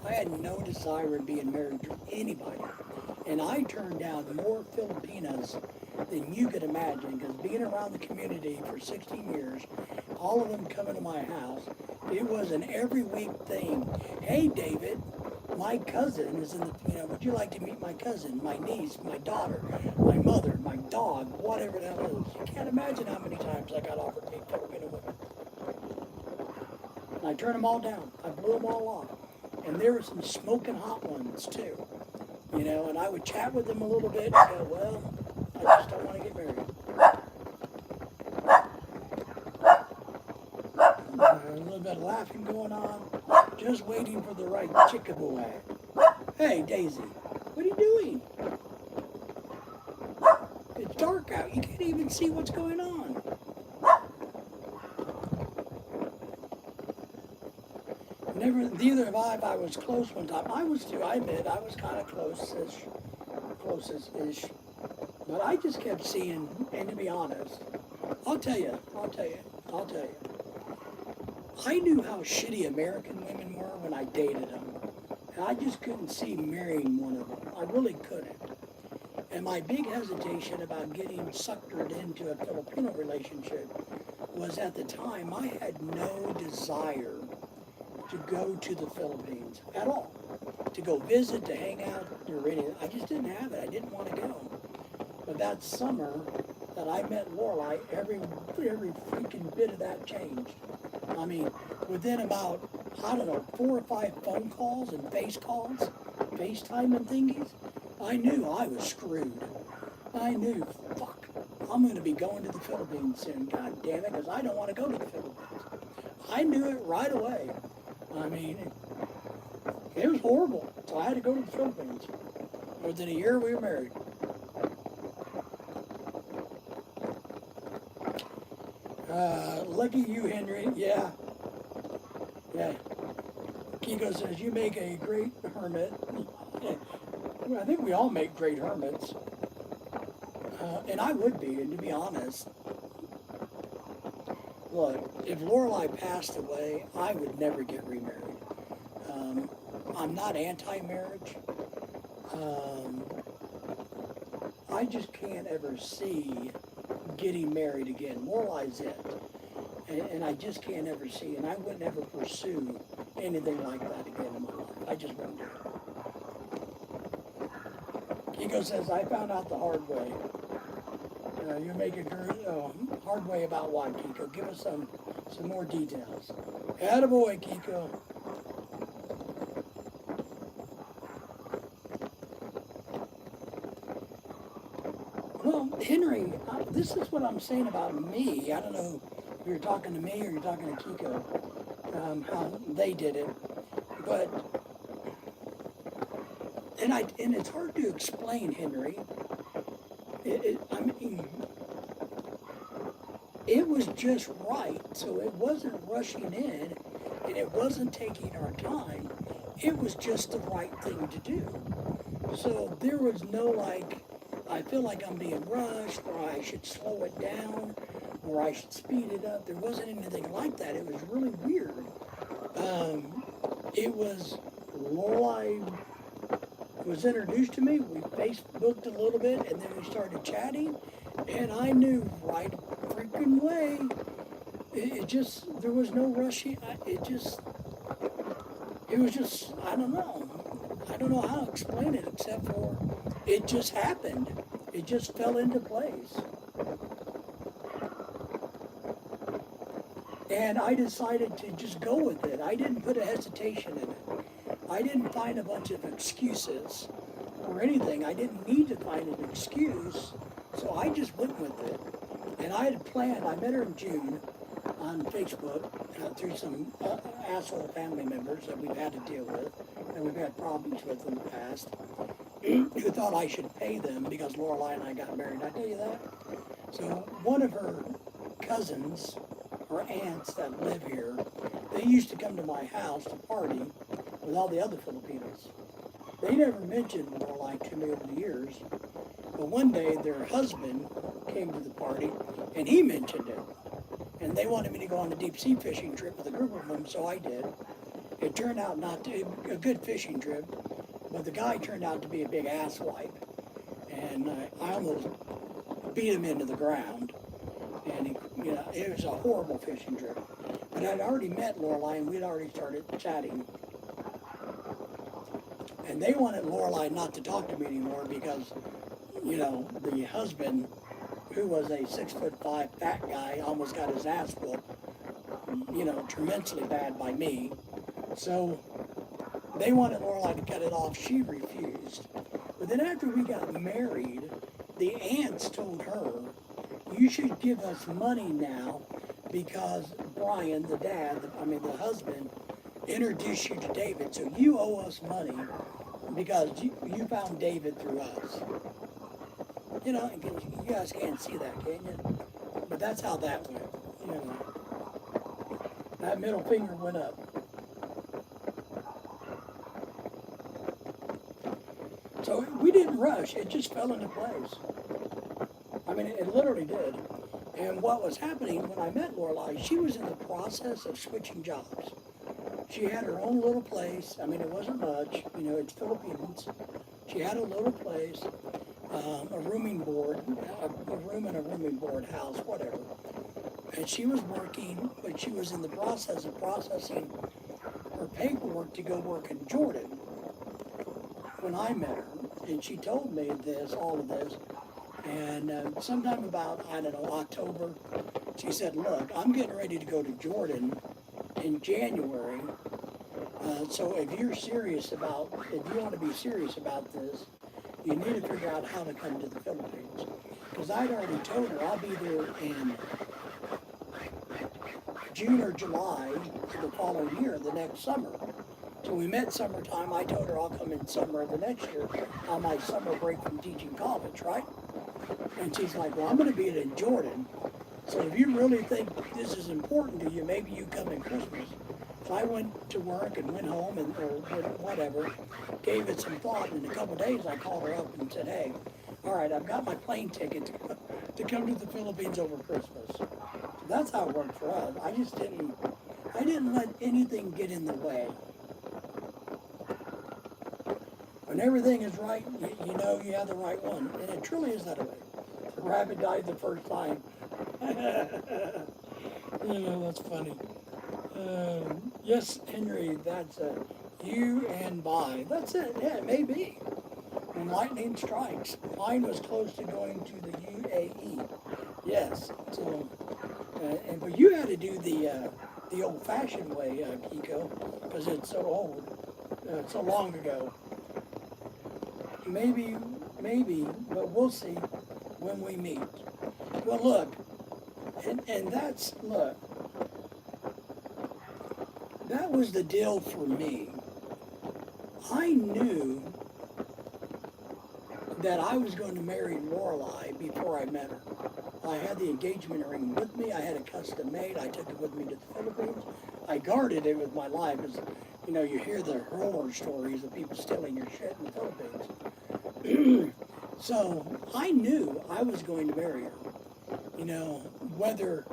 I had no desire in being married to anybody. And I turned down more Filipinas than you could imagine, because being around the community for 16 years, all of them coming to my house, it was an every week thing. Hey, David, my cousin is in the, you know, would you like to meet my cousin, my niece, my daughter, my mother, my dog, whatever that is. You can't imagine how many times I got offered to meet Filipino women. And I turned them all down. I blew them all off. And there were some smoking hot ones, too. You know, and I would chat with them a little bit and go, well, I just don't want to get married. bit of laughing going on, just waiting for the right chickaboo act. Hey, Daisy, what are you doing? It's dark out. You can't even see what's going on. Neither have I. If I was close one time, I was too. I admit I was kind of closest-ish. But I just kept seeing, and to be honest, I'll tell you. I knew how shitty American women were when I dated them, and I just couldn't see marrying one of them. I really couldn't. And my big hesitation about getting suckered into a Filipino relationship was at the time I had no desire to go to the Philippines at all, to go visit, to hang out, or anything. I just didn't have it. I didn't want to go. But that summer that I met Lorelai, every freaking bit of that changed. I mean, within about, I don't know, 4 or 5 phone calls and FaceTime and thingies, I knew I was screwed. I knew, fuck, I'm going to be going to the Philippines soon, god damn it, because I don't want to go to the Philippines. I knew it right away. I mean, it was horrible. So I had to go to the Philippines. Within a year, we were married. Lucky you, Henry. Yeah. Kiko says, you make a great hermit. I think we all make great hermits. And I would be, and to be honest, look, if Lorelai passed away, I would never get remarried. I'm not anti-marriage. I just can't ever see getting married again. Lorelai's it. And I just can't ever see, and I wouldn't ever pursue anything like that again in my life. I just wouldn't do it. Kiko says, I found out the hard way. You make a hard way about what, Kiko? Give us some more details. Attaboy, Kiko. Well, Henry, this is what I'm saying about me. I don't know if you're talking to me or you're talking to Kiko, how they did it. But, and it's hard to explain, Henry. I mean, it was just right, so it wasn't rushing in, and it wasn't taking our time. It was just the right thing to do. So there was no like, I feel like I'm being rushed, or I should slow it down, or I should speed it up. There wasn't anything like that. It was really weird. It was Lorelai was introduced to me. We Facebooked a little bit, and then we started chatting, and I knew right freaking way. It just, there was no rushing. It was just, I don't know. I don't know how to explain it except for it just happened. It just fell into place. And I decided to just go with it. I didn't put a hesitation in it. I didn't find a bunch of excuses or anything. I didn't need to find an excuse. So I just went with it. And I had planned, I met her in June on Facebook through some asshole family members that we've had to deal with, and we've had problems with in the past, who thought I should pay them because Lorelai and I got married. Did I tell you that? So one of her cousins, or aunts that live here, they used to come to my house to party with all the other Filipinos. They never mentioned Lorelai to me over the years, but one day their husband came to the party and he mentioned it. And they wanted me to go on a deep sea fishing trip with a group of them, so I did. It turned out not to a good fishing trip, but the guy turned out to be a big asswipe. And I almost beat him into the ground. And it was a horrible fishing trip. But I'd already met Lorelai and we'd already started chatting. And they wanted Lorelai not to talk to me anymore because, the husband, who was a 6'5" fat guy, almost got his ass whooped, tremendously bad by me. So they wanted Lorelai to cut it off. She refused. But then after we got married, the aunts told her, you should give us money now because Brian, the dad, the husband, introduced you to David. So you owe us money because you found David through us. You know, you guys can't see that, can you? But that's how that went. You know, that middle finger went up. So we didn't rush. It just fell into place. I mean, it literally did. And what was happening when I met Lorelai, she was in the process of switching jobs. She had her own little place. I mean, it wasn't much. You know, it's Philippines. She had a little place, a rooming board, a room in a rooming board house, whatever. And she was working, but she was in the process of processing her paperwork to go work in Jordan when I met her. And she told me all of this. And sometime about, I don't know, October, she said, look, I'm getting ready to go to Jordan in January. So if you want to be serious about this, you need to figure out how to come to the Philippines. Because I'd already told her I'll be there in June or July the following year, the next summer. So we met summertime. I told her I'll come in summer of the next year on my summer break from teaching college, right? And she's like, well, I'm going to be in Jordan. So if you really think this is important to you, maybe you come in Christmas. So I went to work and went home or whatever, gave it some thought. And in a couple of days, I called her up and said, hey, all right, I've got my plane ticket to come to the Philippines over Christmas. So that's how it worked for us. I didn't let anything get in the way. When everything is right, you know you have the right one. And it truly is that way. The rabbit died the first time. You know, that's funny. Yes, Henry, that's you and by. That's it. Yeah, it may be. When lightning strikes. Mine was close to going to the UAE. Yes. So, but you had to do the old-fashioned way, Kiko, because it's so old, so long ago. Maybe, but we'll see when we meet. Well, look, that was the deal for me. I knew that I was going to marry Lorelai before I met her. I had the engagement ring with me. I had it custom made. I took it with me to the Philippines. I guarded it with my life because, you know, you hear the horror stories of people stealing your shit in the Philippines. So I knew I was going to marry her. You know, whether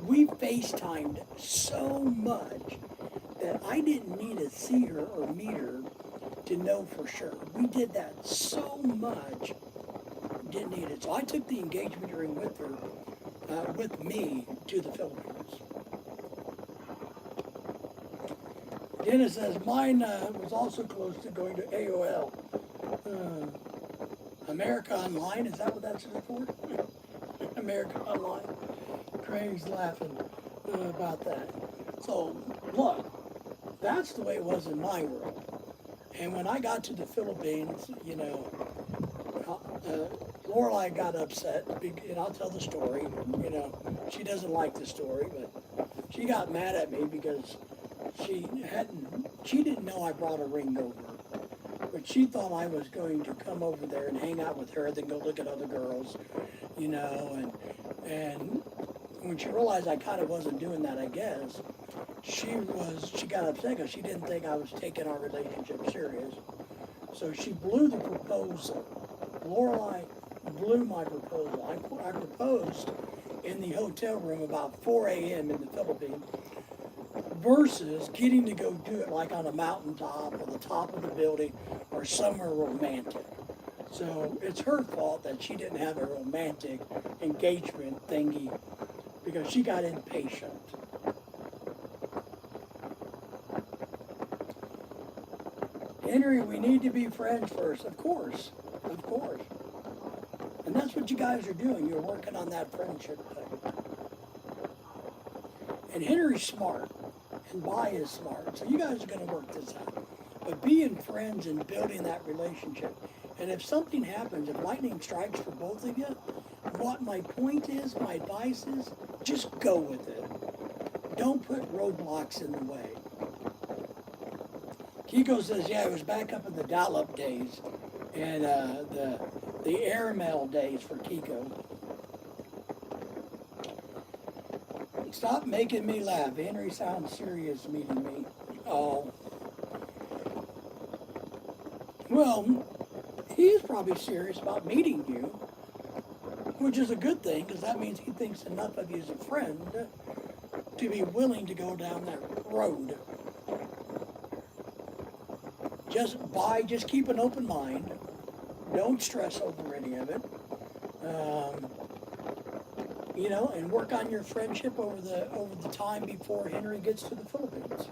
we FaceTimed so much that I didn't need to see her or meet her to know for sure. We did that so much, didn't need it. So I took the engagement ring with her, with me, to the Philippines. Dennis says, mine was also close to going to AOL. America Online, is that what that's for? America Online. Craig's laughing about that. So, look, that's the way it was in my world. And when I got to the Philippines, you know, Lorelai got upset, and I'll tell the story. You know, she doesn't like the story, but she got mad at me because she didn't know I brought a ring over. But she thought I was going to come over there and hang out with her, then go look at other girls, you know, and when she realized I kind of wasn't doing that, I guess, she got upset because she didn't think I was taking our relationship serious. So she blew the proposal. Lorelai blew my proposal. I proposed in the hotel room about 4 a.m. in the Philippines versus getting to go do it like on a mountaintop or the top of the building or somewhere romantic. So it's her fault that she didn't have a romantic engagement thingy because she got impatient. Henry, we need to be friends first. Of course. And that's what you guys are doing. You're working on that friendship thing. And Henry's smart. And Bai is smart. So you guys are going to work this out. But being friends and building that relationship. And if something happens, if lightning strikes for both of you, what my point is, my advice is, Just go with it. Don't put roadblocks in the way. Kiko says, yeah, it was back up in the dial-up days and the airmail days for Kiko. Stop making me laugh. Henry sounds serious meeting me. Oh. Well, he is probably serious about meeting you, which is a good thing because that means he thinks enough of you as a friend to be willing to go down that road. Just keep an open mind. Don't stress over any of it. And work on your friendship over the time before Henry gets to the Philippines.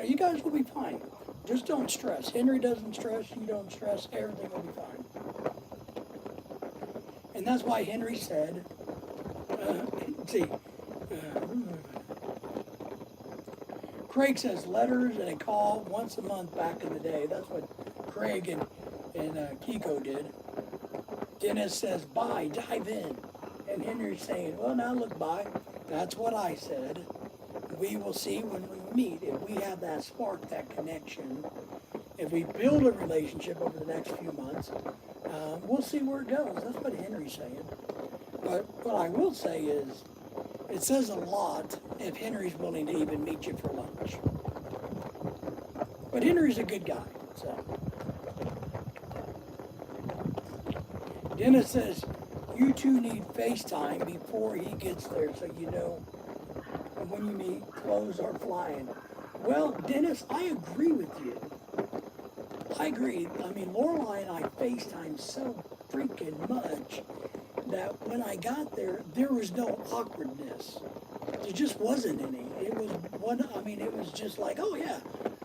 You guys will be fine. Just don't stress. Henry doesn't stress. You don't stress. Everything will be fine. And that's why Henry said, Craig says letters and a call once a month back in the day. That's what Craig and Kiko did. Dennis says, bye, dive in. And Henry's saying, well, now look, bye. That's what I said. We will see when we meet. If we have that spark, that connection, if we build a relationship over the next few months, we'll see where it goes. That's what Henry's saying. But what I will say is, it says a lot if Henry's willing to even meet you for lunch. But Henry's a good guy, so. Dennis says, you two need FaceTime before he gets there so you know when you meet, clothes are flying. Well, Dennis, I agree with you. I agree. I mean, Lorelai and I FaceTime so freaking much that when I got there, there was no awkwardness. There just wasn't any. It was just like, oh yeah.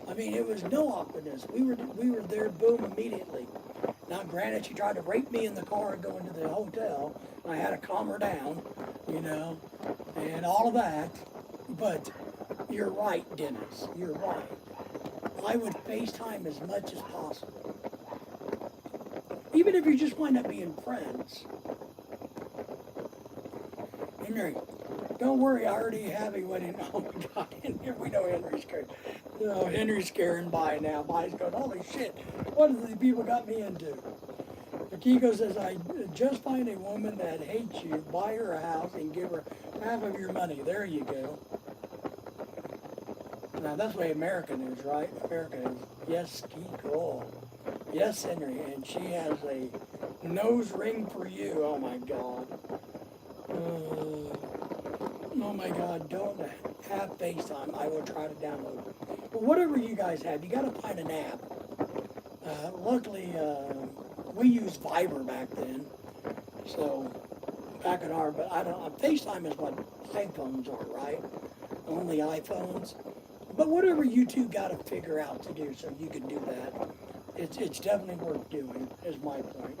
I mean, it was no awkwardness. We were there, boom, immediately. Now, granted, she tried to rape me in the car and go into the hotel. I had to calm her down, and all of that. But you're right, Dennis. You're right. I would FaceTime as much as possible. Even if you just wind up being friends. Henry, don't worry, I already have a wedding. Oh my God, we know Henry's scared. No, Henry's scaring Bye now. Bye's going, holy shit, what have these people got me into? Akiko says, I just find a woman that hates you, buy her a house, and give her half of your money. There you go. Now, that's the way American is, right? America is, yes, Kiko. Yes, Henry, and she has a nose ring for you. Oh, my God. Oh, my God, don't have FaceTime. I will try to download it. But whatever you guys have, you got to find an app. Luckily, we used Viber back then, so back in but FaceTime is what iPhones are, right? Only iPhones. But whatever you two got to figure out to do so you can do that, it's definitely worth doing, is my point.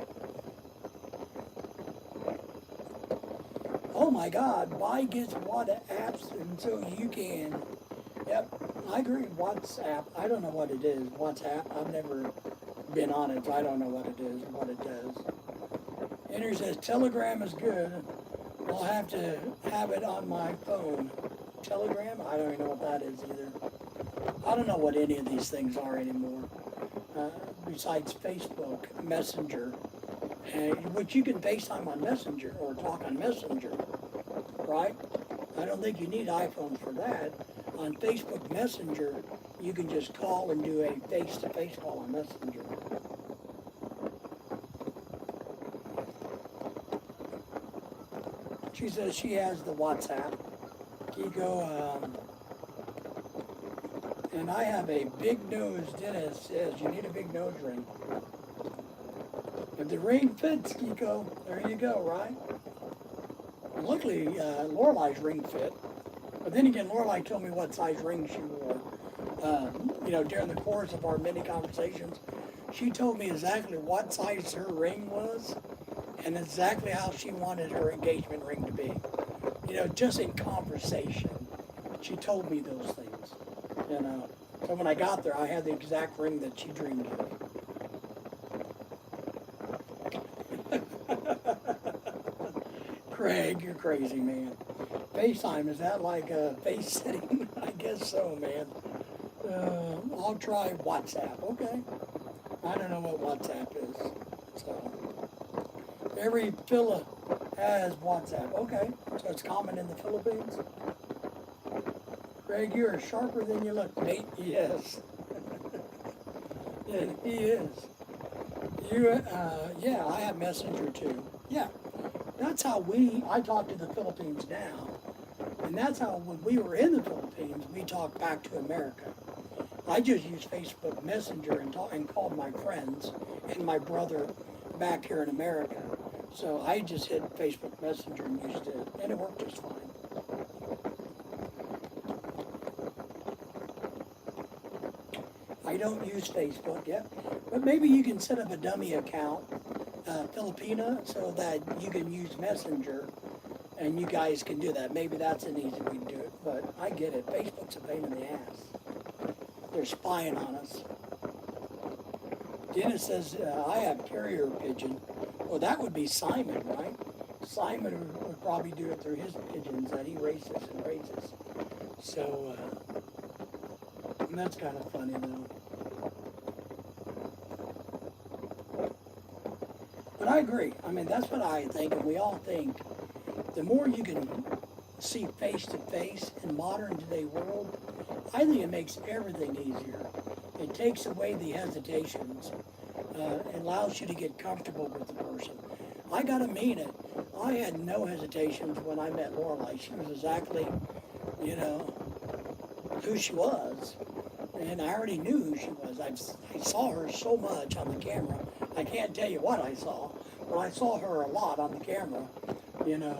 Oh my God, Bye gets WhatsApps and so you can, yep, I agree, WhatsApp, I don't know what it is, WhatsApp, I've never been on it, so I don't know what it is, what it does. Henry says, Telegram is good, I'll have to have it on my phone. Telegram? I don't even know what that is either. I don't know what any of these things are anymore, besides Facebook, Messenger, which you can FaceTime on Messenger or talk on Messenger, right? I don't think you need iPhone for that. On Facebook Messenger, you can just call and do a face-to-face call on Messenger. She says she has the WhatsApp. Kiko, and I have a big nose. Dennis says you need a big nose ring. If the ring fits, Kiko, there you go, right? And luckily, Lorelai's ring fit. But then again, Lorelai told me what size ring she wore. During the course of our many conversations, she told me exactly what size her ring was and exactly how she wanted her engagement ring to be. Just in conversation, she told me those things. So when I got there, I had the exact ring that she dreamed of. Craig, you're crazy, man. FaceTime, is that like face sitting? I guess so, man. I'll try WhatsApp. Okay. I don't know what WhatsApp is. So, every fella has WhatsApp. Okay. So it's common in the Philippines. Greg, you're sharper than you look, mate. Yes. Yeah, he is. Yeah, I have Messenger too. Yeah. That's how I talk to the Philippines now. And that's how, when we were in the Philippines, we talked back to America. I just used Facebook Messenger and called my friends and my brother back here in America. So I just hit Facebook Messenger and used it, and it worked just fine. I don't use Facebook yet, but maybe you can set up a dummy account, Filipina, so that you can use Messenger, and you guys can do that. Maybe that's an easy way to do it, but I get it. Facebook's a pain in the ass. They're spying on us. Dennis says, I have carrier pigeon. Well, that would be Simon, right? Simon would probably do it through his pigeons that he races and raises. So, and that's kind of funny, though. But I agree. I mean, that's what I think, and we all think. The more you can see face to face in modern today world, I think it makes everything easier. It takes away the hesitations. It allows you to get comfortable with the person. I gotta mean it. I had no hesitations when I met Lorelai. She was exactly, who she was. And I already knew who she was. I saw her so much on the camera. I can't tell you what I saw, but I saw her a lot on the camera.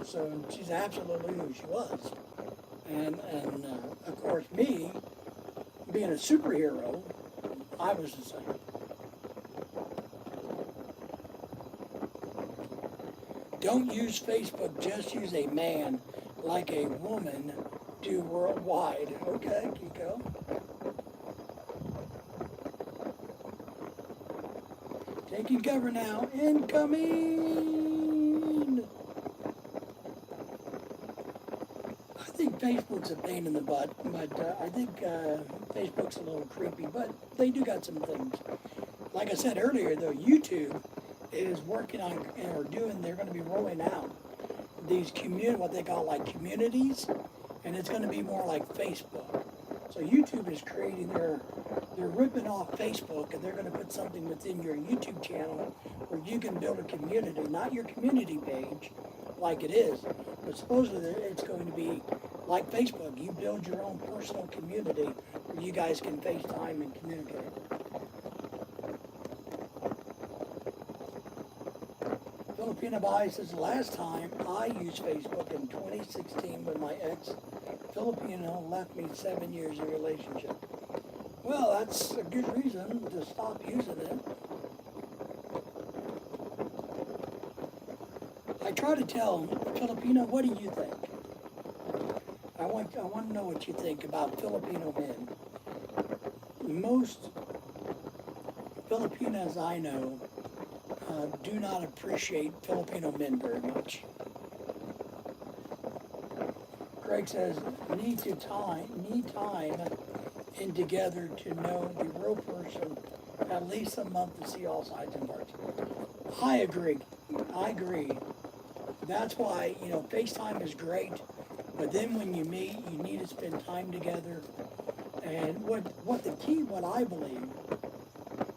So she's absolutely who she was. And of course, me, being a superhero, I was the same. Don't use Facebook, just use a man like a woman do worldwide. Okay, Kiko. Taking cover now. Incoming! I think Facebook's a pain in the butt, but I think Facebook's a little creepy, but they do got some things. Like I said earlier, though, YouTube is working on, they're going to be rolling out these what they call like communities, and it's going to be more like Facebook. So YouTube is creating they're ripping off Facebook, and they're going to put something within your YouTube channel where you can build a community, not your community page like it is, but supposedly it's going to be like Facebook. You build your own personal community where you guys can FaceTime and communicate. Filipina Bai says, the last time I used Facebook in 2016 when my ex-Filipino left me 7 years of relationship. Well, that's a good reason to stop using it. I try to tell Filipino, what do you think? I want to know what you think about Filipino men. Most Filipinas I know do not appreciate Filipino men very much. Greg says, need time in together to know the real person, at least a month to see all sides and parts. I agree. That's why, FaceTime is great, but then when you meet, you need to spend time together. And what I believe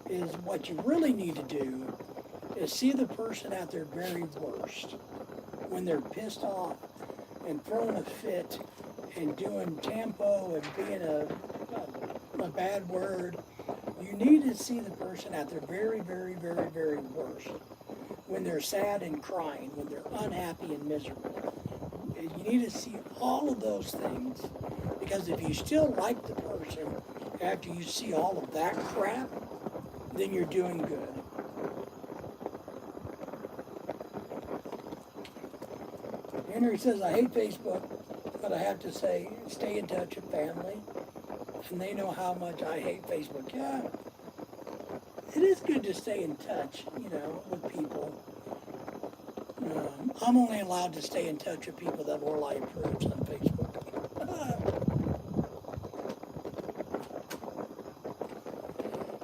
is what you really need to do is see the person at their very worst, when they're pissed off and throwing a fit and doing tempo and being a bad word. You need to see the person at their very, very, very, very worst, when they're sad and crying, when they're unhappy and miserable. You need to see all of those things, because if you still like the person after you see all of that crap, then you're doing good. Henry says, I hate Facebook, but I have to say, stay in touch with family, and they know how much I hate Facebook. Yeah, it is good to stay in touch, with people. I'm only allowed to stay in touch with people that Lorelai approves on Facebook.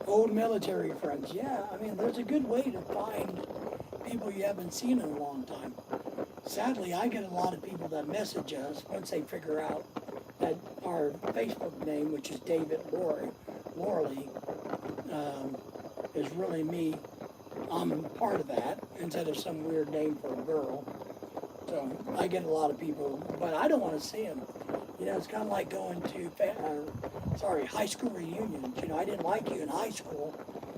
Old military friends. Yeah, I mean, there's a good way to find people you haven't seen in a long time. Sadly, I get a lot of people that message us once they figure out that our Facebook name, which is David Lorley, is really me. I'm part of that instead of some weird name for a girl. So I get a lot of people, but I don't want to see them. You know, it's kind of like going to, high school reunions. You know, I didn't like you in high school,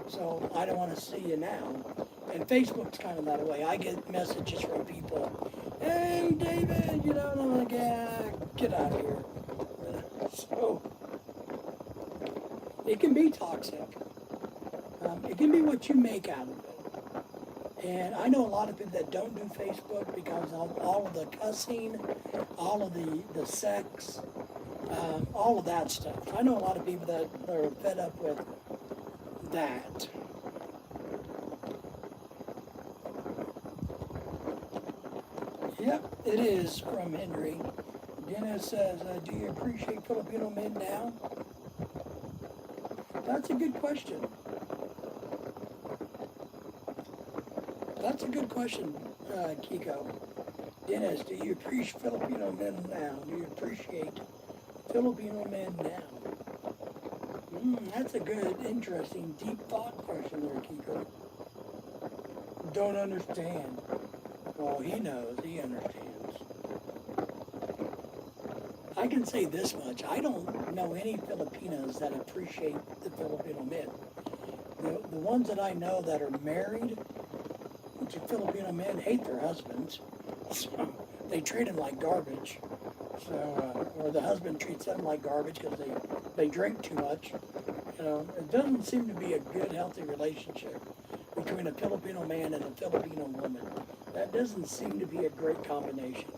so I don't want to see you now. And Facebook's kind of that way. I get messages from people, hey, David, you know, and I'm like, yeah, get out of here. So it can be toxic. It can be what you make out of it. And I know a lot of people that don't do Facebook because of all of the cussing, all of the sex, all of that stuff. I know a lot of people that are fed up with that. Yep, it is from Henry. Dennis says, do you appreciate Filipino men now? That's a good question. That's a good question, Kiko. Dennis, do you appreciate Filipino men now? Do you appreciate Filipino men now? That's a good, interesting, deep thought question there, Kiko. Don't understand. Well, he knows. He understands. I can say this much. I don't know any Filipinos that appreciate the Filipino men. The ones that I know that are married to Filipino men hate their husbands. So they treat them like garbage. So, or the husband treats them like garbage because they drink too much. You know, it doesn't seem to be a good, healthy relationship between a Filipino man and a Filipino woman. That doesn't seem to be a great combination.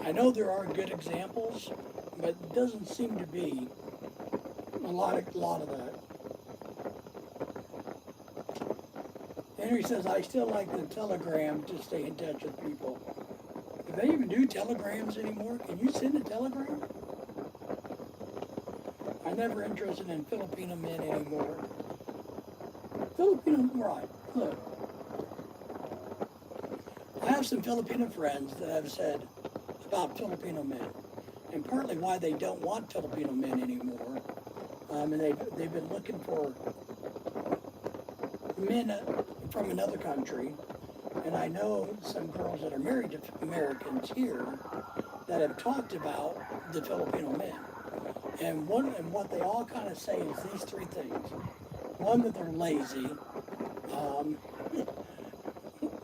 I know there are good examples, but it doesn't seem to be a lot of that. Henry says, I still like the telegram to stay in touch with people. Do they even do telegrams anymore? Can you send a telegram? I'm never interested in Filipino men anymore. Filipino, right, look. I have some Filipino friends that have said about Filipino men, and partly why they don't want Filipino men anymore. And they've been looking for men from another country, and I know some girls that are married to Americans here that have talked about the Filipino men. And what they all kind of say is these three things. One, that they're lazy.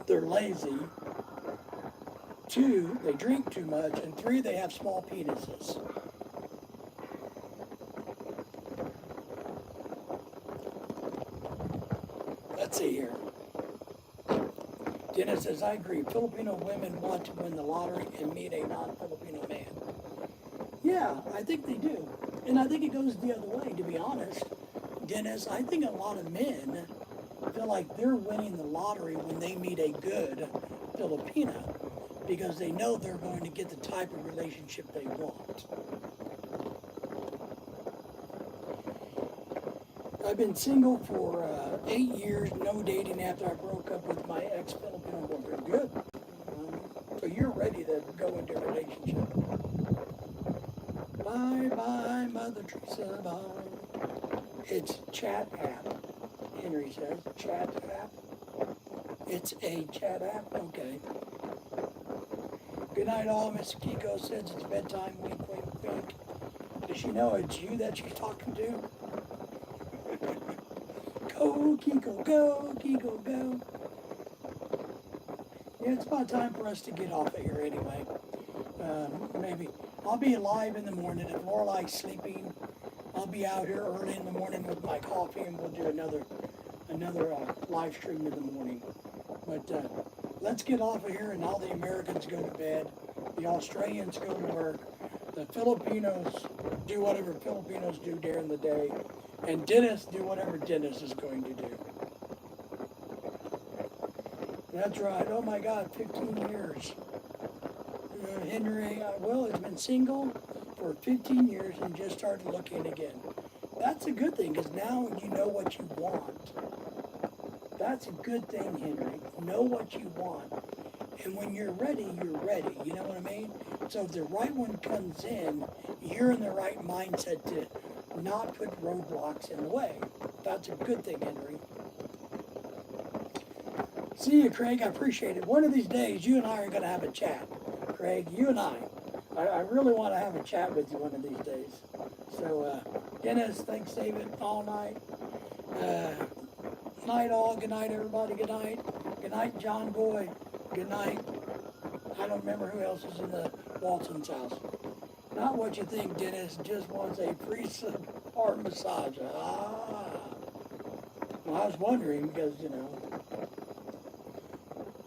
They're lazy. Two, they drink too much. And three, they have small penises. Let's see here. Dennis says, I agree. Filipino women want to win the lottery and meet a non-Filipino man. Yeah, I think they do. And I think it goes the other way, to be honest. Dennis, I think a lot of men feel like they're winning the lottery when they meet a good Filipino because they know they're going to get the type of relationship they want. I've been single for 8 years, no dating after I broke up with my ex-Filipino boyfriend. Good. So you're ready to go into a relationship. Bye, Mother Teresa, bye. It's chat app, Henry says. Chat app. It's a chat app? Okay. Good night, all. Miss Kiko says it's bedtime. Wink, wink, wink. Does she know it's you that she's talking to? Go, Kiko, go, Kiko, go. Yeah, it's about time for us to get off of here anyway. Maybe. I'll be live in the morning. If Lorelai's sleeping, I'll be out here early in the morning with my coffee and we'll do another live stream in the morning. But let's get off of here and all the Americans go to bed. The Australians go to work. The Filipinos do whatever Filipinos do during the day. And Dennis do whatever Dennis is going to do. That's right. Oh my God, 15 years. Henry, well, has been single for 15 years and just started looking again. That's a good thing because now you know what you want. That's a good thing, Henry. Know what you want. And when you're ready, you're ready. You know what I mean? So if the right one comes in, you're in the right mindset to not put roadblocks in the way. That's a good thing, Henry. See you, Craig. I appreciate it. One of these days, you and I are going to have a chat. Craig, you and I really want to have a chat with you one of these days. So, Dennis, thanks, David, all night. Night all. Good night, everybody. Good night. Good night, John Boy. Good night. I don't remember who else is in the Walton's house. Not what you think, Dennis. Just wants a free arm massage. Ah. Well, I was wondering because, you know.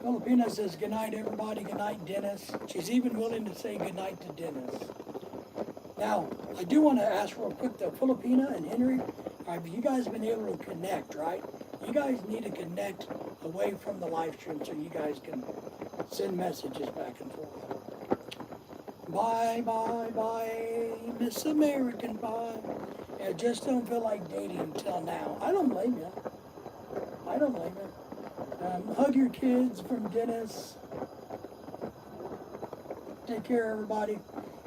Filipina says, good night, everybody. Good night, Dennis. She's even willing to say good night to Dennis. Now, I do want to ask real quick, though, Filipina and Henry, have you guys been able to connect, right? You guys need to connect away from the live stream so you guys can send messages back and forth. Bye, bye, bye, Miss American, bye. I just don't feel like dating until now. I don't blame you. I don't blame you. Hug your kids from Dennis. Take care, everybody.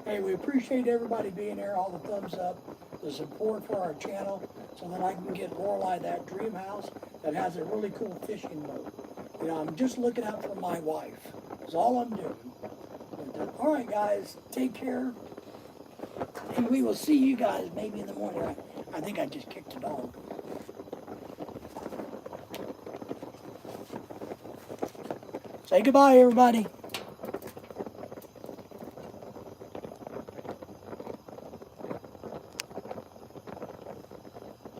Hey, we appreciate everybody being here, all the thumbs up, the support for our channel, so that I can get Lorelei that dream house that has a really cool fishing boat. You know, I'm just looking out for my wife. That's all I'm doing. But, all right, guys, take care. And we will see you guys maybe in the morning. I think I just kicked a dog. Say goodbye, everybody.